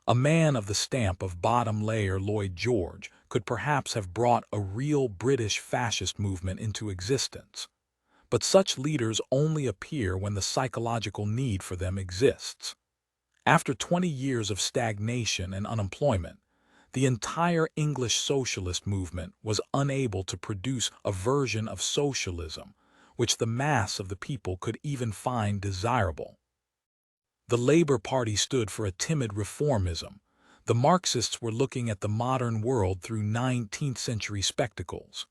A man of the stamp of bottom-layer Lloyd George could perhaps have brought a real British fascist movement into existence, but such leaders only appear when the psychological need for them exists. After 20 years of stagnation and unemployment, the entire English socialist movement was unable to produce a version of socialism which the mass of the people could even find desirable. The Labour Party stood for a timid reformism. The Marxists were looking at the modern world through 19th century spectacles.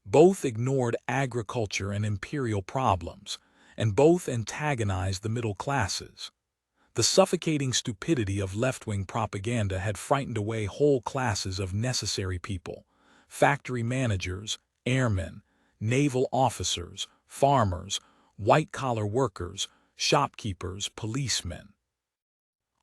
Both ignored agriculture and imperial problems, and both antagonized the middle classes. The suffocating stupidity of left-wing propaganda had frightened away whole classes of necessary people: factory managers, airmen, naval officers, farmers, white-collar workers, shopkeepers, policemen.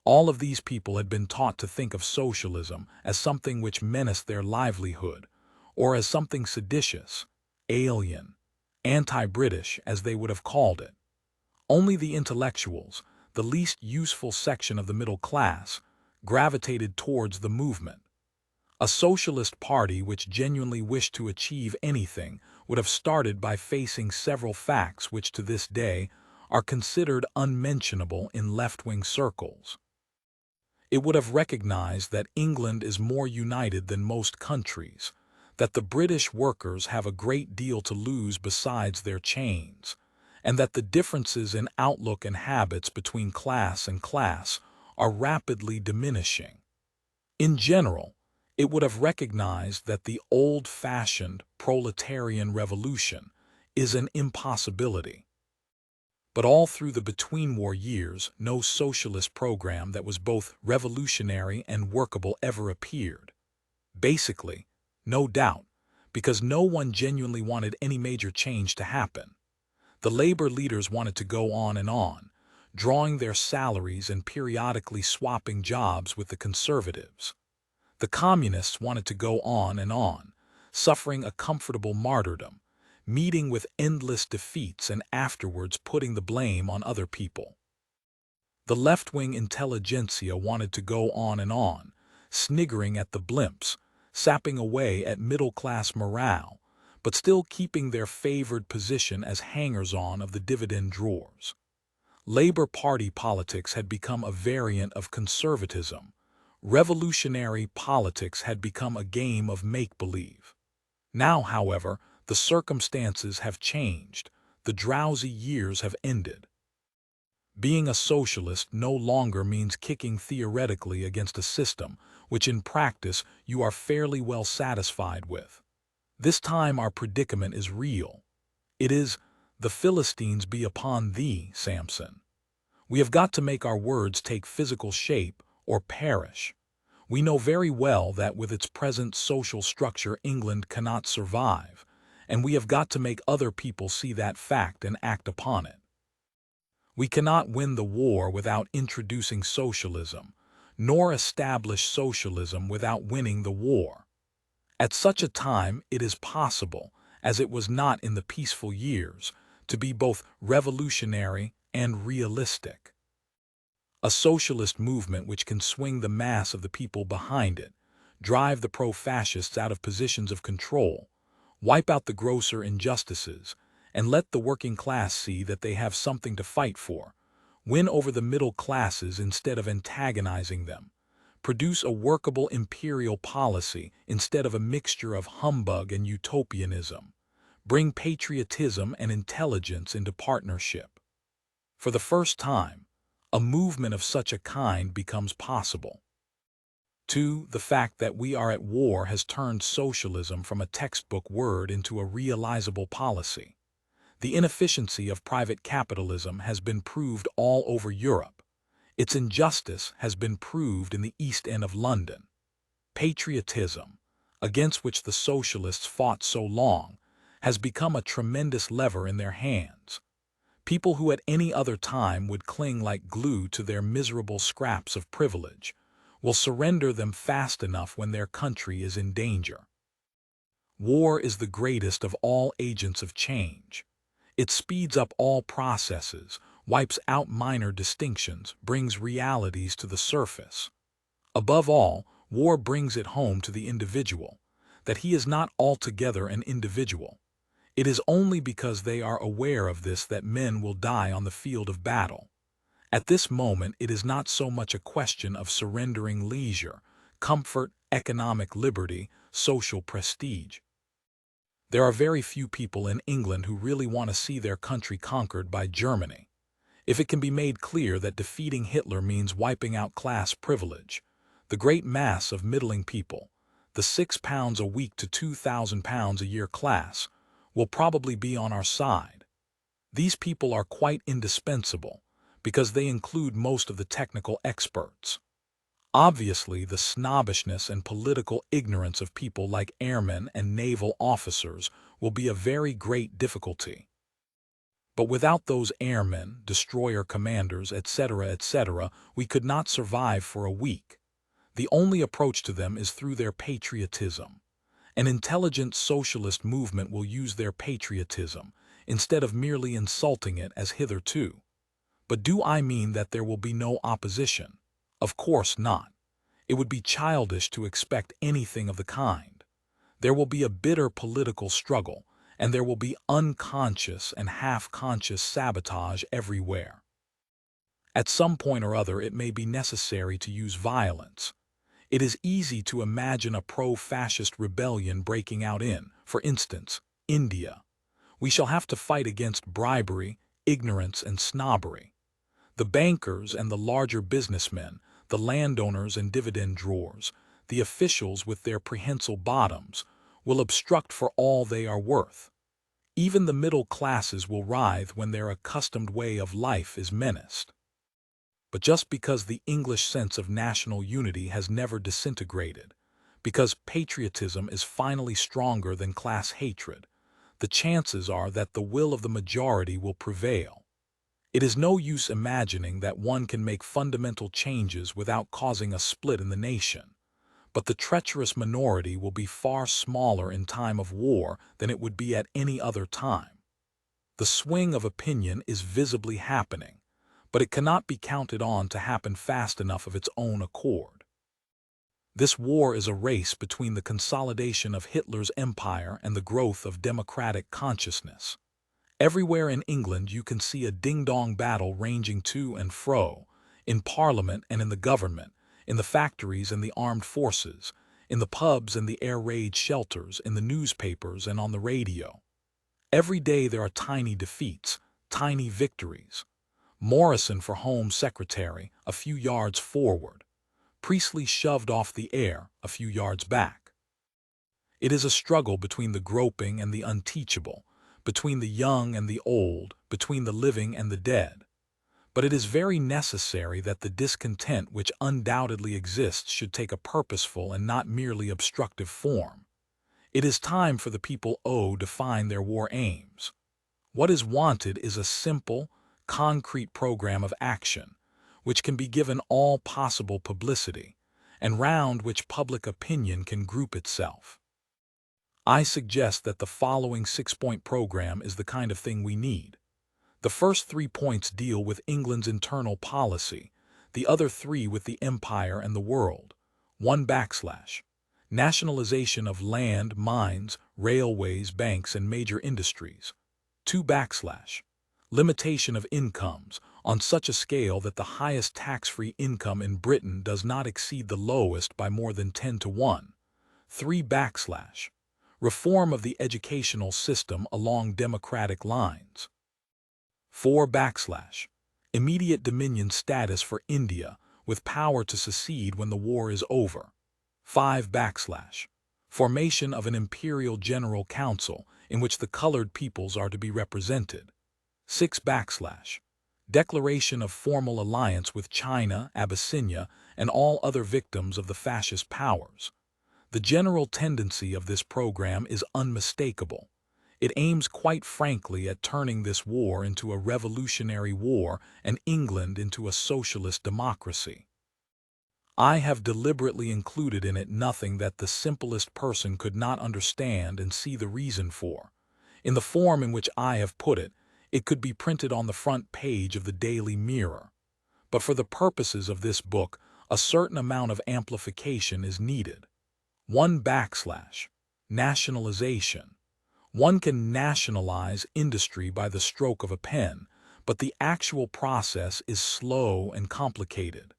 All of these people had been taught to think of socialism as something which menaced their livelihood, or as something seditious, alien, anti-British, as they would have called it. Only the intellectuals, the least useful section of the middle class, gravitated towards the movement. A socialist party which genuinely wished to achieve anything would have started by facing several facts which to this day are considered unmentionable in left-wing circles. It would have recognized that England is more united than most countries, that the British workers have a great deal to lose besides their chains, and that the differences in outlook and habits between class and class are rapidly diminishing. In general, it would have recognized that the old-fashioned proletarian revolution is an impossibility. But all through the between-war years, no socialist program that was both revolutionary and workable ever appeared. Basically, no doubt, because no one genuinely wanted any major change to happen. The labor leaders wanted to go on, drawing their salaries and periodically swapping jobs with the conservatives. The communists wanted to go on, suffering a comfortable martyrdom, meeting with endless defeats and afterwards putting the blame on other people. The left-wing intelligentsia wanted to go on, sniggering at the blimps, sapping away at middle-class morale, but still keeping their favored position as hangers-on of the dividend drawers. Labor Party politics had become a variant of conservatism. Revolutionary politics had become a game of make-believe. Now, however, the circumstances have changed. The drowsy years have ended. Being a socialist no longer means kicking theoretically against a system which in practice you are fairly well satisfied with. This time our predicament is real. It is, "The Philistines be upon thee, Samson." We have got to make our words take physical shape or perish. We know very well that with its present social structure England cannot survive, and we have got to make other people see that fact and act upon it. We cannot win the war without introducing socialism, nor establish socialism without winning the war. At such a time it is possible, as it was not in the peaceful years, to be both revolutionary and realistic. A socialist movement which can swing the mass of the people behind it, drive the pro-fascists out of positions of control, wipe out the grosser injustices, and let the working class see that they have something to fight for, win over the middle classes instead of antagonizing them, produce a workable imperial policy instead of a mixture of humbug and utopianism, bring patriotism and intelligence into partnership. For the first time, a movement of such a kind becomes possible. 2. The fact that we are at war has turned socialism from a textbook word into a realizable policy. The inefficiency of private capitalism has been proved all over Europe. Its injustice has been proved in the East End of London. Patriotism, against which the socialists fought so long, has become a tremendous lever in their hands. People who at any other time would cling like glue to their miserable scraps of privilege will surrender them fast enough when their country is in danger. War is the greatest of all agents of change. It speeds up all processes, wipes out minor distinctions, brings realities to the surface. Above all, war brings it home to the individual, that he is not altogether an individual. It is only because they are aware of this that men will die on the field of battle. At this moment it is not so much a question of surrendering leisure, comfort, economic liberty, social prestige. There are very few people in England who really want to see their country conquered by Germany. If it can be made clear that defeating Hitler means wiping out class privilege, the great mass of middling people, the £6 a week to £2,000 a year class, will probably be on our side. These people are quite indispensable because they include most of the technical experts. Obviously, the snobbishness and political ignorance of people like airmen and naval officers will be a very great difficulty. But without those airmen, destroyer commanders, etc., we could not survive for a week. The only approach to them is through their patriotism. An intelligent socialist movement will use their patriotism, instead of merely insulting it as hitherto. But do I mean that there will be no opposition? Of course not. It would be childish to expect anything of the kind. There will be a bitter political struggle, and there will be unconscious and half-conscious sabotage everywhere. At some point or other it may be necessary to use violence. It is easy to imagine a pro-fascist rebellion breaking out in, for instance, India. We shall have to fight against bribery, ignorance, and snobbery. The bankers and the larger businessmen, the landowners and dividend drawers, the officials with their prehensile bottoms, will obstruct for all they are worth. Even the middle classes will writhe when their accustomed way of life is menaced. But just because the English sense of national unity has never disintegrated, because patriotism is finally stronger than class hatred, the chances are that the will of the majority will prevail. It is no use imagining that one can make fundamental changes without causing a split in the nation. But the treacherous minority will be far smaller in time of war than it would be at any other time. The swing of opinion is visibly happening, but it cannot be counted on to happen fast enough of its own accord. This war is a race between the consolidation of Hitler's empire and the growth of democratic consciousness. Everywhere in England you can see a ding-dong battle raging to and fro, in Parliament and in the government, in the factories and the armed forces, in the pubs and the air raid shelters, in the newspapers and on the radio. Every day there are tiny defeats, tiny victories. Morrison for Home Secretary, a few yards forward. Priestley shoved off the air, a few yards back. It is a struggle between the groping and the unteachable, between the young and the old, between the living and the dead. But it is very necessary that the discontent which undoubtedly exists should take a purposeful and not merely obstructive form. It is time for the people to define their war aims. What is wanted is a simple, concrete program of action, which can be given all possible publicity, and round which public opinion can group itself. I suggest that the following 6-point program is the kind of thing we need. The first 3 points deal with England's internal policy, the other 3 with the empire and the world. 1 / nationalization of land, mines, railways, banks, and major industries. 2 / limitation of incomes on such a scale that the highest tax-free income in Britain does not exceed the lowest by more than 10 to 1. 3 / reform of the educational system along democratic lines. 4 / immediate dominion status for India with power to secede when the war is over. 5 / formation of an imperial general council in which the colored peoples are to be represented. 6 / declaration of formal alliance with China, Abyssinia, and all other victims of the fascist powers. The general tendency of this program is unmistakable. It aims quite frankly at turning this war into a revolutionary war and England into a socialist democracy. I have deliberately included in it nothing that the simplest person could not understand and see the reason for. In the form in which I have put it, it could be printed on the front page of the Daily Mirror. But for the purposes of this book, a certain amount of amplification is needed. 1 / nationalization. One can nationalize industry by the stroke of a pen, but the actual process is slow and complicated.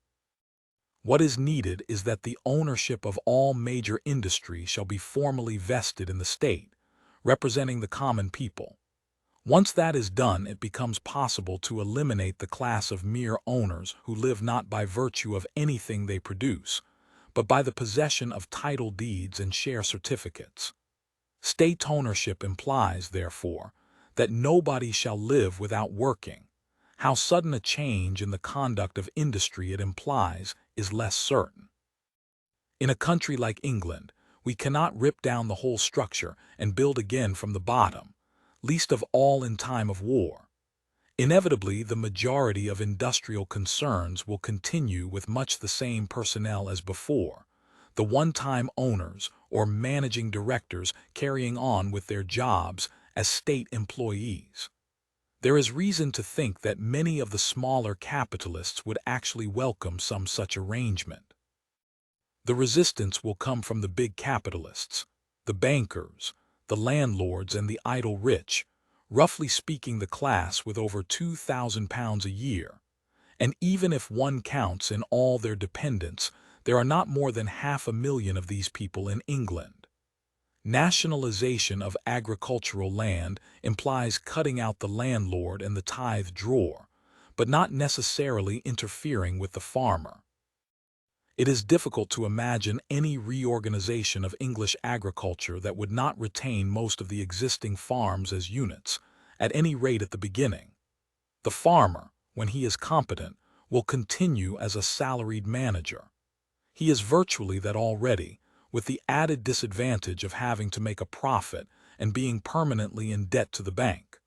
What is needed is that the ownership of all major industry shall be formally vested in the state, representing the common people. Once that is done, it becomes possible to eliminate the class of mere owners who live not by virtue of anything they produce, but by the possession of title deeds and share certificates. State ownership implies, therefore, that nobody shall live without working. How sudden a change in the conduct of industry it implies is less certain. In a country like England, we cannot rip down the whole structure and build again from the bottom, least of all in time of war. Inevitably, the majority of industrial concerns will continue with much the same personnel as before, the one-time owners or managing directors carrying on with their jobs as state employees. There is reason to think that many of the smaller capitalists would actually welcome some such arrangement. The resistance will come from the big capitalists, the bankers, the landlords, and the idle rich, roughly speaking the class with over £2,000 a year. And even if one counts in all their dependents, there are not more than 500,000 of these people in England. Nationalization of agricultural land implies cutting out the landlord and the tithe drawer, but not necessarily interfering with the farmer. It is difficult to imagine any reorganization of English agriculture that would not retain most of the existing farms as units, at any rate at the beginning. The farmer, when he is competent, will continue as a salaried manager. He is virtually that already, with the added disadvantage of having to make a profit and being permanently in debt to the bank.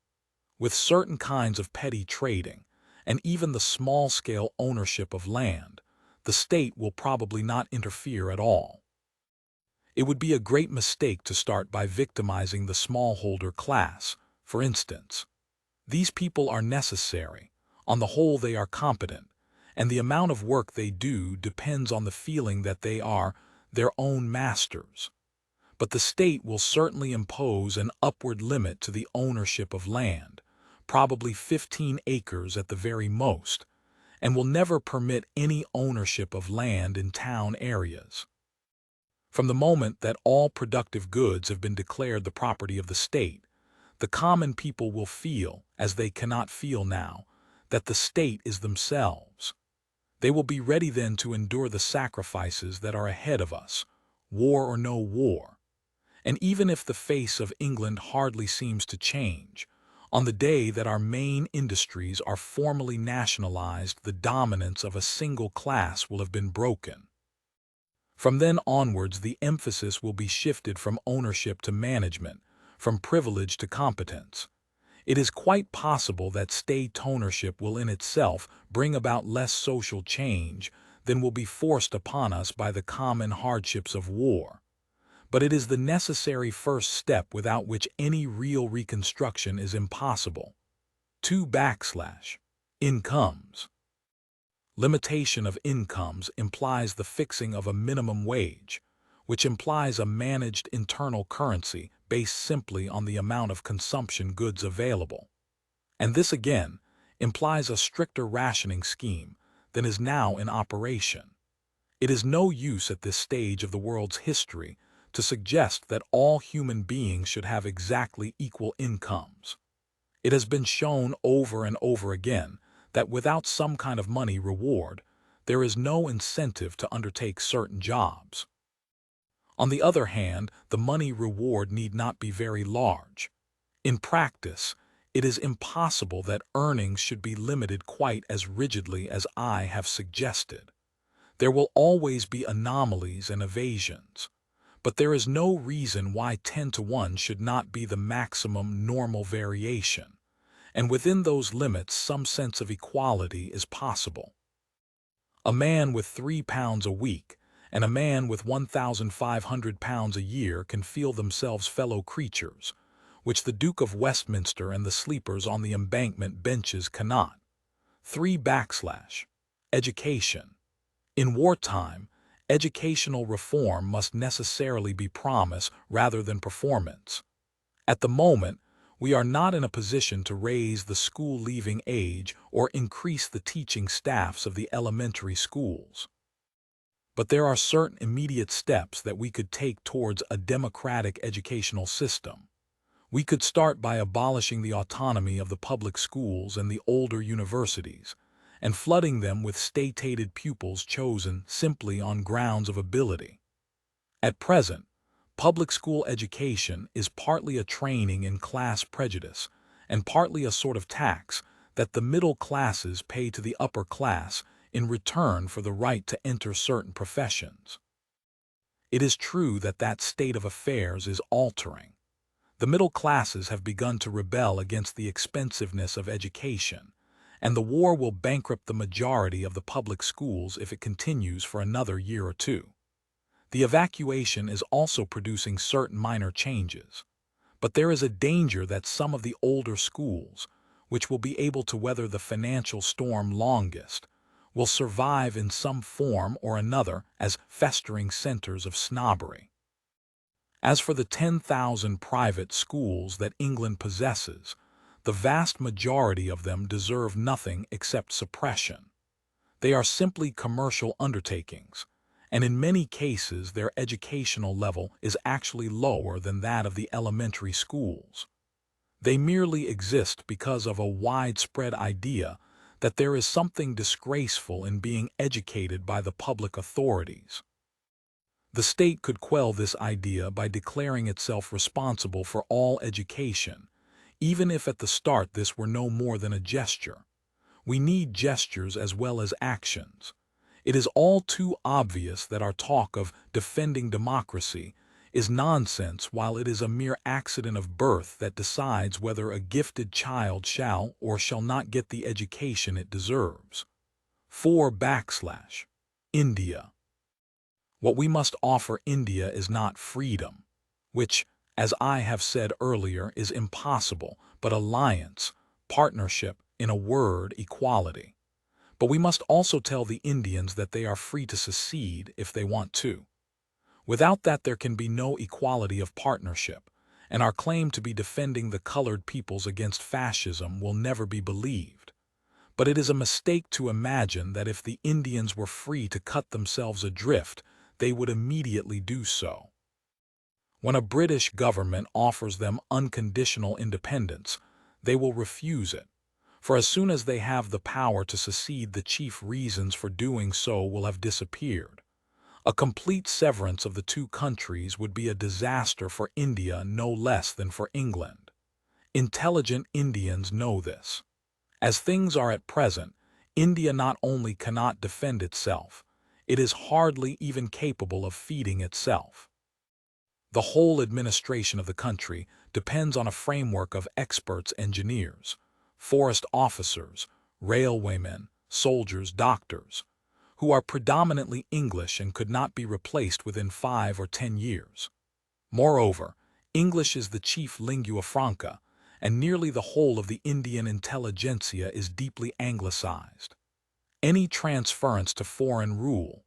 With certain kinds of petty trading, and even the small-scale ownership of land, the state will probably not interfere at all. It would be a great mistake to start by victimizing the smallholder class, for instance. These people are necessary, on the whole they are competent, and the amount of work they do depends on the feeling that they are their own masters. But the state will certainly impose an upward limit to the ownership of land, probably 15 acres at the very most, and will never permit any ownership of land in town areas. From the moment that all productive goods have been declared the property of the state, the common people will feel, as they cannot feel now, that the state is themselves. They will be ready then to endure the sacrifices that are ahead of us, war or no war. And even if the face of England hardly seems to change, on the day that our main industries are formally nationalized, the dominance of a single class will have been broken. From then onwards, the emphasis will be shifted from ownership to management, from privilege to competence. It is quite possible that state ownership will in itself bring about less social change than will be forced upon us by the common hardships of war. But it is the necessary first step without which any real reconstruction is impossible. 2. Incomes. Limitation of incomes implies the fixing of a minimum wage, which implies a managed internal currency based simply on the amount of consumption goods available. And this again implies a stricter rationing scheme than is now in operation. It is no use at this stage of the world's history to suggest that all human beings should have exactly equal incomes. It has been shown over and over again that without some kind of money reward, there is no incentive to undertake certain jobs. On the other hand, the money reward need not be very large. In practice, it is impossible that earnings should be limited quite as rigidly as I have suggested. There will always be anomalies and evasions, but there is no reason why 10 to 1 should not be the maximum normal variation, and within those limits some sense of equality is possible. A man with £3 a week and a man with £1,500 a year can feel themselves fellow creatures, which the Duke of Westminster and the sleepers on the embankment benches cannot. 3. Education. In wartime, educational reform must necessarily be promise rather than performance. At the moment, we are not in a position to raise the school-leaving age or increase the teaching staffs of the elementary schools. But there are certain immediate steps that we could take towards a democratic educational system. We could start by abolishing the autonomy of the public schools and the older universities, and flooding them with state-aided pupils chosen simply on grounds of ability. At present, public school education is partly a training in class prejudice and partly a sort of tax that the middle classes pay to the upper class in return for the right to enter certain professions. It is true that that state of affairs is altering. The middle classes have begun to rebel against the expensiveness of education, and the war will bankrupt the majority of the public schools if it continues for another year or two. The evacuation is also producing certain minor changes, but there is a danger that some of the older schools, which will be able to weather the financial storm longest, will survive in some form or another as festering centers of snobbery. As for the 10,000 private schools that England possesses, the vast majority of them deserve nothing except suppression. They are simply commercial undertakings, and in many cases their educational level is actually lower than that of the elementary schools. They merely exist because of a widespread idea that there is something disgraceful in being educated by the public authorities. The state could quell this idea by declaring itself responsible for all education, even if at the start this were no more than a gesture. We need gestures as well as actions. It is all too obvious that our talk of defending democracy is nonsense while it is a mere accident of birth that decides whether a gifted child shall or shall not get the education it deserves. 4. India. What we must offer India is not freedom, which, as I have said earlier, is impossible, but alliance, partnership, in a word, equality. But we must also tell the Indians that they are free to secede if they want to. Without that, there can be no equality of partnership, and our claim to be defending the colored peoples against fascism will never be believed. But it is a mistake to imagine that if the Indians were free to cut themselves adrift, they would immediately do so. When a British government offers them unconditional independence, they will refuse it, for as soon as they have the power to secede, the chief reasons for doing so will have disappeared. A complete severance of the two countries would be a disaster for India no less than for England. Intelligent Indians know this. As things are at present, India not only cannot defend itself, it is hardly even capable of feeding itself. The whole administration of the country depends on a framework of experts, engineers, forest officers, railwaymen, soldiers, doctors, who are predominantly English and could not be replaced within 5 or 10 years. Moreover, English is the chief lingua franca, and nearly the whole of the Indian intelligentsia is deeply anglicized. Any transference to foreign rule,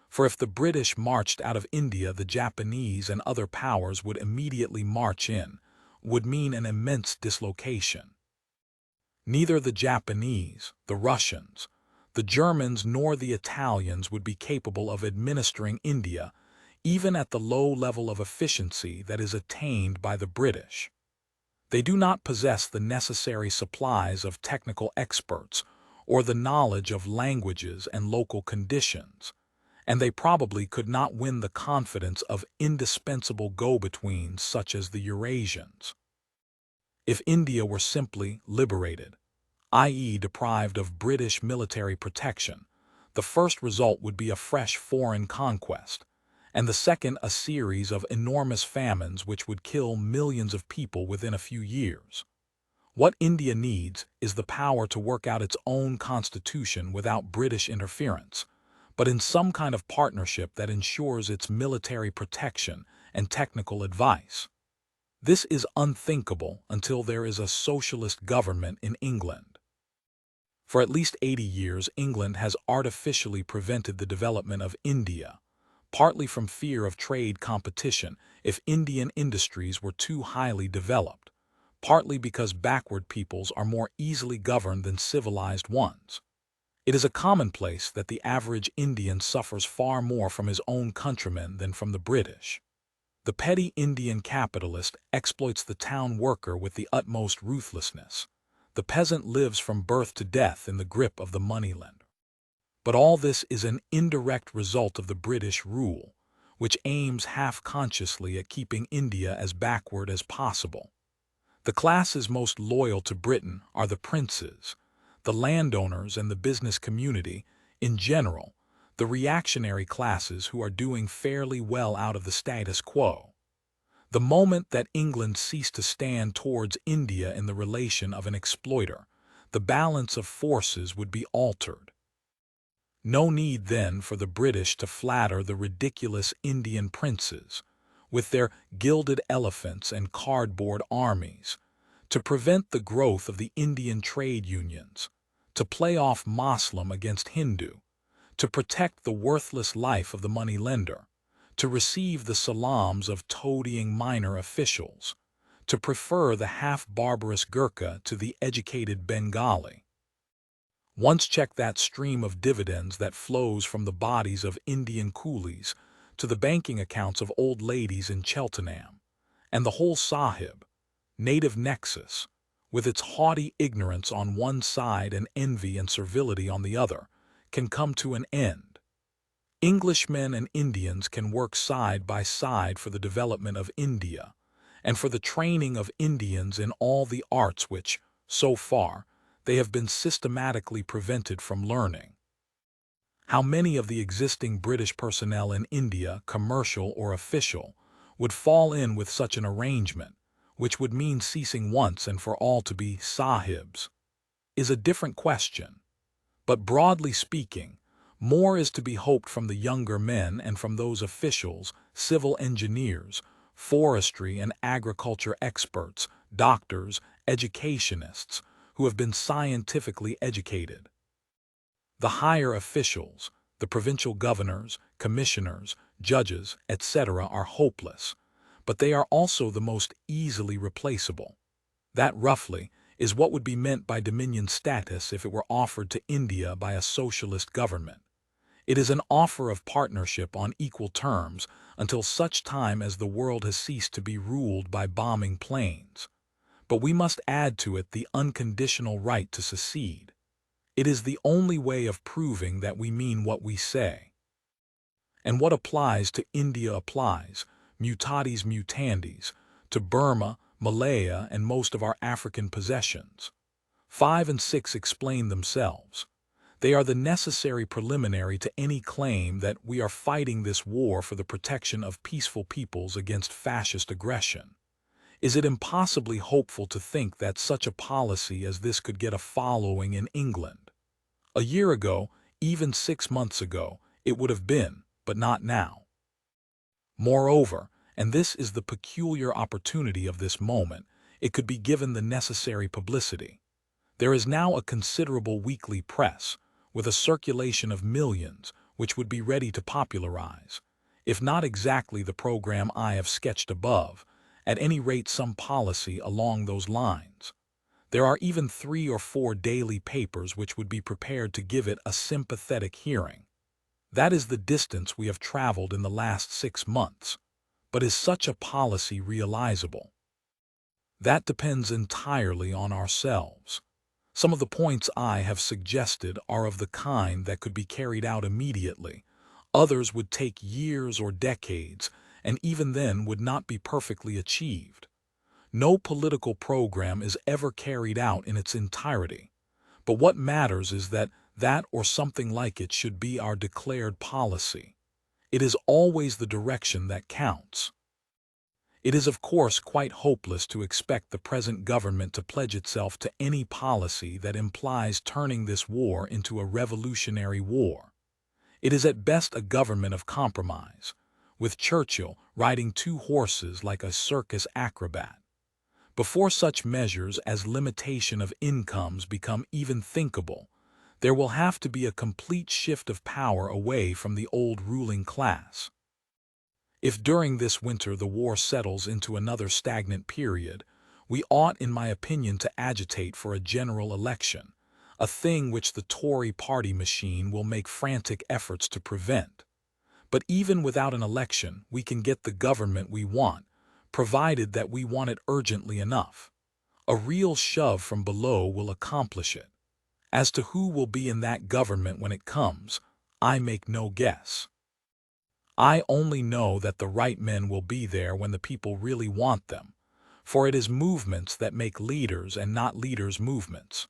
for if the British marched out of India, the Japanese and other powers would immediately march in, would mean an immense dislocation. Neither the Japanese, the Russians, the Germans nor the Italians would be capable of administering India, even at the low level of efficiency that is attained by the British. They do not possess the necessary supplies of technical experts or the knowledge of languages and local conditions, and they probably could not win the confidence of indispensable go-betweens such as the Eurasians. If India were simply liberated, i.e. deprived of British military protection, the first result would be a fresh foreign conquest, and the second a series of enormous famines which would kill millions of people within a few years. What India needs is the power to work out its own constitution without British interference, but in some kind of partnership that ensures its military protection and technical advice. This is unthinkable until there is a socialist government in England. For at least 80 years, England has artificially prevented the development of India, partly from fear of trade competition if Indian industries were too highly developed, partly because backward peoples are more easily governed than civilized ones. It is a commonplace that the average Indian suffers far more from his own countrymen than from the British. The petty Indian capitalist exploits the town worker with the utmost ruthlessness. The peasant lives from birth to death in the grip of the moneylender. But all this is an indirect result of the British rule, which aims half-consciously at keeping India as backward as possible. The classes most loyal to Britain are the princes, the landowners and the business community, in general, the reactionary classes who are doing fairly well out of the status quo. The moment that England ceased to stand towards India in the relation of an exploiter, the balance of forces would be altered. No need then for the British to flatter the ridiculous Indian princes, with their gilded elephants and cardboard armies, to prevent the growth of the Indian trade unions, to play off Moslem against Hindu, to protect the worthless life of the moneylender, to receive the salams of toadying minor officials, to prefer the half-barbarous Gurkha to the educated Bengali. Once check that stream of dividends that flows from the bodies of Indian coolies to the banking accounts of old ladies in Cheltenham, and the whole Sahib, native nexus, with its haughty ignorance on one side and envy and servility on the other, can come to an end. Englishmen and Indians can work side by side for the development of India, and for the training of Indians in all the arts which, so far, they have been systematically prevented from learning. How many of the existing British personnel in India, commercial or official, would fall in with such an arrangement, which would mean ceasing once and for all to be sahibs, is a different question. But broadly speaking, more is to be hoped from the younger men and from those officials, civil engineers, forestry and agriculture experts, doctors, educationists, who have been scientifically educated. The higher officials, the provincial governors, commissioners, judges, etc. are hopeless, but they are also the most easily replaceable. That, roughly, is what would be meant by dominion status if it were offered to India by a socialist government. It is an offer of partnership on equal terms until such time as the world has ceased to be ruled by bombing planes. But we must add to it the unconditional right to secede. It is the only way of proving that we mean what we say. And what applies to India applies, mutatis mutandis, to Burma, Malaya, and most of our African possessions. 5 and 6 explain themselves. They are the necessary preliminary to any claim that we are fighting this war for the protection of peaceful peoples against fascist aggression. Is it impossibly hopeful to think that such a policy as this could get a following in England? A year ago, even 6 months ago, it would have been, but not now. Moreover, and this is the peculiar opportunity of this moment, it could be given the necessary publicity. There is now a considerable weekly press, with a circulation of millions, which would be ready to popularize, if not exactly the program I have sketched above, at any rate some policy along those lines. There are even 3 or 4 daily papers which would be prepared to give it a sympathetic hearing. That is the distance we have traveled in the last 6 months. But is such a policy realizable? That depends entirely on ourselves. Some of the points I have suggested are of the kind that could be carried out immediately. Others would take years or decades, and even then would not be perfectly achieved. No political program is ever carried out in its entirety. But what matters is that or something like it should be our declared policy. It is always the direction that counts. It is of course quite hopeless to expect the present government to pledge itself to any policy that implies turning this war into a revolutionary war. It is at best a government of compromise, with Churchill riding 2 horses like a circus acrobat. Before such measures as limitation of incomes become even thinkable, there will have to be a complete shift of power away from the old ruling class. If during this winter the war settles into another stagnant period, we ought, in my opinion, to agitate for a general election, a thing which the Tory party machine will make frantic efforts to prevent. But even without an election, we can get the government we want, provided that we want it urgently enough. A real shove from below will accomplish it. As to who will be in that government when it comes, I make no guess. I only know that the right men will be there when the people really want them, for it is movements that make leaders and not leaders movements.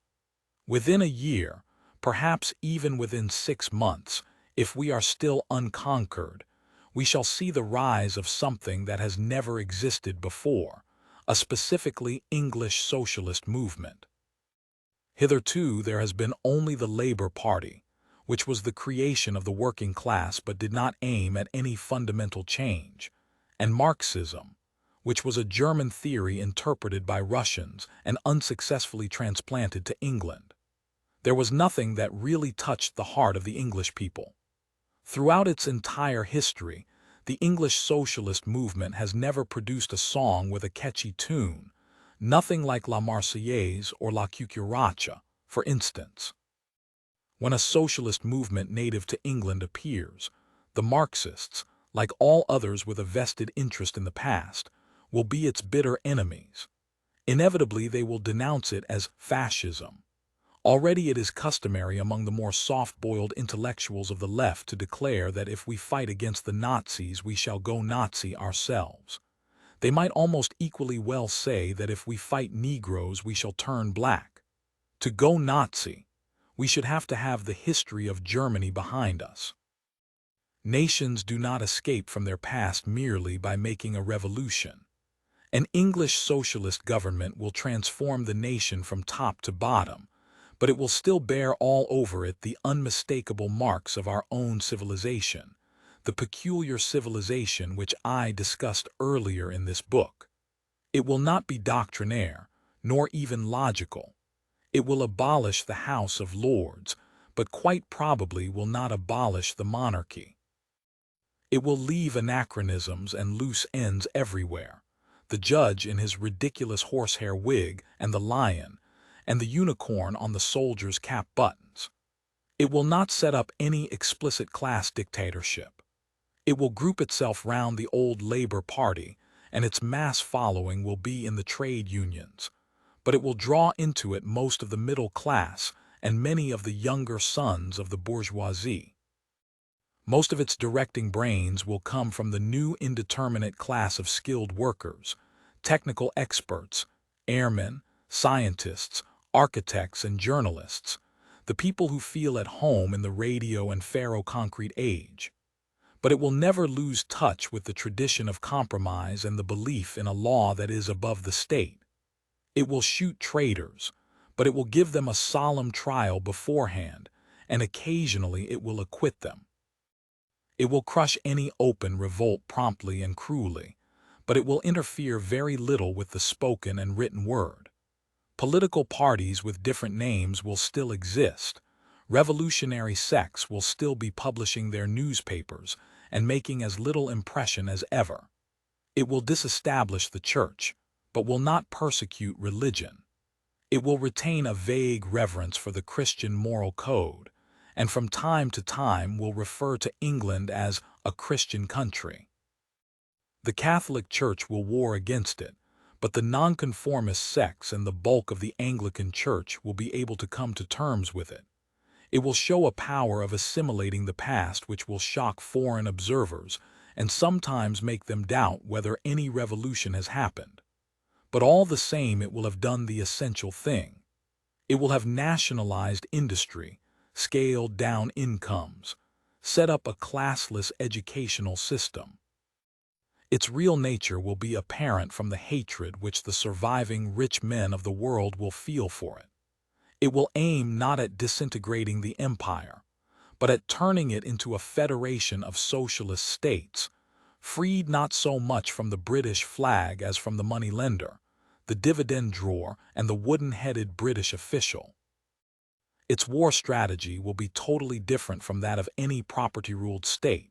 Within a year, perhaps even within 6 months, if we are still unconquered, we shall see the rise of something that has never existed before, a specifically English socialist movement. Hitherto there has been only the Labour Party, which was the creation of the working class but did not aim at any fundamental change, and Marxism, which was a German theory interpreted by Russians and unsuccessfully transplanted to England. There was nothing that really touched the heart of the English people. Throughout its entire history, the English socialist movement has never produced a song with a catchy tune, nothing like La Marseillaise or La Cucaracha, for instance. When a socialist movement native to England appears, the Marxists, like all others with a vested interest in the past, will be its bitter enemies. Inevitably, they will denounce it as fascism. Already it is customary among the more soft-boiled intellectuals of the left to declare that if we fight against the Nazis, we shall go Nazi ourselves. They might almost equally well say that if we fight Negroes, we shall turn black. To go Nazi, we should have to have the history of Germany behind us. Nations do not escape from their past merely by making a revolution. An English socialist government will transform the nation from top to bottom, but it will still bear all over it the unmistakable marks of our own civilization, the peculiar civilization which I discussed earlier in this book. It will not be doctrinaire, nor even logical. It will abolish the House of Lords, but quite probably will not abolish the monarchy. It will leave anachronisms and loose ends everywhere. The judge in his ridiculous horsehair wig and the lion, and the unicorn on the soldier's cap buttons. It will not set up any explicit class dictatorship. It will group itself round the old Labor Party, and its mass following will be in the trade unions. But it will draw into it most of the middle class and many of the younger sons of the bourgeoisie. Most of its directing brains will come from the new indeterminate class of skilled workers, technical experts, airmen, scientists, architects, and journalists, the people who feel at home in the radio and ferro-concrete age. But it will never lose touch with the tradition of compromise and the belief in a law that is above the state. It will shoot traitors, but it will give them a solemn trial beforehand, and occasionally it will acquit them. It will crush any open revolt promptly and cruelly, but it will interfere very little with the spoken and written word. Political parties with different names will still exist. Revolutionary sects will still be publishing their newspapers and making as little impression as ever. It will disestablish the church, but will not persecute religion. It will retain a vague reverence for the Christian moral code, and from time to time will refer to England as a Christian country. The Catholic Church will war against it, but the nonconformist sects and the bulk of the Anglican Church will be able to come to terms with it. It will show a power of assimilating the past which will shock foreign observers and sometimes make them doubt whether any revolution has happened. But all the same it will have done the essential thing. It will have nationalized industry, scaled down incomes, set up a classless educational system. Its real nature will be apparent from the hatred which the surviving rich men of the world will feel for it. It will aim not at disintegrating the empire, but at turning it into a federation of socialist states, freed not so much from the British flag as from the moneylender, the dividend drawer, and the wooden-headed British official. Its war strategy will be totally different from that of any property-ruled state,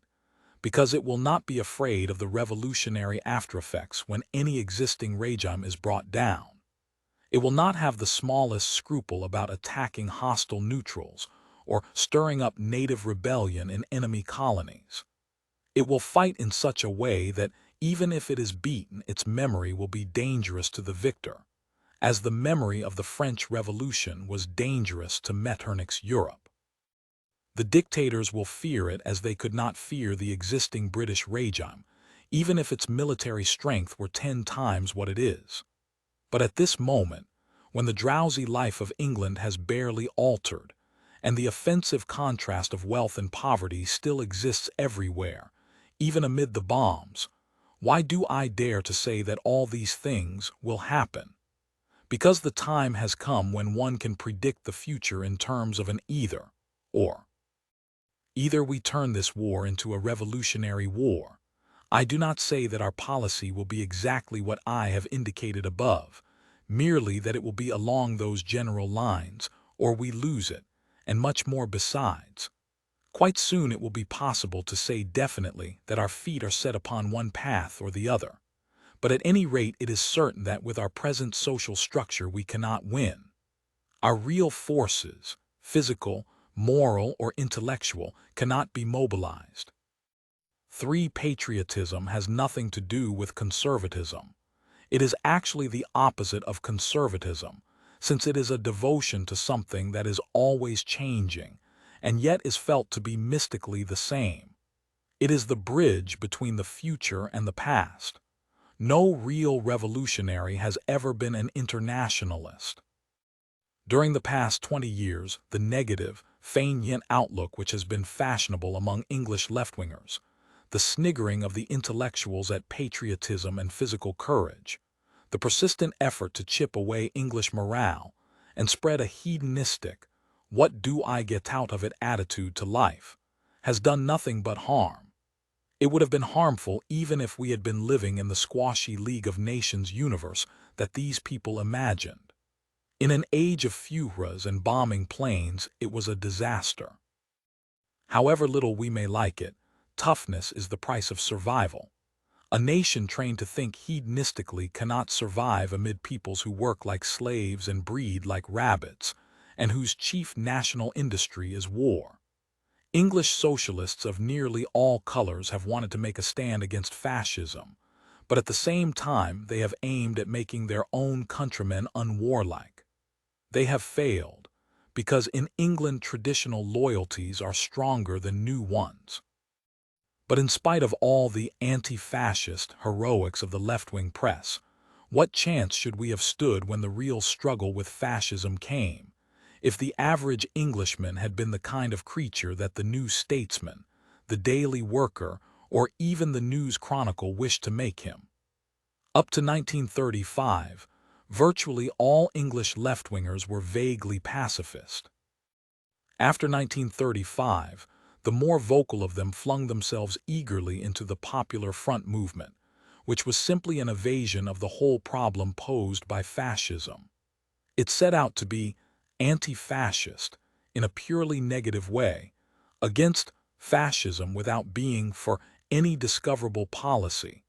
because it will not be afraid of the revolutionary aftereffects when any existing regime is brought down. It will not have the smallest scruple about attacking hostile neutrals or stirring up native rebellion in enemy colonies. It will fight in such a way that even if it is beaten, its memory will be dangerous to the victor, as the memory of the French Revolution was dangerous to Metternich's Europe. The dictators will fear it as they could not fear the existing British regime, even if its military strength were 10 times what it is. But at this moment, when the drowsy life of England has barely altered, and the offensive contrast of wealth and poverty still exists everywhere, even amid the bombs, why do I dare to say that all these things will happen? Because the time has come when one can predict the future in terms of an either-or. Either we turn this war into a revolutionary war. I do not say that our policy will be exactly what I have indicated above, merely that it will be along those general lines, or we lose it, and much more besides. Quite soon it will be possible to say definitely that our feet are set upon one path or the other. But at any rate it is certain that with our present social structure we cannot win. Our real forces, physical, moral, or intellectual, cannot be mobilized. 3. Patriotism has nothing to do with conservatism. It is actually the opposite of conservatism, since it is a devotion to something that is always changing, and yet is felt to be mystically the same. It is the bridge between the future and the past. No real revolutionary has ever been an internationalist. During the past 20 years, the negative, feignant outlook which has been fashionable among English left-wingers, the sniggering of the intellectuals at patriotism and physical courage, the persistent effort to chip away English morale and spread a hedonistic, what do I get out of it attitude to life, has done nothing but harm. It would have been harmful even if we had been living in the squashy League of Nations universe that these people imagined. In an age of Fuhras and bombing planes, it was a disaster. However little we may like it, toughness is the price of survival. A nation trained to think hedonistically cannot survive amid peoples who work like slaves and breed like rabbits, and whose chief national industry is war. English socialists of nearly all colors have wanted to make a stand against fascism, but at the same time they have aimed at making their own countrymen unwarlike. They have failed, because in England traditional loyalties are stronger than new ones. But in spite of all the anti-fascist heroics of the left-wing press, what chance should we have stood when the real struggle with fascism came, if the average Englishman had been the kind of creature that the New Statesman, the Daily Worker, or even the News Chronicle wished to make him? Up to 1935, virtually all English left-wingers were vaguely pacifist. After 1935, the more vocal of them flung themselves eagerly into the Popular Front movement, which was simply an evasion of the whole problem posed by fascism. It set out to be anti-fascist in a purely negative way, against fascism without being for any discoverable policy,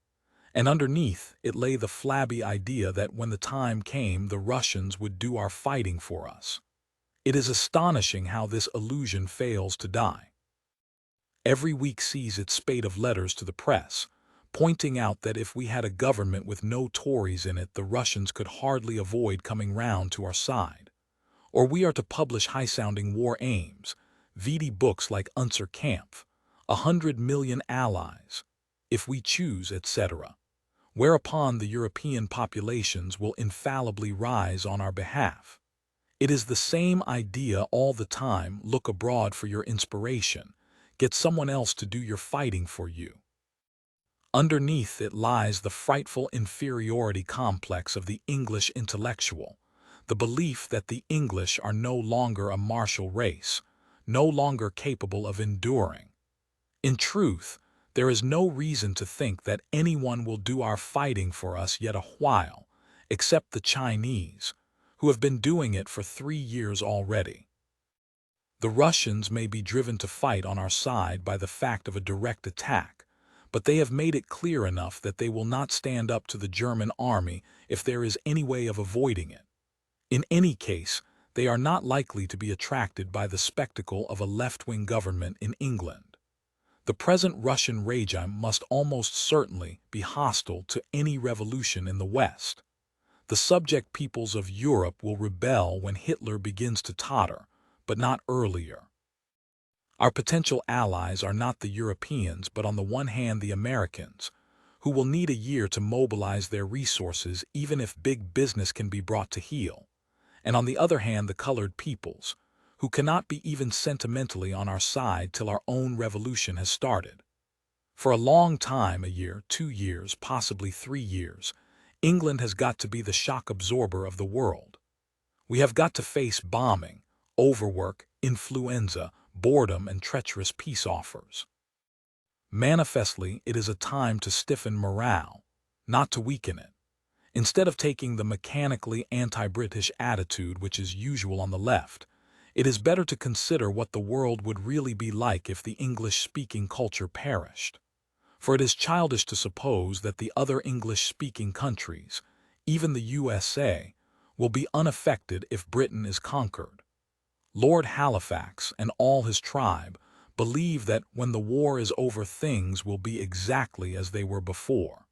and underneath it lay the flabby idea that when the time came the Russians would do our fighting for us. It is astonishing how this illusion fails to die. Every week sees its spate of letters to the press, pointing out that if we had a government with no Tories in it, the Russians could hardly avoid coming round to our side. Or we are to publish high-sounding war aims, vidi books like Unser Kampf, 100 million allies, if we choose, etc., whereupon the European populations will infallibly rise on our behalf. It is the same idea all the time: look abroad for your inspiration, get someone else to do your fighting for you. Underneath it lies the frightful inferiority complex of the English intellectual, the belief that the English are no longer a martial race, no longer capable of enduring. In truth, there is no reason to think that anyone will do our fighting for us yet a while, except the Chinese, who have been doing it for 3 years already. The Russians may be driven to fight on our side by the fact of a direct attack, but they have made it clear enough that they will not stand up to the German army if there is any way of avoiding it. In any case, they are not likely to be attracted by the spectacle of a left-wing government in England. The present Russian regime must almost certainly be hostile to any revolution in the West. The subject peoples of Europe will rebel when Hitler begins to totter, but not earlier. Our potential allies are not the Europeans, but on the one hand the Americans, who will need a year to mobilize their resources even if big business can be brought to heel, and on the other hand the colored peoples, who cannot be even sentimentally on our side till our own revolution has started. For a long time, a year, 2 years, possibly 3 years, England has got to be the shock absorber of the world. We have got to face bombing, overwork, influenza, boredom, and treacherous peace offers. Manifestly, it is a time to stiffen morale, not to weaken it. Instead of taking the mechanically anti-British attitude which is usual on the left, it is better to consider what the world would really be like if the English-speaking culture perished. For it is childish to suppose that the other English-speaking countries, even the USA, will be unaffected if Britain is conquered. Lord Halifax and all his tribe believe that when the war is over things will be exactly as they were before.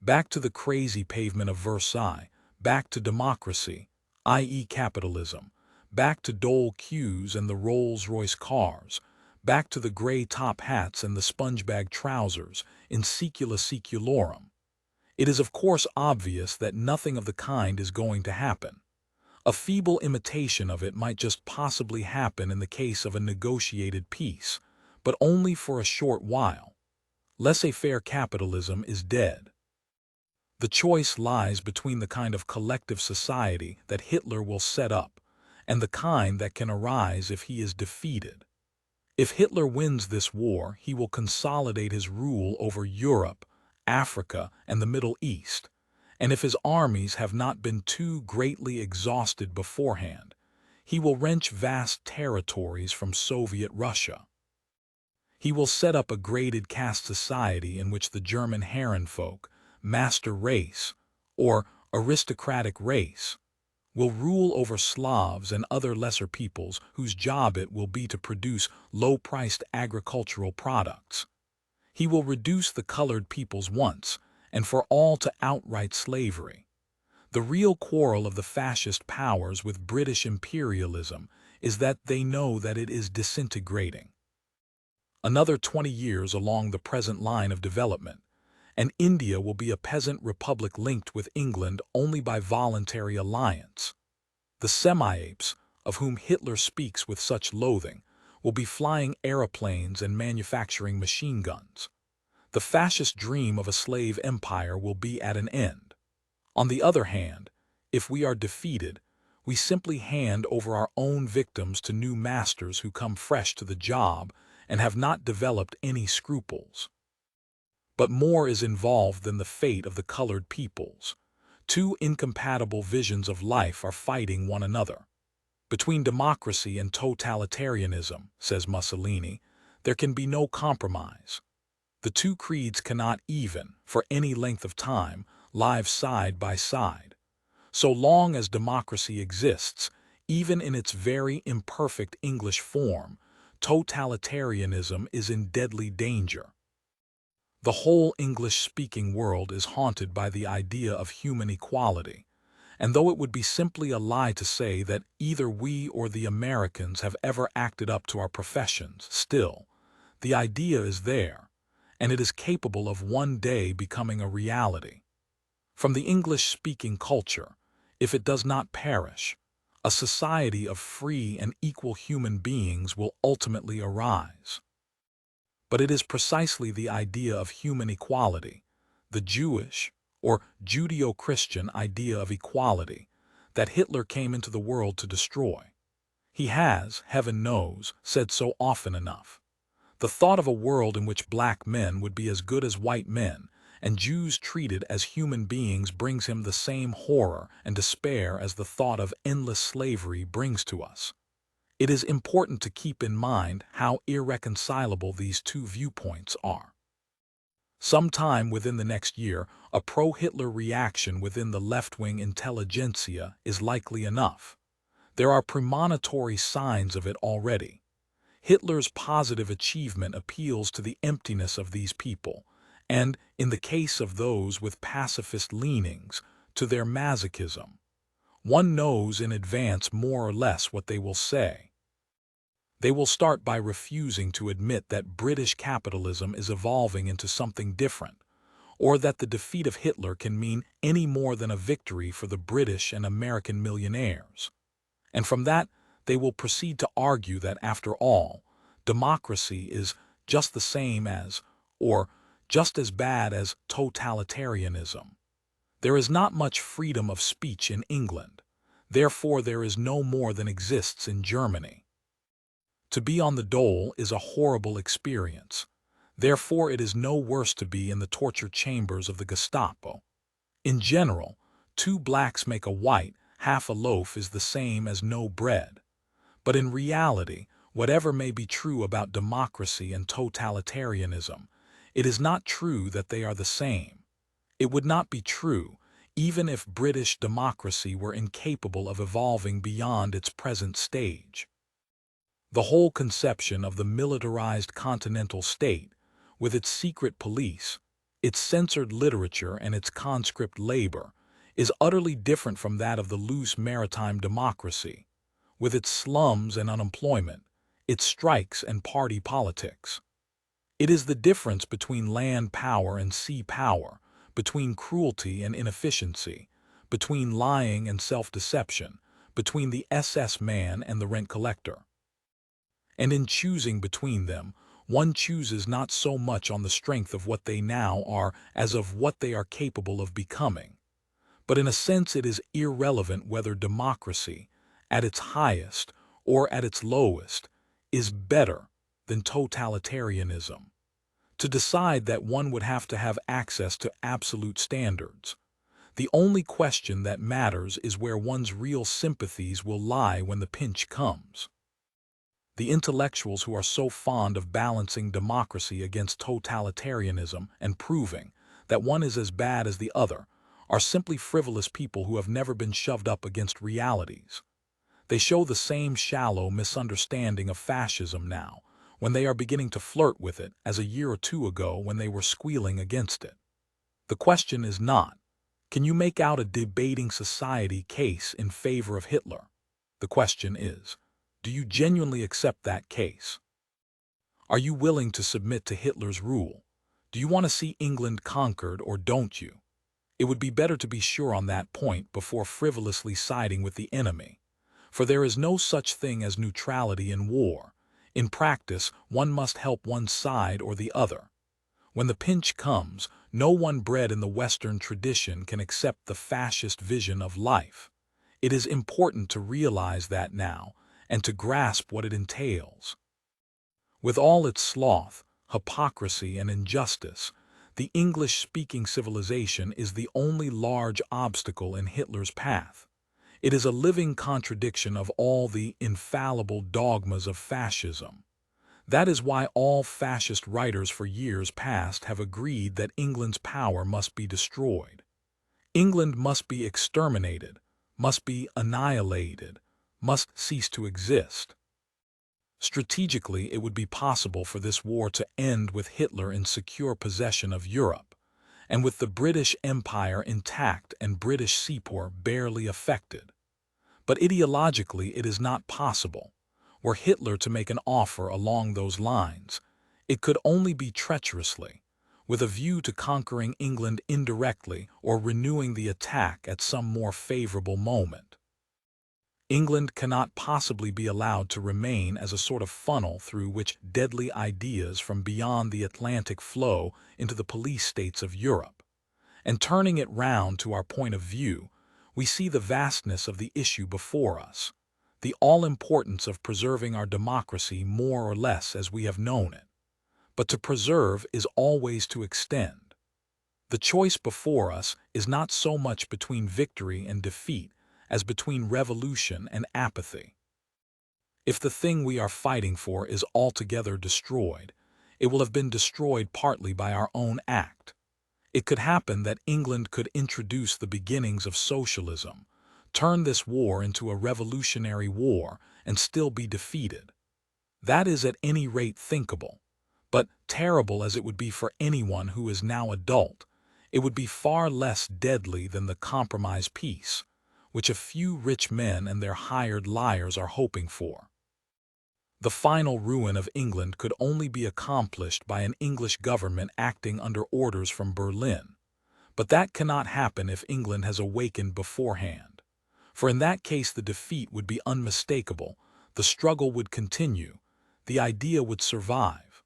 Back to the crazy pavement of Versailles, back to democracy, i.e. capitalism, back to Dole queues and the Rolls-Royce cars, back to the gray top hats and the sponge-bag trousers in secula seculorum. It is of course obvious that nothing of the kind is going to happen. A feeble imitation of it might just possibly happen in the case of a negotiated peace, but only for a short while. Laissez-faire capitalism is dead. The choice lies between the kind of collective society that Hitler will set up and the kind that can arise if he is defeated. If Hitler wins this war, he will consolidate his rule over Europe, Africa, and the Middle East, and if his armies have not been too greatly exhausted beforehand, he will wrench vast territories from Soviet Russia. He will set up a graded caste society in which the German Herrenfolk, master race, or aristocratic race, will rule over Slavs and other lesser peoples whose job it will be to produce low-priced agricultural products. He will reduce the colored peoples once and for all to outright slavery. The real quarrel of the fascist powers with British imperialism is that they know that it is disintegrating. Another 20 years along the present line of development, and India will be a peasant republic linked with England only by voluntary alliance. The semi-apes, of whom Hitler speaks with such loathing, will be flying aeroplanes and manufacturing machine guns. The fascist dream of a slave empire will be at an end. On the other hand, if we are defeated, we simply hand over our own victims to new masters who come fresh to the job and have not developed any scruples. But more is involved than the fate of the colored peoples. Two incompatible visions of life are fighting one another. Between democracy and totalitarianism, says Mussolini, there can be no compromise. The two creeds cannot even, for any length of time, live side by side. So long as democracy exists, even in its very imperfect English form, totalitarianism is in deadly danger. The whole English-speaking world is haunted by the idea of human equality, and though it would be simply a lie to say that either we or the Americans have ever acted up to our professions, still, the idea is there, and it is capable of one day becoming a reality. From the English-speaking culture, if it does not perish, a society of free and equal human beings will ultimately arise. But it is precisely the idea of human equality, the Jewish or Judeo-Christian idea of equality, that Hitler came into the world to destroy. He has, heaven knows, said so often enough. The thought of a world in which black men would be as good as white men and Jews treated as human beings brings him the same horror and despair as the thought of endless slavery brings to us. It is important to keep in mind how irreconcilable these two viewpoints are. Sometime within the next year, a pro-Hitler reaction within the left-wing intelligentsia is likely enough. There are premonitory signs of it already. Hitler's positive achievement appeals to the emptiness of these people, and, in the case of those with pacifist leanings, to their masochism. One knows in advance more or less what they will say. They will start by refusing to admit that British capitalism is evolving into something different, or that the defeat of Hitler can mean any more than a victory for the British and American millionaires. And from that, they will proceed to argue that, after all, democracy is just the same as, or just as bad as, totalitarianism. There is not much freedom of speech in England. Therefore, there is no more than exists in Germany. To be on the dole is a horrible experience. Therefore, it is no worse to be in the torture chambers of the Gestapo. In general, two blacks make a white, half a loaf is the same as no bread. But in reality, whatever may be true about democracy and totalitarianism, it is not true that they are the same. It would not be true, even if British democracy were incapable of evolving beyond its present stage. The whole conception of the militarized continental state, with its secret police, its censored literature and its conscript labor, is utterly different from that of the loose maritime democracy, with its slums and unemployment, its strikes and party politics. It is the difference between land power and sea power, between cruelty and inefficiency, between lying and self-deception, between the SS man and the rent collector. And in choosing between them, one chooses not so much on the strength of what they now are as of what they are capable of becoming. But in a sense it is irrelevant whether democracy, at its highest or at its lowest, is better than totalitarianism. To decide that one would have to have access to absolute standards. The only question that matters is where one's real sympathies will lie when the pinch comes. The intellectuals who are so fond of balancing democracy against totalitarianism and proving that one is as bad as the other are simply frivolous people who have never been shoved up against realities. They show the same shallow misunderstanding of fascism now, when they are beginning to flirt with it, as a year or two ago when they were squealing against it. The question is not, can you make out a debating society case in favor of Hitler? The question is, do you genuinely accept that case? Are you willing to submit to Hitler's rule? Do you want to see England conquered, or don't you? It would be better to be sure on that point before frivolously siding with the enemy. For there is no such thing as neutrality in war. In practice, one must help one side or the other. When the pinch comes, no one bred in the Western tradition can accept the fascist vision of life. It is important to realize that now, and to grasp what it entails. With all its sloth, hypocrisy, and injustice, the English-speaking civilization is the only large obstacle in Hitler's path. It is a living contradiction of all the infallible dogmas of fascism. That is why all fascist writers for years past have agreed that England's power must be destroyed. England must be exterminated, must be annihilated, must cease to exist. Strategically, it would be possible for this war to end with Hitler in secure possession of Europe, and with the British Empire intact and British seaport barely affected. But ideologically, it is not possible. Were Hitler to make an offer along those lines, it could only be treacherously, with a view to conquering England indirectly or renewing the attack at some more favorable moment. England cannot possibly be allowed to remain as a sort of funnel through which deadly ideas from beyond the Atlantic flow into the police states of Europe. And turning it round to our point of view, we see the vastness of the issue before us, the all-importance of preserving our democracy more or less as we have known it. But to preserve is always to extend. The choice before us is not so much between victory and defeat as between revolution and apathy. If the thing we are fighting for is altogether destroyed, it will have been destroyed partly by our own act. It could happen that England could introduce the beginnings of socialism, turn this war into a revolutionary war, and still be defeated. That is at any rate thinkable. But terrible as it would be for anyone who is now adult, it would be far less deadly than the compromise peace, which a few rich men and their hired liars are hoping for. The final ruin of England could only be accomplished by an English government acting under orders from Berlin. But that cannot happen if England has awakened beforehand. For in that case the defeat would be unmistakable, the struggle would continue, the idea would survive.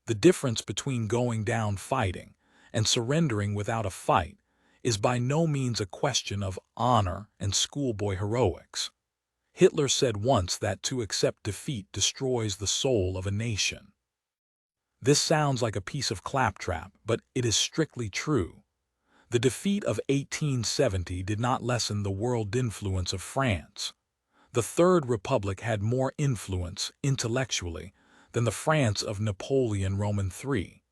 The difference between going down fighting and surrendering without a fight is by no means a question of honor and schoolboy heroics. Hitler said once that to accept defeat destroys the soul of a nation. This sounds like a piece of claptrap, but it is strictly true. The defeat of 1870 did not lessen the world influence of France. The Third Republic had more influence, intellectually, than the France of Napoleon Roman III.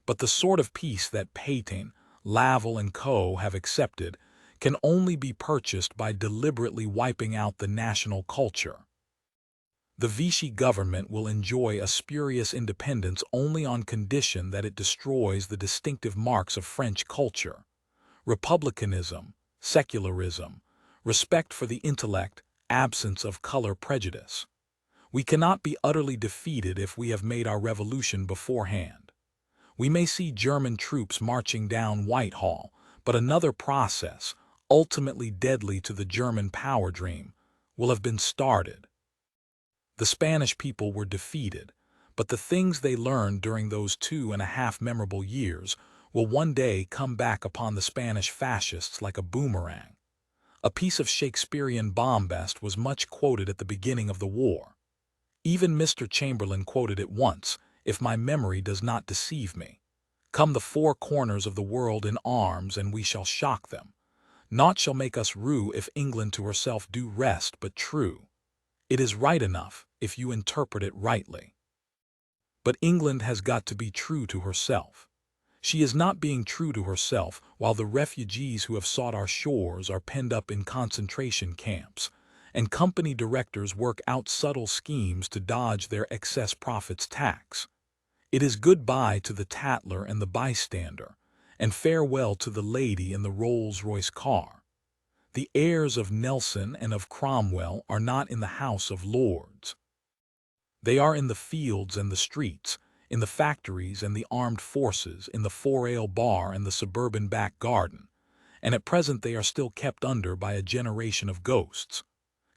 But the sort of peace that Pétain, Laval and Co. have accepted can only be purchased by deliberately wiping out the national culture. The Vichy government will enjoy a spurious independence only on condition that it destroys the distinctive marks of French culture: republicanism, secularism, respect for the intellect, absence of color prejudice. We cannot be utterly defeated if we have made our revolution beforehand. We may see German troops marching down Whitehall, but another process, ultimately deadly to the German power dream, will have been started. The Spanish people were defeated, but the things they learned during those 2.5 memorable years will one day come back upon the Spanish fascists like a boomerang. A piece of Shakespearean bombast was much quoted at the beginning of the war. Even Mr. Chamberlain quoted it once, if my memory does not deceive me. "Come the four corners of the world in arms, and we shall shock them. Naught shall make us rue if England to herself do rest but true." It is right enough if you interpret it rightly. But England has got to be true to herself. She is not being true to herself while the refugees who have sought our shores are penned up in concentration camps, and company directors work out subtle schemes to dodge their excess profits tax. It is goodbye to the tattler and the bystander, and farewell to the lady in the Rolls-Royce car. The heirs of Nelson and of Cromwell are not in the House of Lords. They are in the fields and the streets, in the factories and the armed forces, in the four-ale bar and the suburban back garden, and at present they are still kept under by a generation of ghosts.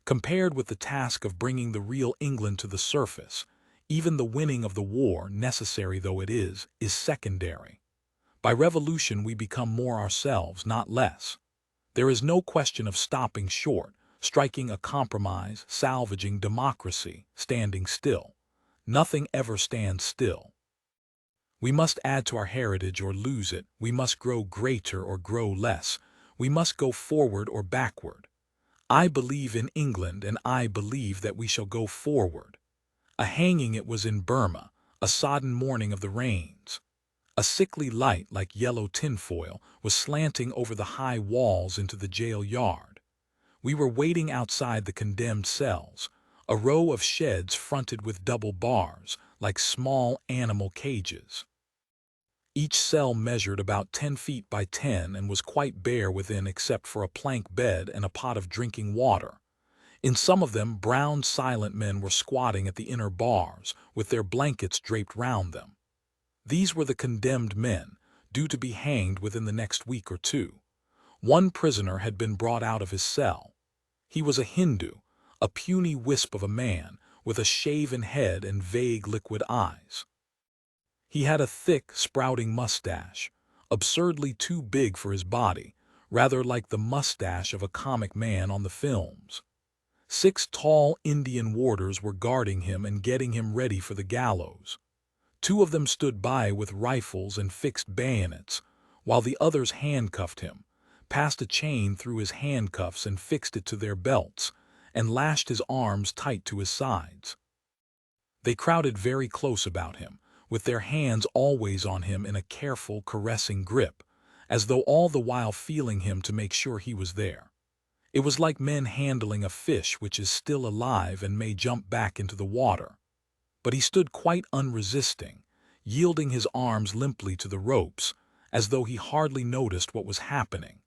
Compared with the task of bringing the real England to the surface, even the winning of the war, necessary though it is secondary. By revolution we become more ourselves, not less. There is no question of stopping short, striking a compromise, salvaging democracy, standing still. Nothing ever stands still. We must add to our heritage or lose it. We must grow greater or grow less. We must go forward or backward. I believe in England, and I believe that we shall go forward. A hanging it was in Burma, a sodden morning of the rains. A sickly light, like yellow tinfoil, was slanting over the high walls into the jail yard. We were waiting outside the condemned cells, a row of sheds fronted with double bars, like small animal cages. Each cell measured about 10 feet by 10 and was quite bare within except for a plank bed and a pot of drinking water. In some of them, brown, silent men were squatting at the inner bars, with their blankets draped round them. These were the condemned men, due to be hanged within the next week or two. One prisoner had been brought out of his cell. He was a Hindu, a puny wisp of a man, with a shaven head and vague liquid eyes. He had a thick, sprouting mustache, absurdly too big for his body, rather like the mustache of a comic man on the films. 6 tall Indian warders were guarding him and getting him ready for the gallows. 2 of them stood by with rifles and fixed bayonets, while the others handcuffed him, passed a chain through his handcuffs and fixed it to their belts, and lashed his arms tight to his sides. They crowded very close about him, with their hands always on him in a careful, caressing grip, as though all the while feeling him to make sure he was there. It was like men handling a fish which is still alive and may jump back into the water. But he stood quite unresisting, yielding his arms limply to the ropes, as though he hardly noticed what was happening.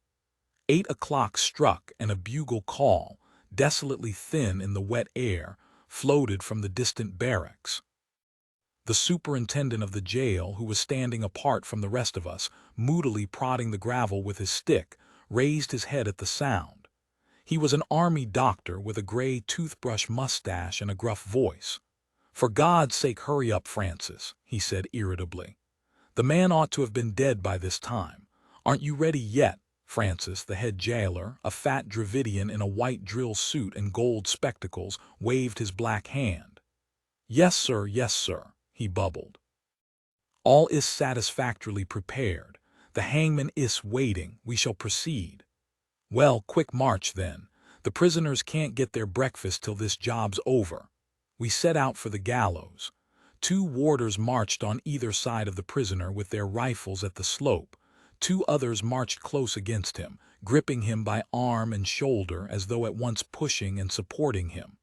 8 o'clock struck, and a bugle call, desolately thin in the wet air, floated from the distant barracks. The superintendent of the jail, who was standing apart from the rest of us, moodily prodding the gravel with his stick, raised his head at the sound. He was an army doctor with a gray toothbrush mustache and a gruff voice. "For God's sake, hurry up, Francis," he said irritably. "The man ought to have been dead by this time. Aren't you ready yet?" Francis, the head jailer, a fat Dravidian in a white drill suit and gold spectacles, waved his black hand. Yes, sir," he bubbled. "All is satisfactorily prepared. The hangman is waiting. We shall proceed." "Well, quick march then. The prisoners can't get their breakfast till this job's over." We set out for the gallows. 2 warders marched on either side of the prisoner with their rifles at the slope. 2 others marched close against him, gripping him by arm and shoulder as though at once pushing and supporting him.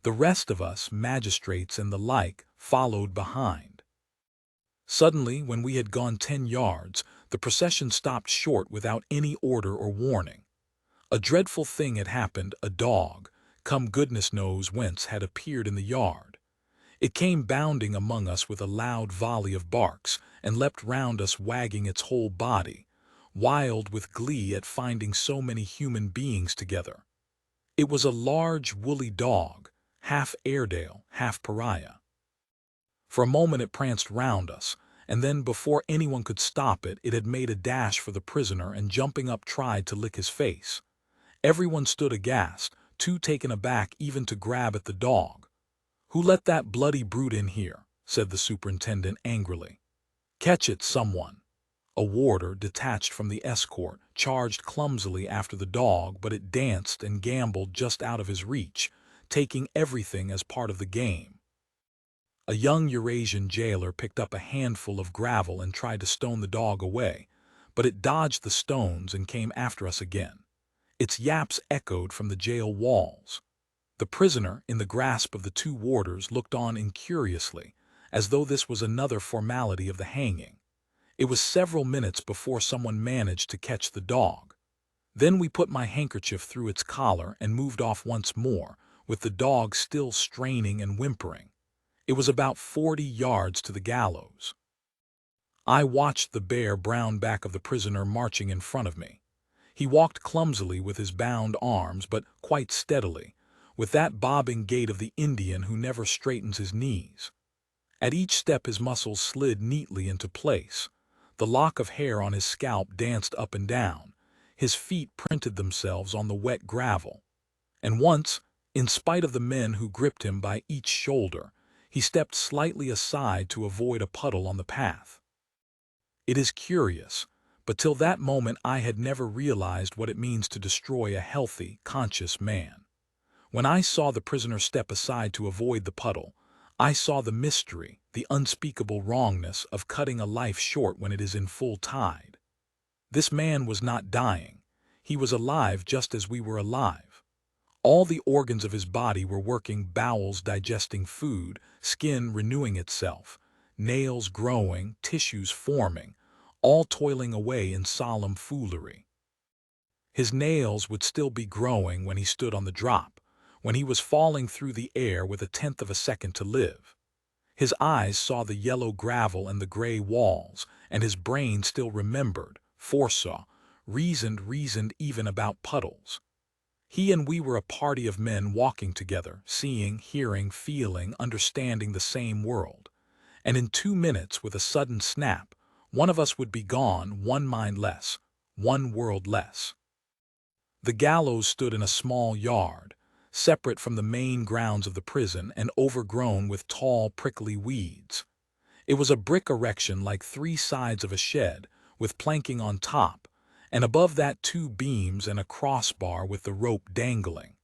The rest of us, magistrates and the like, followed behind. Suddenly, when we had gone 10 yards, the procession stopped short without any order or warning. A dreadful thing had happened. A dog, come goodness knows whence, had appeared in the yard. It came bounding among us with a loud volley of barks, and leapt round us wagging its whole body, wild with glee at finding so many human beings together. It was a large, woolly dog, half Airedale, half pariah. For a moment it pranced round us, and then, before anyone could stop it, it had made a dash for the prisoner and jumping up tried to lick his face. Everyone stood aghast, too taken aback even to grab at the dog. "Who let that bloody brute in here?" said the superintendent angrily. "Catch it, someone." A warder, detached from the escort, charged clumsily after the dog, but it danced and gamboled just out of his reach, taking everything as part of the game. A young Eurasian jailer picked up a handful of gravel and tried to stone the dog away, but it dodged the stones and came after us again. Its yaps echoed from the jail walls. The prisoner, in the grasp of the two warders, looked on incuriously, as though this was another formality of the hanging. It was several minutes before someone managed to catch the dog. Then we put my handkerchief through its collar and moved off once more, with the dog still straining and whimpering. It was about 40 yards to the gallows. I watched the bare brown back of the prisoner marching in front of me. He walked clumsily with his bound arms, but quite steadily, with that bobbing gait of the Indian who never straightens his knees. At each step his muscles slid neatly into place. The lock of hair on his scalp danced up and down. His feet printed themselves on the wet gravel. And once, in spite of the men who gripped him by each shoulder, he stepped slightly aside to avoid a puddle on the path. It is curious, but till that moment I had never realized what it means to destroy a healthy, conscious man. When I saw the prisoner step aside to avoid the puddle, I saw the mystery, the unspeakable wrongness of cutting a life short when it is in full tide. This man was not dying. He was alive just as we were alive. All the organs of his body were working, bowels digesting food, skin renewing itself, nails growing, tissues forming, all toiling away in solemn foolery. His nails would still be growing when he stood on the drop, when he was falling through the air with 1/10 of a second to live. His eyes saw the yellow gravel and the gray walls, and his brain still remembered, foresaw, reasoned even about puddles. He and we were a party of men walking together, seeing, hearing, feeling, understanding the same world. And in 2 minutes, with a sudden snap, one of us would be gone, one mind less, one world less. The gallows stood in a small yard, separate from the main grounds of the prison and overgrown with tall, prickly weeds. It was a brick erection like 3 sides of a shed, with planking on top, and above that 2 beams and a crossbar with the rope dangling.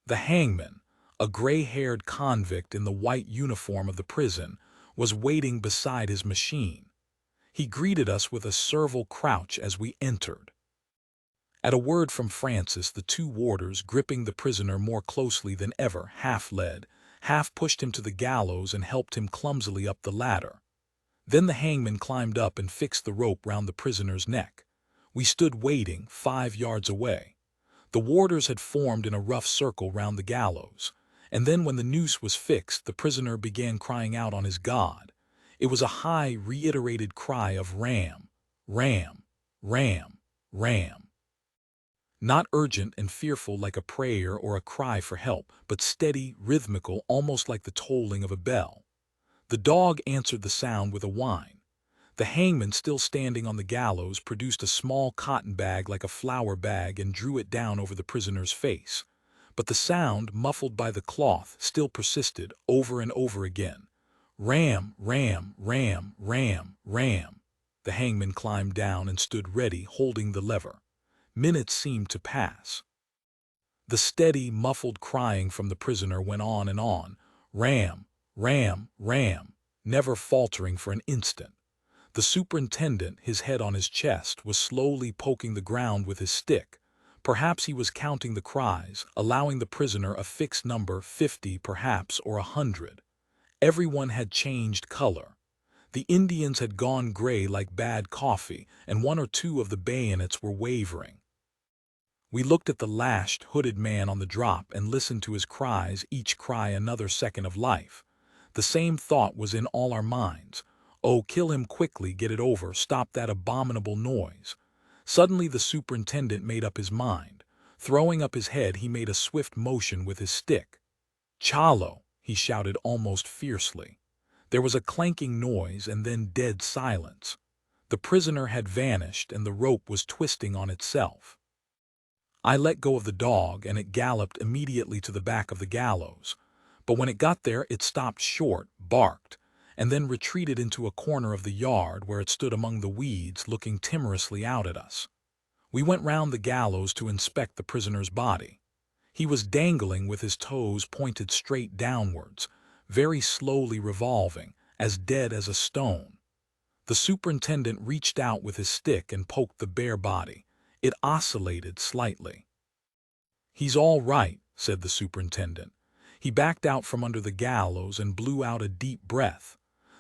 The hangman, a gray-haired convict in the white uniform of the prison, was waiting beside his machine. He greeted us with a servile crouch as we entered. At a word from Francis, the 2 warders, gripping the prisoner more closely than ever, half led, half pushed him to the gallows and helped him clumsily up the ladder. Then the hangman climbed up and fixed the rope round the prisoner's neck. We stood waiting, 5 yards away. The warders had formed in a rough circle round the gallows, and then when the noose was fixed, the prisoner began crying out on his God. It was a high, reiterated cry of ram, ram, ram, ram. Not urgent and fearful like a prayer or a cry for help, but steady, rhythmical, almost like the tolling of a bell. The dog answered the sound with a whine. The hangman, still standing on the gallows, produced a small cotton bag like a flour bag and drew it down over the prisoner's face. But the sound, muffled by the cloth, still persisted, over and over again. Ram, ram, ram, ram, ram. The hangman climbed down and stood ready, holding the lever. Minutes seemed to pass. The steady, muffled crying from the prisoner went on and on, ram, ram, ram, never faltering for an instant. The superintendent, his head on his chest, was slowly poking the ground with his stick. Perhaps he was counting the cries, allowing the prisoner a fixed number, 50 perhaps, or 100. Everyone had changed color. The Indians had gone gray like bad coffee, and 1 or 2 of the bayonets were wavering. We looked at the lashed, hooded man on the drop and listened to his cries, each cry another second of life. The same thought was in all our minds. Oh, kill him quickly, get it over, stop that abominable noise. Suddenly the superintendent made up his mind. Throwing up his head, he made a swift motion with his stick. "Chalo!" he shouted almost fiercely. There was a clanking noise and then dead silence. The prisoner had vanished and the rope was twisting on itself. I let go of the dog and it galloped immediately to the back of the gallows. But when it got there, it stopped short, barked, and then retreated into a corner of the yard where it stood among the weeds, looking timorously out at us. We went round the gallows to inspect the prisoner's body. He was dangling with his toes pointed straight downwards, very slowly revolving, as dead as a stone. The superintendent reached out with his stick and poked the bare body. It oscillated slightly. "He's all right," said the superintendent. He backed out from under the gallows and blew out a deep breath.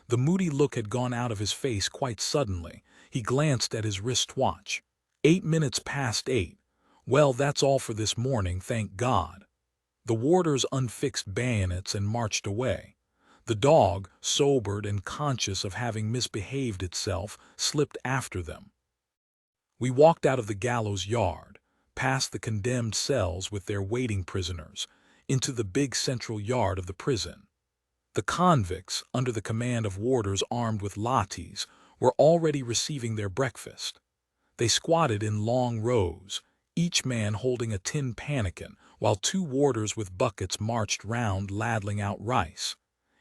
The moody look had gone out of his face quite suddenly. He glanced at his wristwatch. 8 minutes past 8. Well, that's all for this morning, thank God. The warders unfixed bayonets and marched away. The dog, sobered and conscious of having misbehaved itself, slipped after them. We walked out of the gallows yard, past the condemned cells with their waiting prisoners, into the big central yard of the prison. The convicts, under the command of warders armed with lathis, were already receiving their breakfast. They squatted in long rows, each man holding a tin pannikin, while 2 warders with buckets marched round ladling out rice.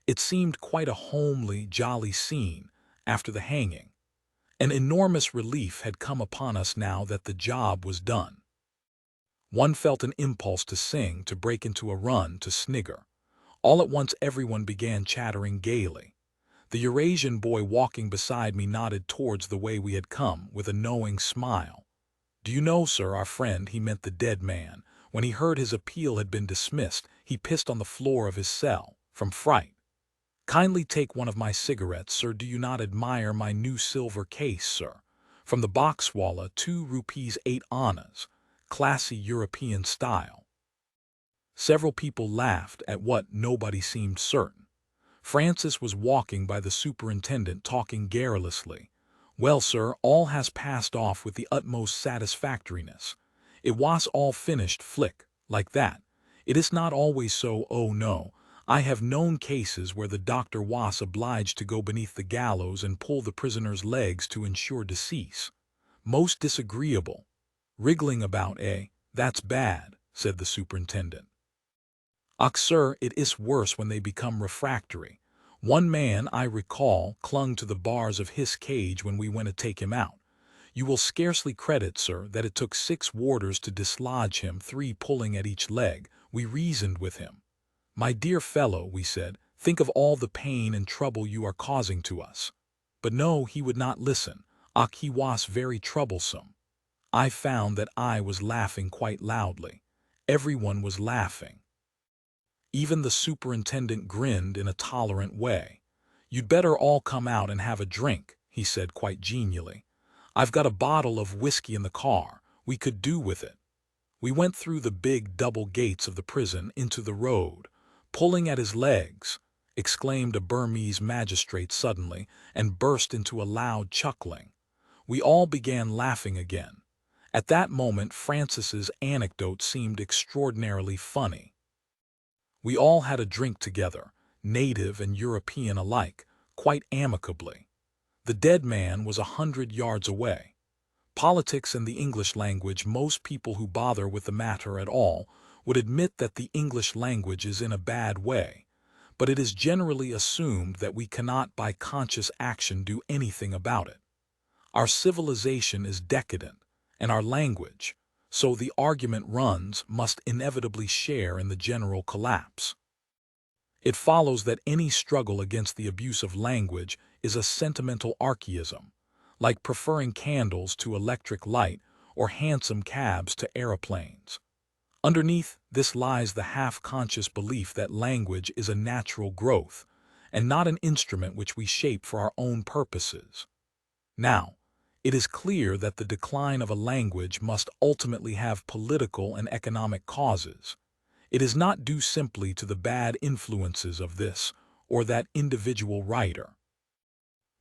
It seemed quite a homely, jolly scene after the hanging. An enormous relief had come upon us now that the job was done. One felt an impulse to sing, to break into a run, to snigger. All at once everyone began chattering gaily. The Eurasian boy walking beside me nodded towards the way we had come, with a knowing smile. "Do you know, sir, our friend," he meant the dead man, when he heard his appeal had been dismissed, he pissed on the floor of his cell, from fright. "Kindly take one of my cigarettes, sir. Do you not admire my new silver case, sir? From the boxwallah, 2 rupees 8 annas, classy European style." Several people laughed at what nobody seemed certain. Francis was walking by the superintendent, talking garrulously. "Well, sir, all has passed off with the utmost satisfactoriness. It was all finished flick, like that. It is not always so, oh no. I have known cases where the doctor was obliged to go beneath the gallows and pull the prisoner's legs to ensure decease. Most disagreeable. Wriggling about, eh? That's bad," said the superintendent. "Ach, sir, it is worse when they become refractory. One man, I recall, clung to the bars of his cage when we went to take him out. You will scarcely credit, sir, that it took 6 warders to dislodge him, 3 pulling at each leg. We reasoned with him. 'My dear fellow,' we said, 'think of all the pain and trouble you are causing to us.' But no, he would not listen. Ach, he was very troublesome. I found that I was laughing quite loudly. Everyone was laughing. Even the superintendent grinned in a tolerant way. 'You'd better all come out and have a drink,' he said quite genially. 'I've got a bottle of whiskey in the car. We could do with it.' We went through the big double gates of the prison into the road. 'Pulling at his legs,' exclaimed a Burmese magistrate suddenly, and burst into a loud chuckling. We all began laughing again. At that moment Francis's anecdote seemed extraordinarily funny. We all had a drink together, native and European alike, quite amicably. The dead man was 100 yards away. Politics and the English language, most people who bother with the matter at all would admit that the English language is in a bad way, but it is generally assumed that we cannot by conscious action do anything about it. Our civilization is decadent, and our language, so the argument runs, must inevitably share in the general collapse. It follows that any struggle against the abuse of language is a sentimental archaism, like preferring candles to electric light or hansom cabs to aeroplanes. Underneath this lies the half-conscious belief that language is a natural growth, and not an instrument which we shape for our own purposes. Now, it is clear that the decline of a language must ultimately have political and economic causes. It is not due simply to the bad influences of this or that individual writer.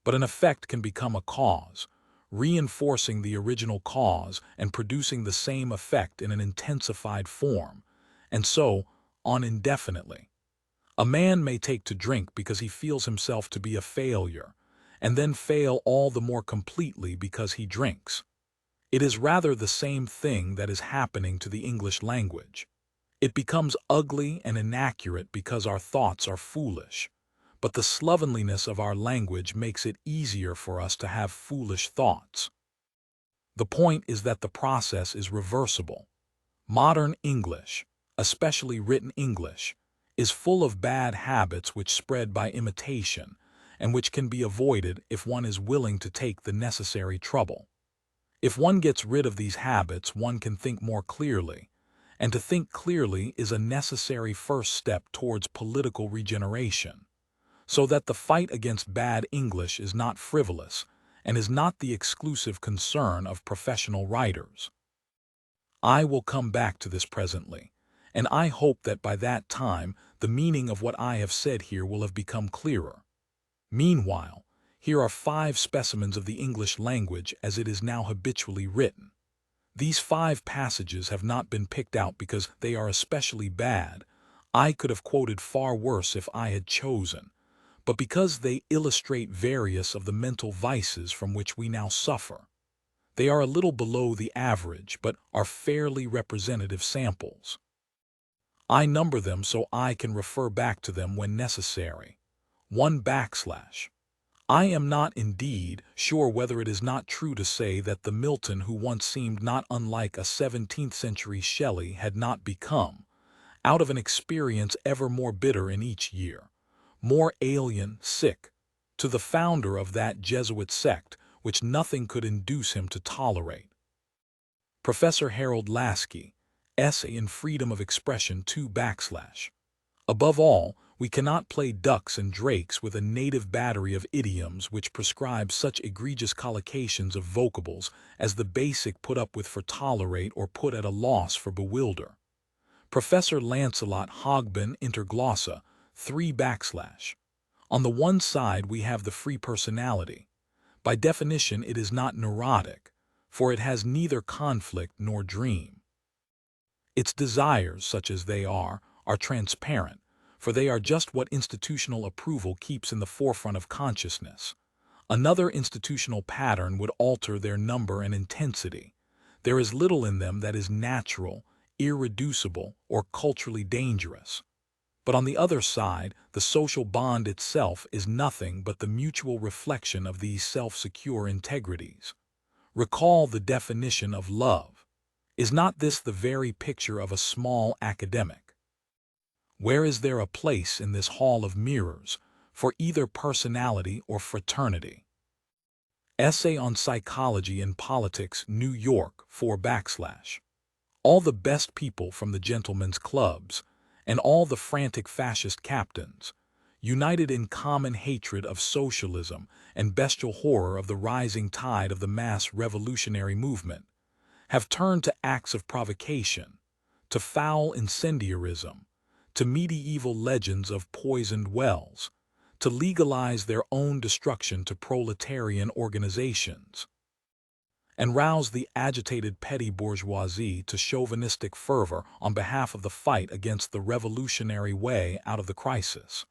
But an effect can become a cause, reinforcing the original cause and producing the same effect in an intensified form, and so on indefinitely. A man may take to drink because he feels himself to be a failure, and then fail all the more completely because he drinks. It is rather the same thing that is happening to the English language. It becomes ugly and inaccurate because our thoughts are foolish, but the slovenliness of our language makes it easier for us to have foolish thoughts. The point is that the process is reversible. Modern English, especially written English, is full of bad habits which spread by imitation, and which can be avoided if one is willing to take the necessary trouble. If one gets rid of these habits, one can think more clearly, and to think clearly is a necessary first step towards political regeneration, so that the fight against bad English is not frivolous and is not the exclusive concern of professional writers. I will come back to this presently, and I hope that by that time the meaning of what I have said here will have become clearer. Meanwhile, here are 5 specimens of the English language as it is now habitually written. These 5 passages have not been picked out because they are especially bad. I could have quoted far worse if I had chosen, but because they illustrate various of the mental vices from which we now suffer. They are a little below the average, but are fairly representative samples. I number them so I can refer back to them when necessary. 1 backslash. I am not, indeed, sure whether it is not true to say that the Milton who once seemed not unlike a 17th-century Shelley had not become, out of an experience ever more bitter in each year, more alien, to the founder of that Jesuit sect which nothing could induce him to tolerate. Professor Harold Lasky, Essay in Freedom of Expression 2 backslash. Above all, we cannot play ducks and drakes with a native battery of idioms which prescribe such egregious collocations of vocables as the basic put up with for tolerate or put at a loss for bewilder. Professor Lancelot Hogben Interglossa 3 backslash. On the one side we have the free personality. By definition it is not neurotic, for it has neither conflict nor dream. Its desires, such as they are transparent, for they are just what institutional approval keeps in the forefront of consciousness. Another institutional pattern would alter their number and intensity. There is little in them that is natural, irreducible, or culturally dangerous. But on the other side, the social bond itself is nothing but the mutual reflection of these self-secure integrities. Recall the definition of love. Is not this the very picture of a small academic? Where is there a place in this hall of mirrors for either personality or fraternity? Essay on Psychology in Politics, New York 4 backslash. All the best people from the gentlemen's clubs, and all the frantic fascist captains, united in common hatred of socialism and bestial horror of the rising tide of the mass revolutionary movement, have turned to acts of provocation, to foul incendiarism, to medieval legends of poisoned wells, to legalize their own destruction to proletarian organizations, and rouse the agitated petty bourgeoisie to chauvinistic fervor on behalf of the fight against the revolutionary way out of the crisis.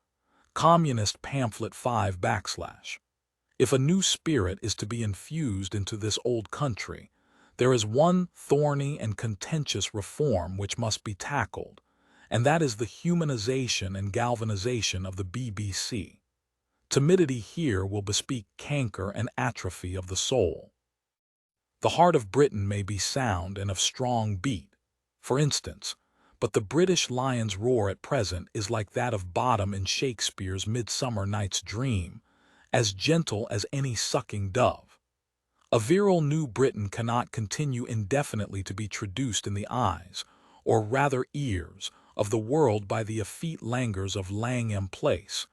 Communist Pamphlet 5 backslash. If a new spirit is to be infused into this old country, there is one thorny and contentious reform which must be tackled, and that is the humanization and galvanization of the BBC. Timidity here will bespeak canker and atrophy of the soul. The heart of Britain may be sound and of strong beat, for instance, but the British lion's roar at present is like that of Bottom in Shakespeare's Midsummer Night's Dream, as gentle as any sucking dove. A virile New Britain cannot continue indefinitely to be traduced in the eyes, or rather ears, of the world by the effete languors of Langham Place,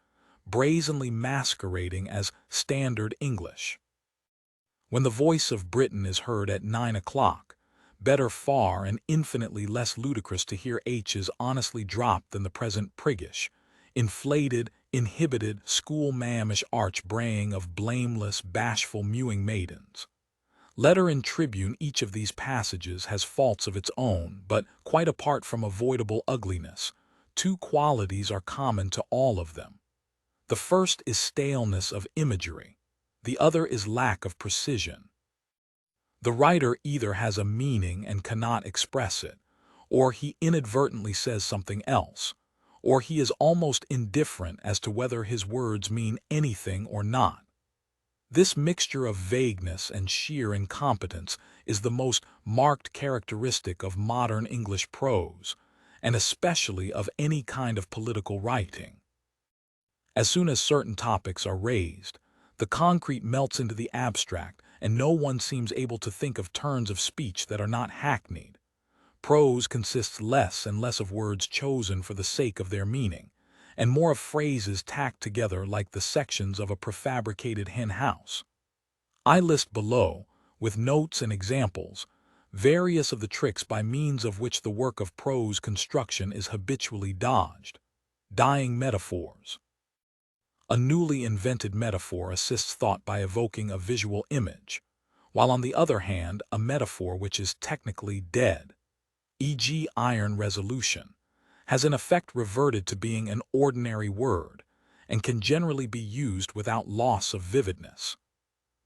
brazenly masquerading as standard English. When the voice of Britain is heard at 9 o'clock, better far and infinitely less ludicrous to hear H's honestly dropped than the present priggish, inflated, inhibited, school-ma'amish arch-braying of blameless, bashful mewing maidens. Letter in Tribune, each of these passages has faults of its own, but quite apart from avoidable ugliness, 2 qualities are common to all of them. The first is staleness of imagery, the other is lack of precision. The writer either has a meaning and cannot express it, or he inadvertently says something else, or he is almost indifferent as to whether his words mean anything or not. This mixture of vagueness and sheer incompetence is the most marked characteristic of modern English prose, and especially of any kind of political writing. As soon as certain topics are raised, the concrete melts into the abstract, and no one seems able to think of turns of speech that are not hackneyed. Prose consists less and less of words chosen for the sake of their meaning, and more of phrases tacked together like the sections of a prefabricated hen house. I list below, with notes and examples, various of the tricks by means of which the work of prose construction is habitually dodged. Dying metaphors. A newly invented metaphor assists thought by evoking a visual image, while on the other hand, a metaphor which is technically dead, e.g. iron resolution, has in effect reverted to being an ordinary word and can generally be used without loss of vividness.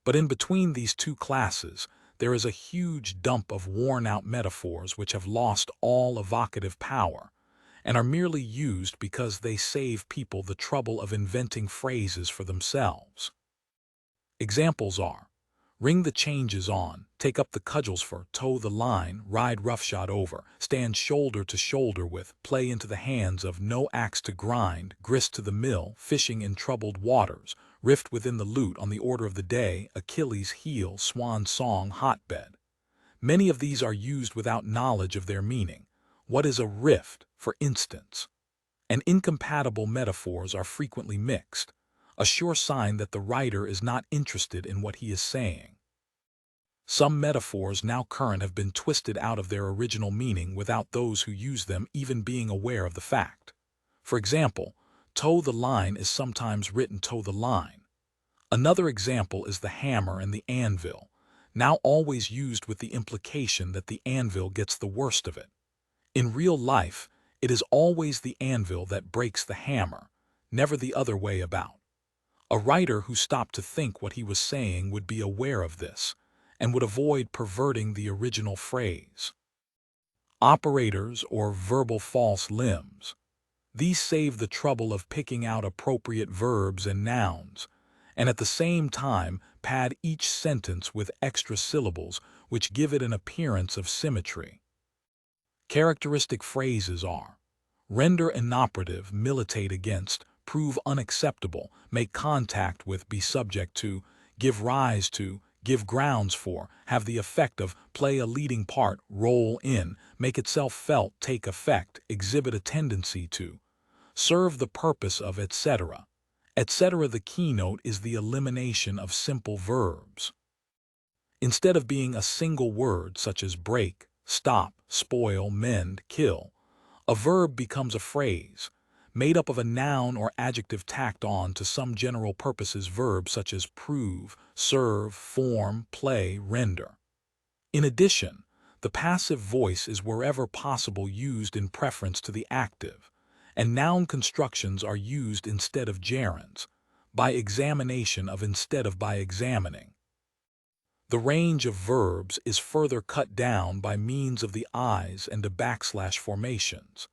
But in between these two classes, there is a huge dump of worn-out metaphors which have lost all evocative power and are merely used because they save people the trouble of inventing phrases for themselves. Examples are: ring the changes on, take up the cudgels for, toe the line, ride roughshod over, stand shoulder to shoulder with, play into the hands of, no axe to grind, grist to the mill, fishing in troubled waters, rift within the lute, on the order of the day, Achilles' heel, swan song, hotbed. Many of these are used without knowledge of their meaning. What is a rift, for instance? And incompatible metaphors are frequently mixed, a sure sign that the writer is not interested in what he is saying. Some metaphors now current have been twisted out of their original meaning without those who use them even being aware of the fact. For example, toe the line is sometimes written toe the line. Another example is the hammer and the anvil, now always used with the implication that the anvil gets the worst of it. In real life, it is always the anvil that breaks the hammer, never the other way about. A writer who stopped to think what he was saying would be aware of this, and would avoid perverting the original phrase. Operators or verbal false limbs. These save the trouble of picking out appropriate verbs and nouns, and at the same time pad each sentence with extra syllables which give it an appearance of symmetry. Characteristic phrases are: render inoperative, militate against, prove unacceptable, make contact with, be subject to, give rise to, give grounds for, have the effect of, play a leading part, roll in, make itself felt, take effect, exhibit a tendency to, serve the purpose of, etc. etc. The keynote is the elimination of simple verbs. Instead of being a single word such as break, stop, spoil, mend, kill, a verb becomes a phrase, made up of a noun or adjective tacked on to some general purposes verb such as prove, serve, form, play, render. In addition, the passive voice is wherever possible used in preference to the active, and noun constructions are used instead of gerunds, by examination of instead of by examining. The range of verbs is further cut down by means of the I's and the backslash formations,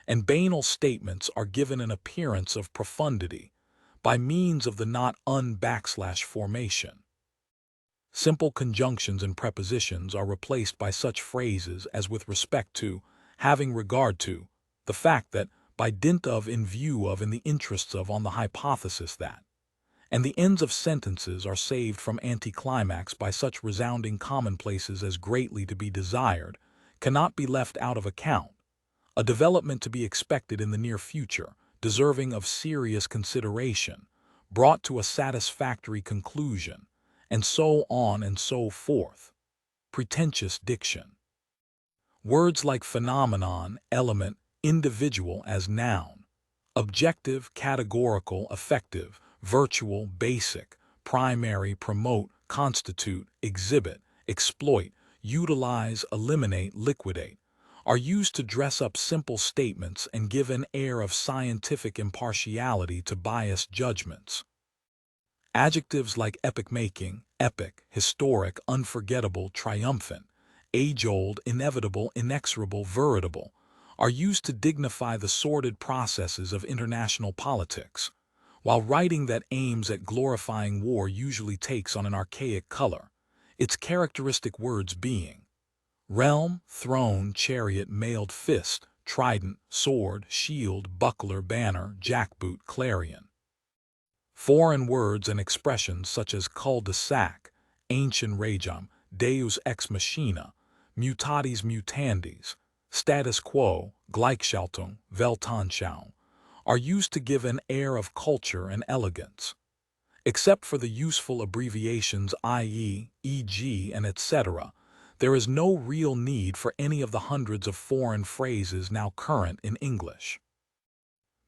and banal statements are given an appearance of profundity by means of the not backslash formation. Simple conjunctions and prepositions are replaced by such phrases as with respect to, having regard to, the fact that, by dint of, in view of, in the interests of, on the hypothesis that, and the ends of sentences are saved from anticlimax by such resounding commonplaces as greatly to be desired, cannot be left out of account, a development to be expected in the near future, deserving of serious consideration, brought to a satisfactory conclusion, and so on and so forth. Pretentious diction. Words like phenomenon, element, individual as noun, objective, categorical, effective, virtual, basic, primary, promote, constitute, exhibit, exploit, utilize, eliminate, liquidate, are used to dress up simple statements and give an air of scientific impartiality to biased judgments. Adjectives like epoch-making, epic, historic, unforgettable, triumphant, age-old, inevitable, inexorable, veritable, are used to dignify the sordid processes of international politics, while writing that aims at glorifying war usually takes on an archaic color, its characteristic words being realm, throne, chariot, mailed fist, trident, sword, shield, buckler, banner, jackboot, clarion. Foreign words and expressions such as cul-de-sac, ancient regem, deus ex machina, mutatis mutandis, status quo, Gleichschaltung, Weltanschauung, are used to give an air of culture and elegance. Except for the useful abbreviations i.e., e.g., and etc., there is no real need for any of the hundreds of foreign phrases now current in English.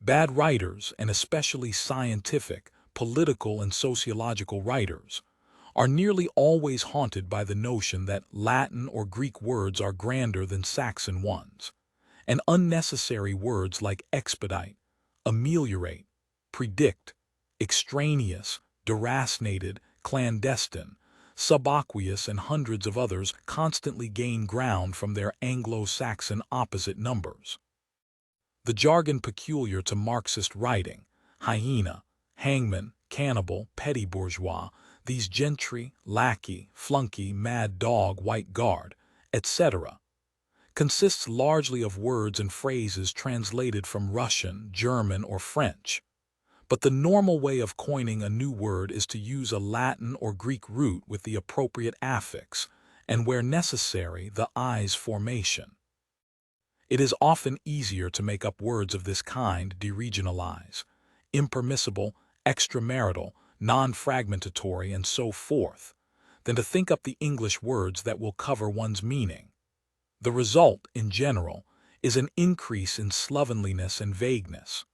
Bad writers, and especially scientific, political, and sociological writers, are nearly always haunted by the notion that Latin or Greek words are grander than Saxon ones, and unnecessary words like expedite, ameliorate, predict, extraneous, deracinated, clandestine, subaqueous, and hundreds of others constantly gain ground from their Anglo-Saxon opposite numbers. The jargon peculiar to Marxist writing, hyena, hangman, cannibal, petty bourgeois, these gentry, lackey, flunky, mad dog, white guard, etc., consists largely of words and phrases translated from Russian, German, or French. But the normal way of coining a new word is to use a Latin or Greek root with the appropriate affix, and where necessary, the -i's formation. It is often easier to make up words of this kind, deregionalize, impermissible, extramarital, non-fragmentatory, and so forth, than to think up the English words that will cover one's meaning. The result, in general, is an increase in slovenliness and vagueness,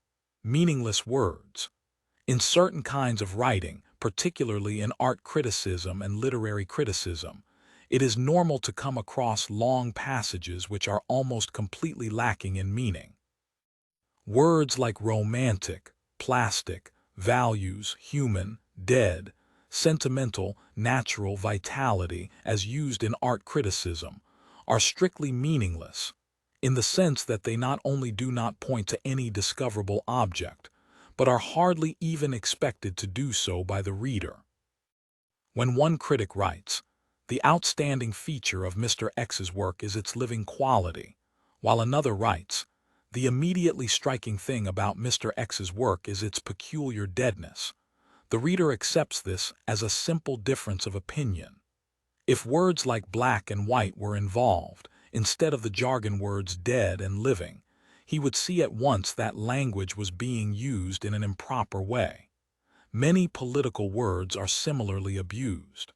meaningless words. In certain kinds of writing, particularly in art criticism and literary criticism, it is normal to come across long passages which are almost completely lacking in meaning. Words like romantic, plastic, values, human, dead, sentimental, natural, vitality, as used in art criticism, are strictly meaningless, in the sense that they not only do not point to any discoverable object, but are hardly even expected to do so by the reader. When one critic writes, "The outstanding feature of Mr. X's work is its living quality," while another writes, "The immediately striking thing about Mr. X's work is its peculiar deadness," the reader accepts this as a simple difference of opinion. If words like black and white were involved, instead of the jargon words dead and living, he would see at once that language was being used in an improper way. Many political words are similarly abused.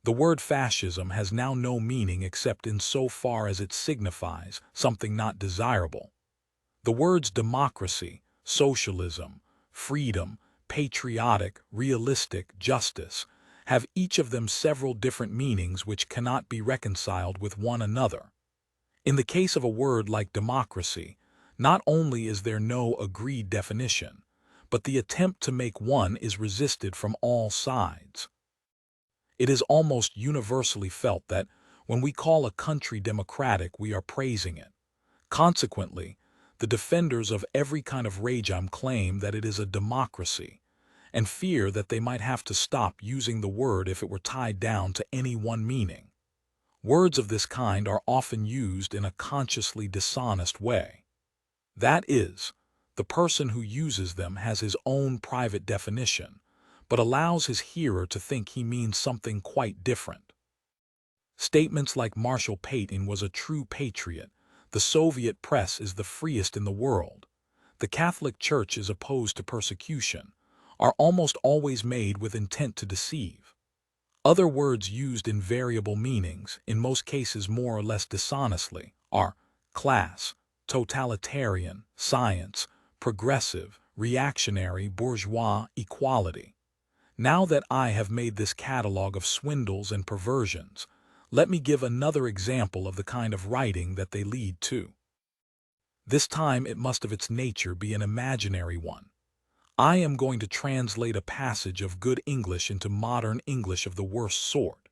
The word fascism has now no meaning except in so far as it signifies something not desirable. The words democracy, socialism, freedom, patriotic, realistic, justice, have each of them several different meanings which cannot be reconciled with one another. In the case of a word like democracy, not only is there no agreed definition, but the attempt to make one is resisted from all sides. It is almost universally felt that when we call a country democratic, we are praising it. Consequently, the defenders of every kind of regime claim that it is a democracy, and fear that they might have to stop using the word if it were tied down to any one meaning. Words of this kind are often used in a consciously dishonest way. That is, the person who uses them has his own private definition, but allows his hearer to think he means something quite different. Statements like Marshal Pétain was a true patriot, the Soviet press is the freest in the world, the Catholic Church is opposed to persecution, are almost always made with intent to deceive. Other words used in variable meanings, in most cases more or less dishonestly, are class, totalitarian, science, progressive, reactionary, bourgeois, equality. Now that I have made this catalog of swindles and perversions, let me give another example of the kind of writing that they lead to. This time it must of its nature be an imaginary one. I am going to translate a passage of good English into modern English of the worst sort.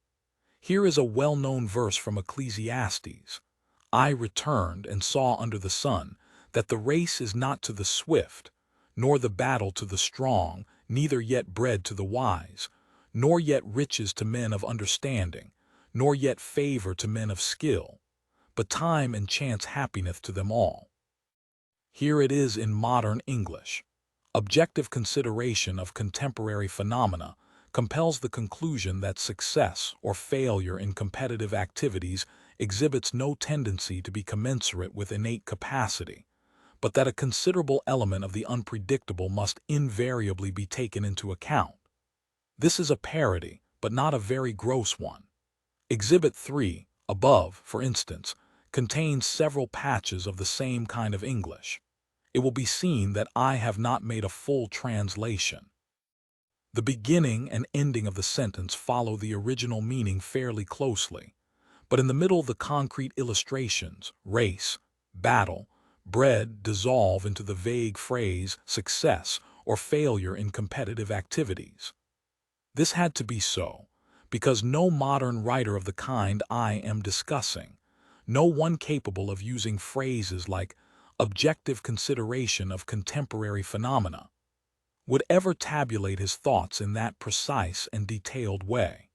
Here is a well-known verse from Ecclesiastes. "I returned and saw under the sun that the race is not to the swift, nor the battle to the strong, neither yet bread to the wise, nor yet riches to men of understanding, nor yet favor to men of skill, but time and chance happeneth to them all. Here it is in modern English. Objective consideration of contemporary phenomena compels the conclusion that success or failure in competitive activities exhibits no tendency to be commensurate with innate capacity, but that a considerable element of the unpredictable must invariably be taken into account. This is a parody, but not a very gross one. Exhibit 3, above, for instance, contains several patches of the same kind of English. It will be seen that I have not made a full translation. The beginning and ending of the sentence follow the original meaning fairly closely, but in the middle the concrete illustrations, race, battle, bread, dissolve into the vague phrase success or failure in competitive activities. This had to be so, because no modern writer of the kind I am discussing, no one capable of using phrases like objective consideration of contemporary phenomena, would ever tabulate his thoughts in that precise and detailed way.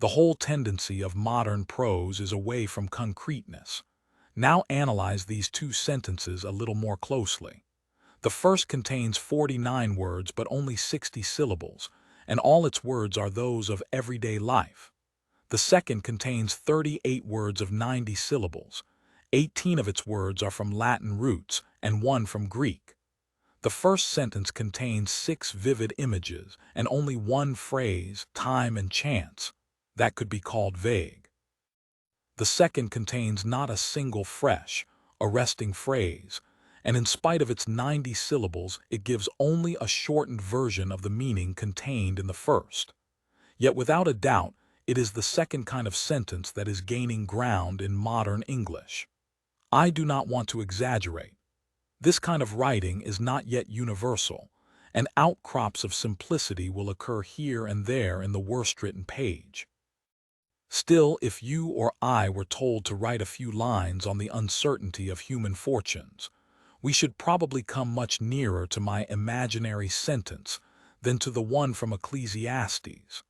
The whole tendency of modern prose is away from concreteness. Now analyze these two sentences a little more closely. The first contains 49 words but only 60 syllables, and all its words are those of everyday life. The second contains 38 words of 90 syllables. 18 of its words are from Latin roots and 1 from Greek. The first sentence contains 6 vivid images and only one phrase, time and chance, that could be called vague. The second contains not a single fresh, arresting phrase, and in spite of its 90 syllables, it gives only a shortened version of the meaning contained in the first. Yet without a doubt, it is the second kind of sentence that is gaining ground in modern English. I do not want to exaggerate. This kind of writing is not yet universal, and outcrops of simplicity will occur here and there in the worst-written page. Still, if you or I were told to write a few lines on the uncertainty of human fortunes, we should probably come much nearer to my imaginary sentence than to the one from Ecclesiastes.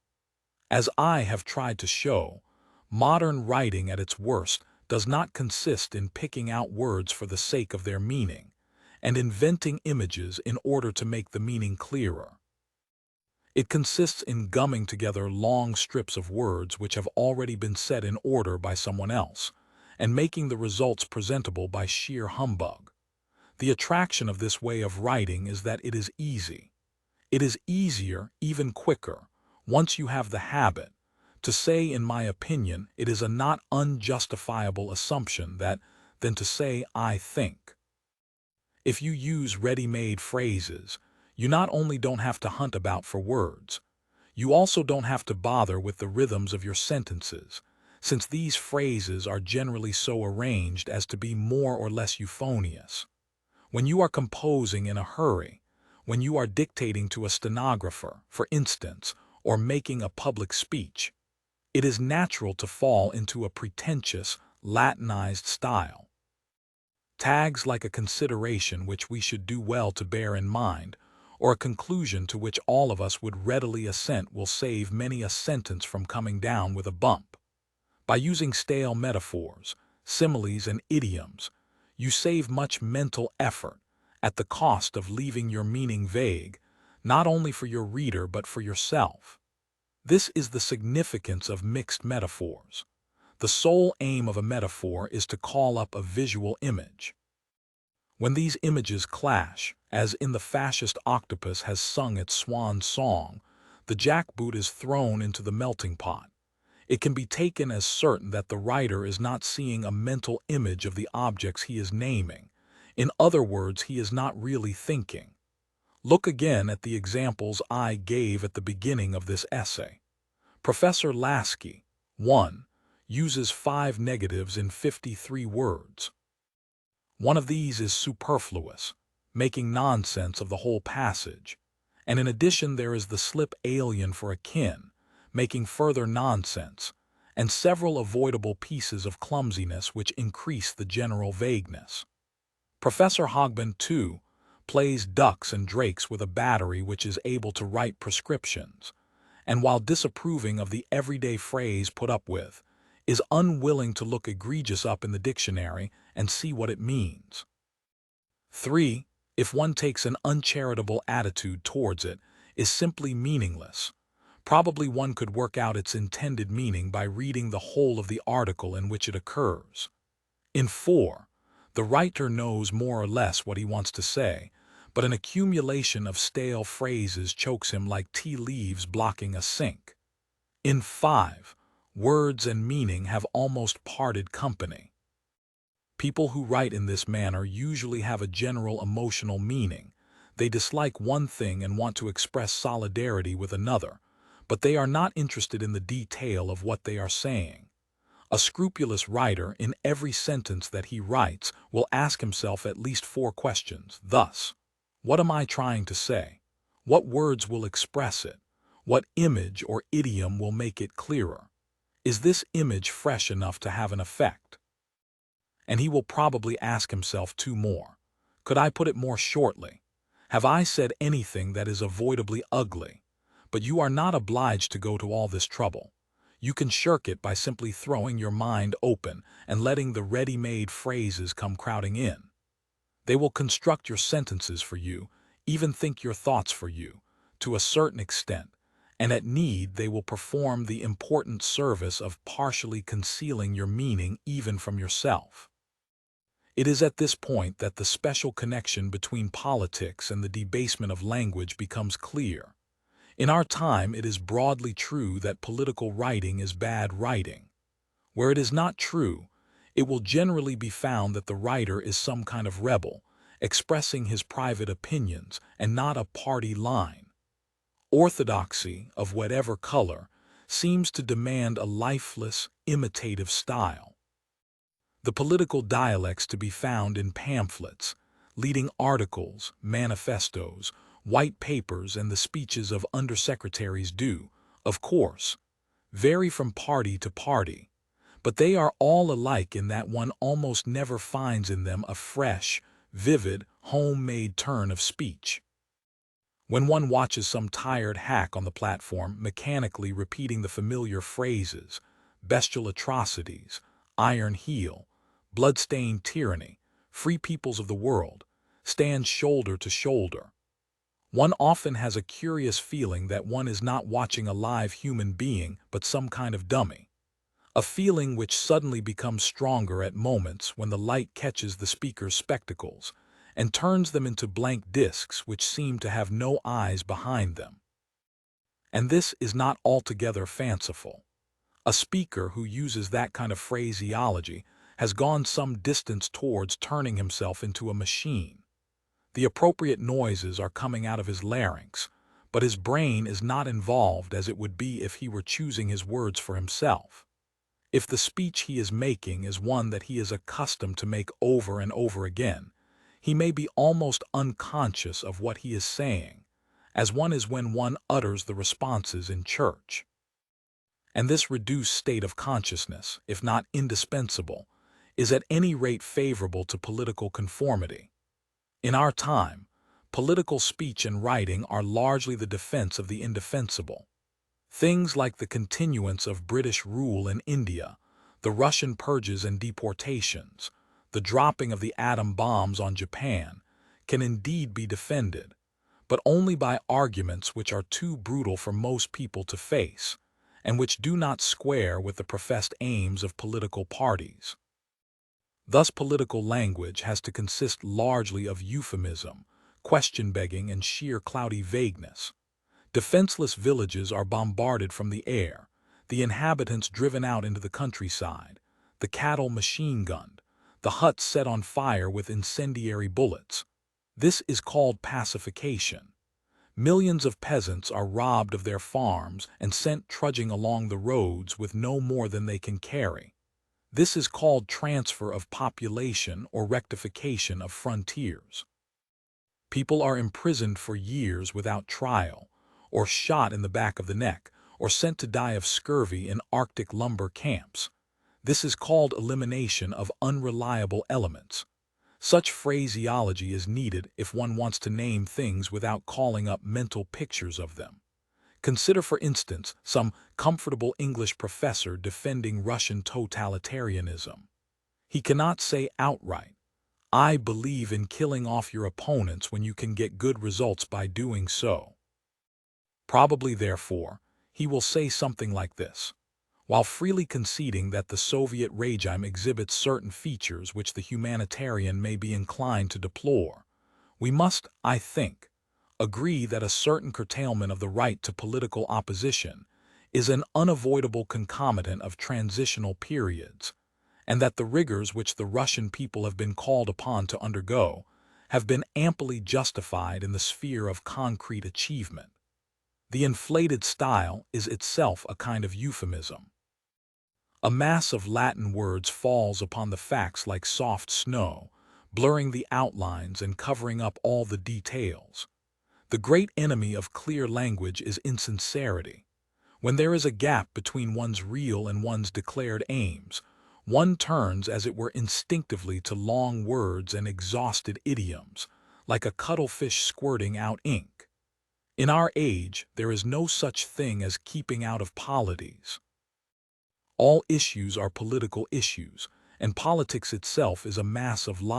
As I have tried to show, modern writing at its worst does not consist in picking out words for the sake of their meaning, and inventing images in order to make the meaning clearer. It consists in gumming together long strips of words which have already been set in order by someone else, and making the results presentable by sheer humbug. The attraction of this way of writing is that it is easy. It is easier, even quicker, once you have the habit. To say, in my opinion, it is a not unjustifiable assumption than to say, I think. If you use ready-made phrases, you not only don't have to hunt about for words, you also don't have to bother with the rhythms of your sentences, since these phrases are generally so arranged as to be more or less euphonious. When you are composing in a hurry, when you are dictating to a stenographer, for instance, or making a public speech, it is natural to fall into a pretentious, Latinized style. Tags like a consideration which we should do well to bear in mind, or a conclusion to which all of us would readily assent will save many a sentence from coming down with a bump. By using stale metaphors, similes, and idioms, you save much mental effort at the cost of leaving your meaning vague, not only for your reader but for yourself. This is the significance of mixed metaphors. The sole aim of a metaphor is to call up a visual image. When these images clash, as in the fascist octopus has sung its swan song, the jackboot is thrown into the melting pot. It can be taken as certain that the writer is not seeing a mental image of the objects he is naming. In other words, he is not really thinking. Look again at the examples I gave at the beginning of this essay. Professor Lasky, 1, uses 5 negatives in 53 words. One of these is superfluous, making nonsense of the whole passage, and in addition there is the slip alien for a kin, making further nonsense, and several avoidable pieces of clumsiness which increase the general vagueness. Professor Hogben, 2, plays ducks and drakes with a battery which is able to write prescriptions, and while disapproving of the everyday phrase put up with, is unwilling to look egregious up in the dictionary and see what it means. 3. If one takes an uncharitable attitude towards it, is simply meaningless. Probably one could work out its intended meaning by reading the whole of the article in which it occurs. In 4, the writer knows more or less what he wants to say, but an accumulation of stale phrases chokes him like tea leaves blocking a sink. In 5, words and meaning have almost parted company. People who write in this manner usually have a general emotional meaning. They dislike one thing and want to express solidarity with another, but they are not interested in the detail of what they are saying. A scrupulous writer, in every sentence that he writes, will ask himself at least 4 questions. Thus, what am I trying to say? What words will express it? What image or idiom will make it clearer? Is this image fresh enough to have an effect? And he will probably ask himself 2 more. Could I put it more shortly? Have I said anything that is avoidably ugly? But you are not obliged to go to all this trouble. You can shirk it by simply throwing your mind open and letting the ready-made phrases come crowding in. They will construct your sentences for you, even think your thoughts for you, to a certain extent, and at need they will perform the important service of partially concealing your meaning even from yourself. It is at this point that the special connection between politics and the debasement of language becomes clear. In our time, it is broadly true that political writing is bad writing. Where it is not true, it will generally be found that the writer is some kind of rebel, expressing his private opinions and not a party line. Orthodoxy, of whatever color, seems to demand a lifeless, imitative style. The political dialects to be found in pamphlets, leading articles, manifestos, white papers, and the speeches of undersecretaries do, of course, vary from party to party, but they are all alike in that one almost never finds in them a fresh, vivid, homemade turn of speech. When one watches some tired hack on the platform mechanically repeating the familiar phrases, bestial atrocities, iron heel, blood-stained tyranny, free peoples of the world, stand shoulder to shoulder, one often has a curious feeling that one is not watching a live human being but some kind of dummy. A feeling which suddenly becomes stronger at moments when the light catches the speaker's spectacles and turns them into blank discs which seem to have no eyes behind them. And this is not altogether fanciful. A speaker who uses that kind of phraseology has gone some distance towards turning himself into a machine. The appropriate noises are coming out of his larynx, but his brain is not involved as it would be if he were choosing his words for himself. If the speech he is making is one that he is accustomed to make over and over again, he may be almost unconscious of what he is saying, as one is when one utters the responses in church. And this reduced state of consciousness, if not indispensable, is at any rate favorable to political conformity. In our time, political speech and writing are largely the defense of the indefensible. Things like the continuance of British rule in India, the Russian purges and deportations, the dropping of the atom bombs on Japan, can indeed be defended, but only by arguments which are too brutal for most people to face, and which do not square with the professed aims of political parties. Thus political language has to consist largely of euphemism, question-begging, and sheer cloudy vagueness. Defenseless villages are bombarded from the air, the inhabitants driven out into the countryside, the cattle machine-gunned, the huts set on fire with incendiary bullets. This is called pacification. Millions of peasants are robbed of their farms and sent trudging along the roads with no more than they can carry. This is called transfer of population or rectification of frontiers. People are imprisoned for years without trial, or shot in the back of the neck, or sent to die of scurvy in Arctic lumber camps. This is called elimination of unreliable elements. Such phraseology is needed if one wants to name things without calling up mental pictures of them. Consider, for instance, some comfortable English professor defending Russian totalitarianism. He cannot say outright, "I believe in killing off your opponents when you can get good results by doing so." Probably, therefore, he will say something like this: while freely conceding that the Soviet regime exhibits certain features which the humanitarian may be inclined to deplore, we must, I think, agree that a certain curtailment of the right to political opposition is an unavoidable concomitant of transitional periods, and that the rigors which the Russian people have been called upon to undergo have been amply justified in the sphere of concrete achievement. The inflated style is itself a kind of euphemism. A mass of Latin words falls upon the facts like soft snow, blurring the outlines and covering up all the details. The great enemy of clear language is insincerity. When there is a gap between one's real and one's declared aims, one turns as it were instinctively to long words and exhausted idioms, like a cuttlefish squirting out ink. In our age, there is no such thing as keeping out of polities. All issues are political issues, and politics itself is a mass of lies.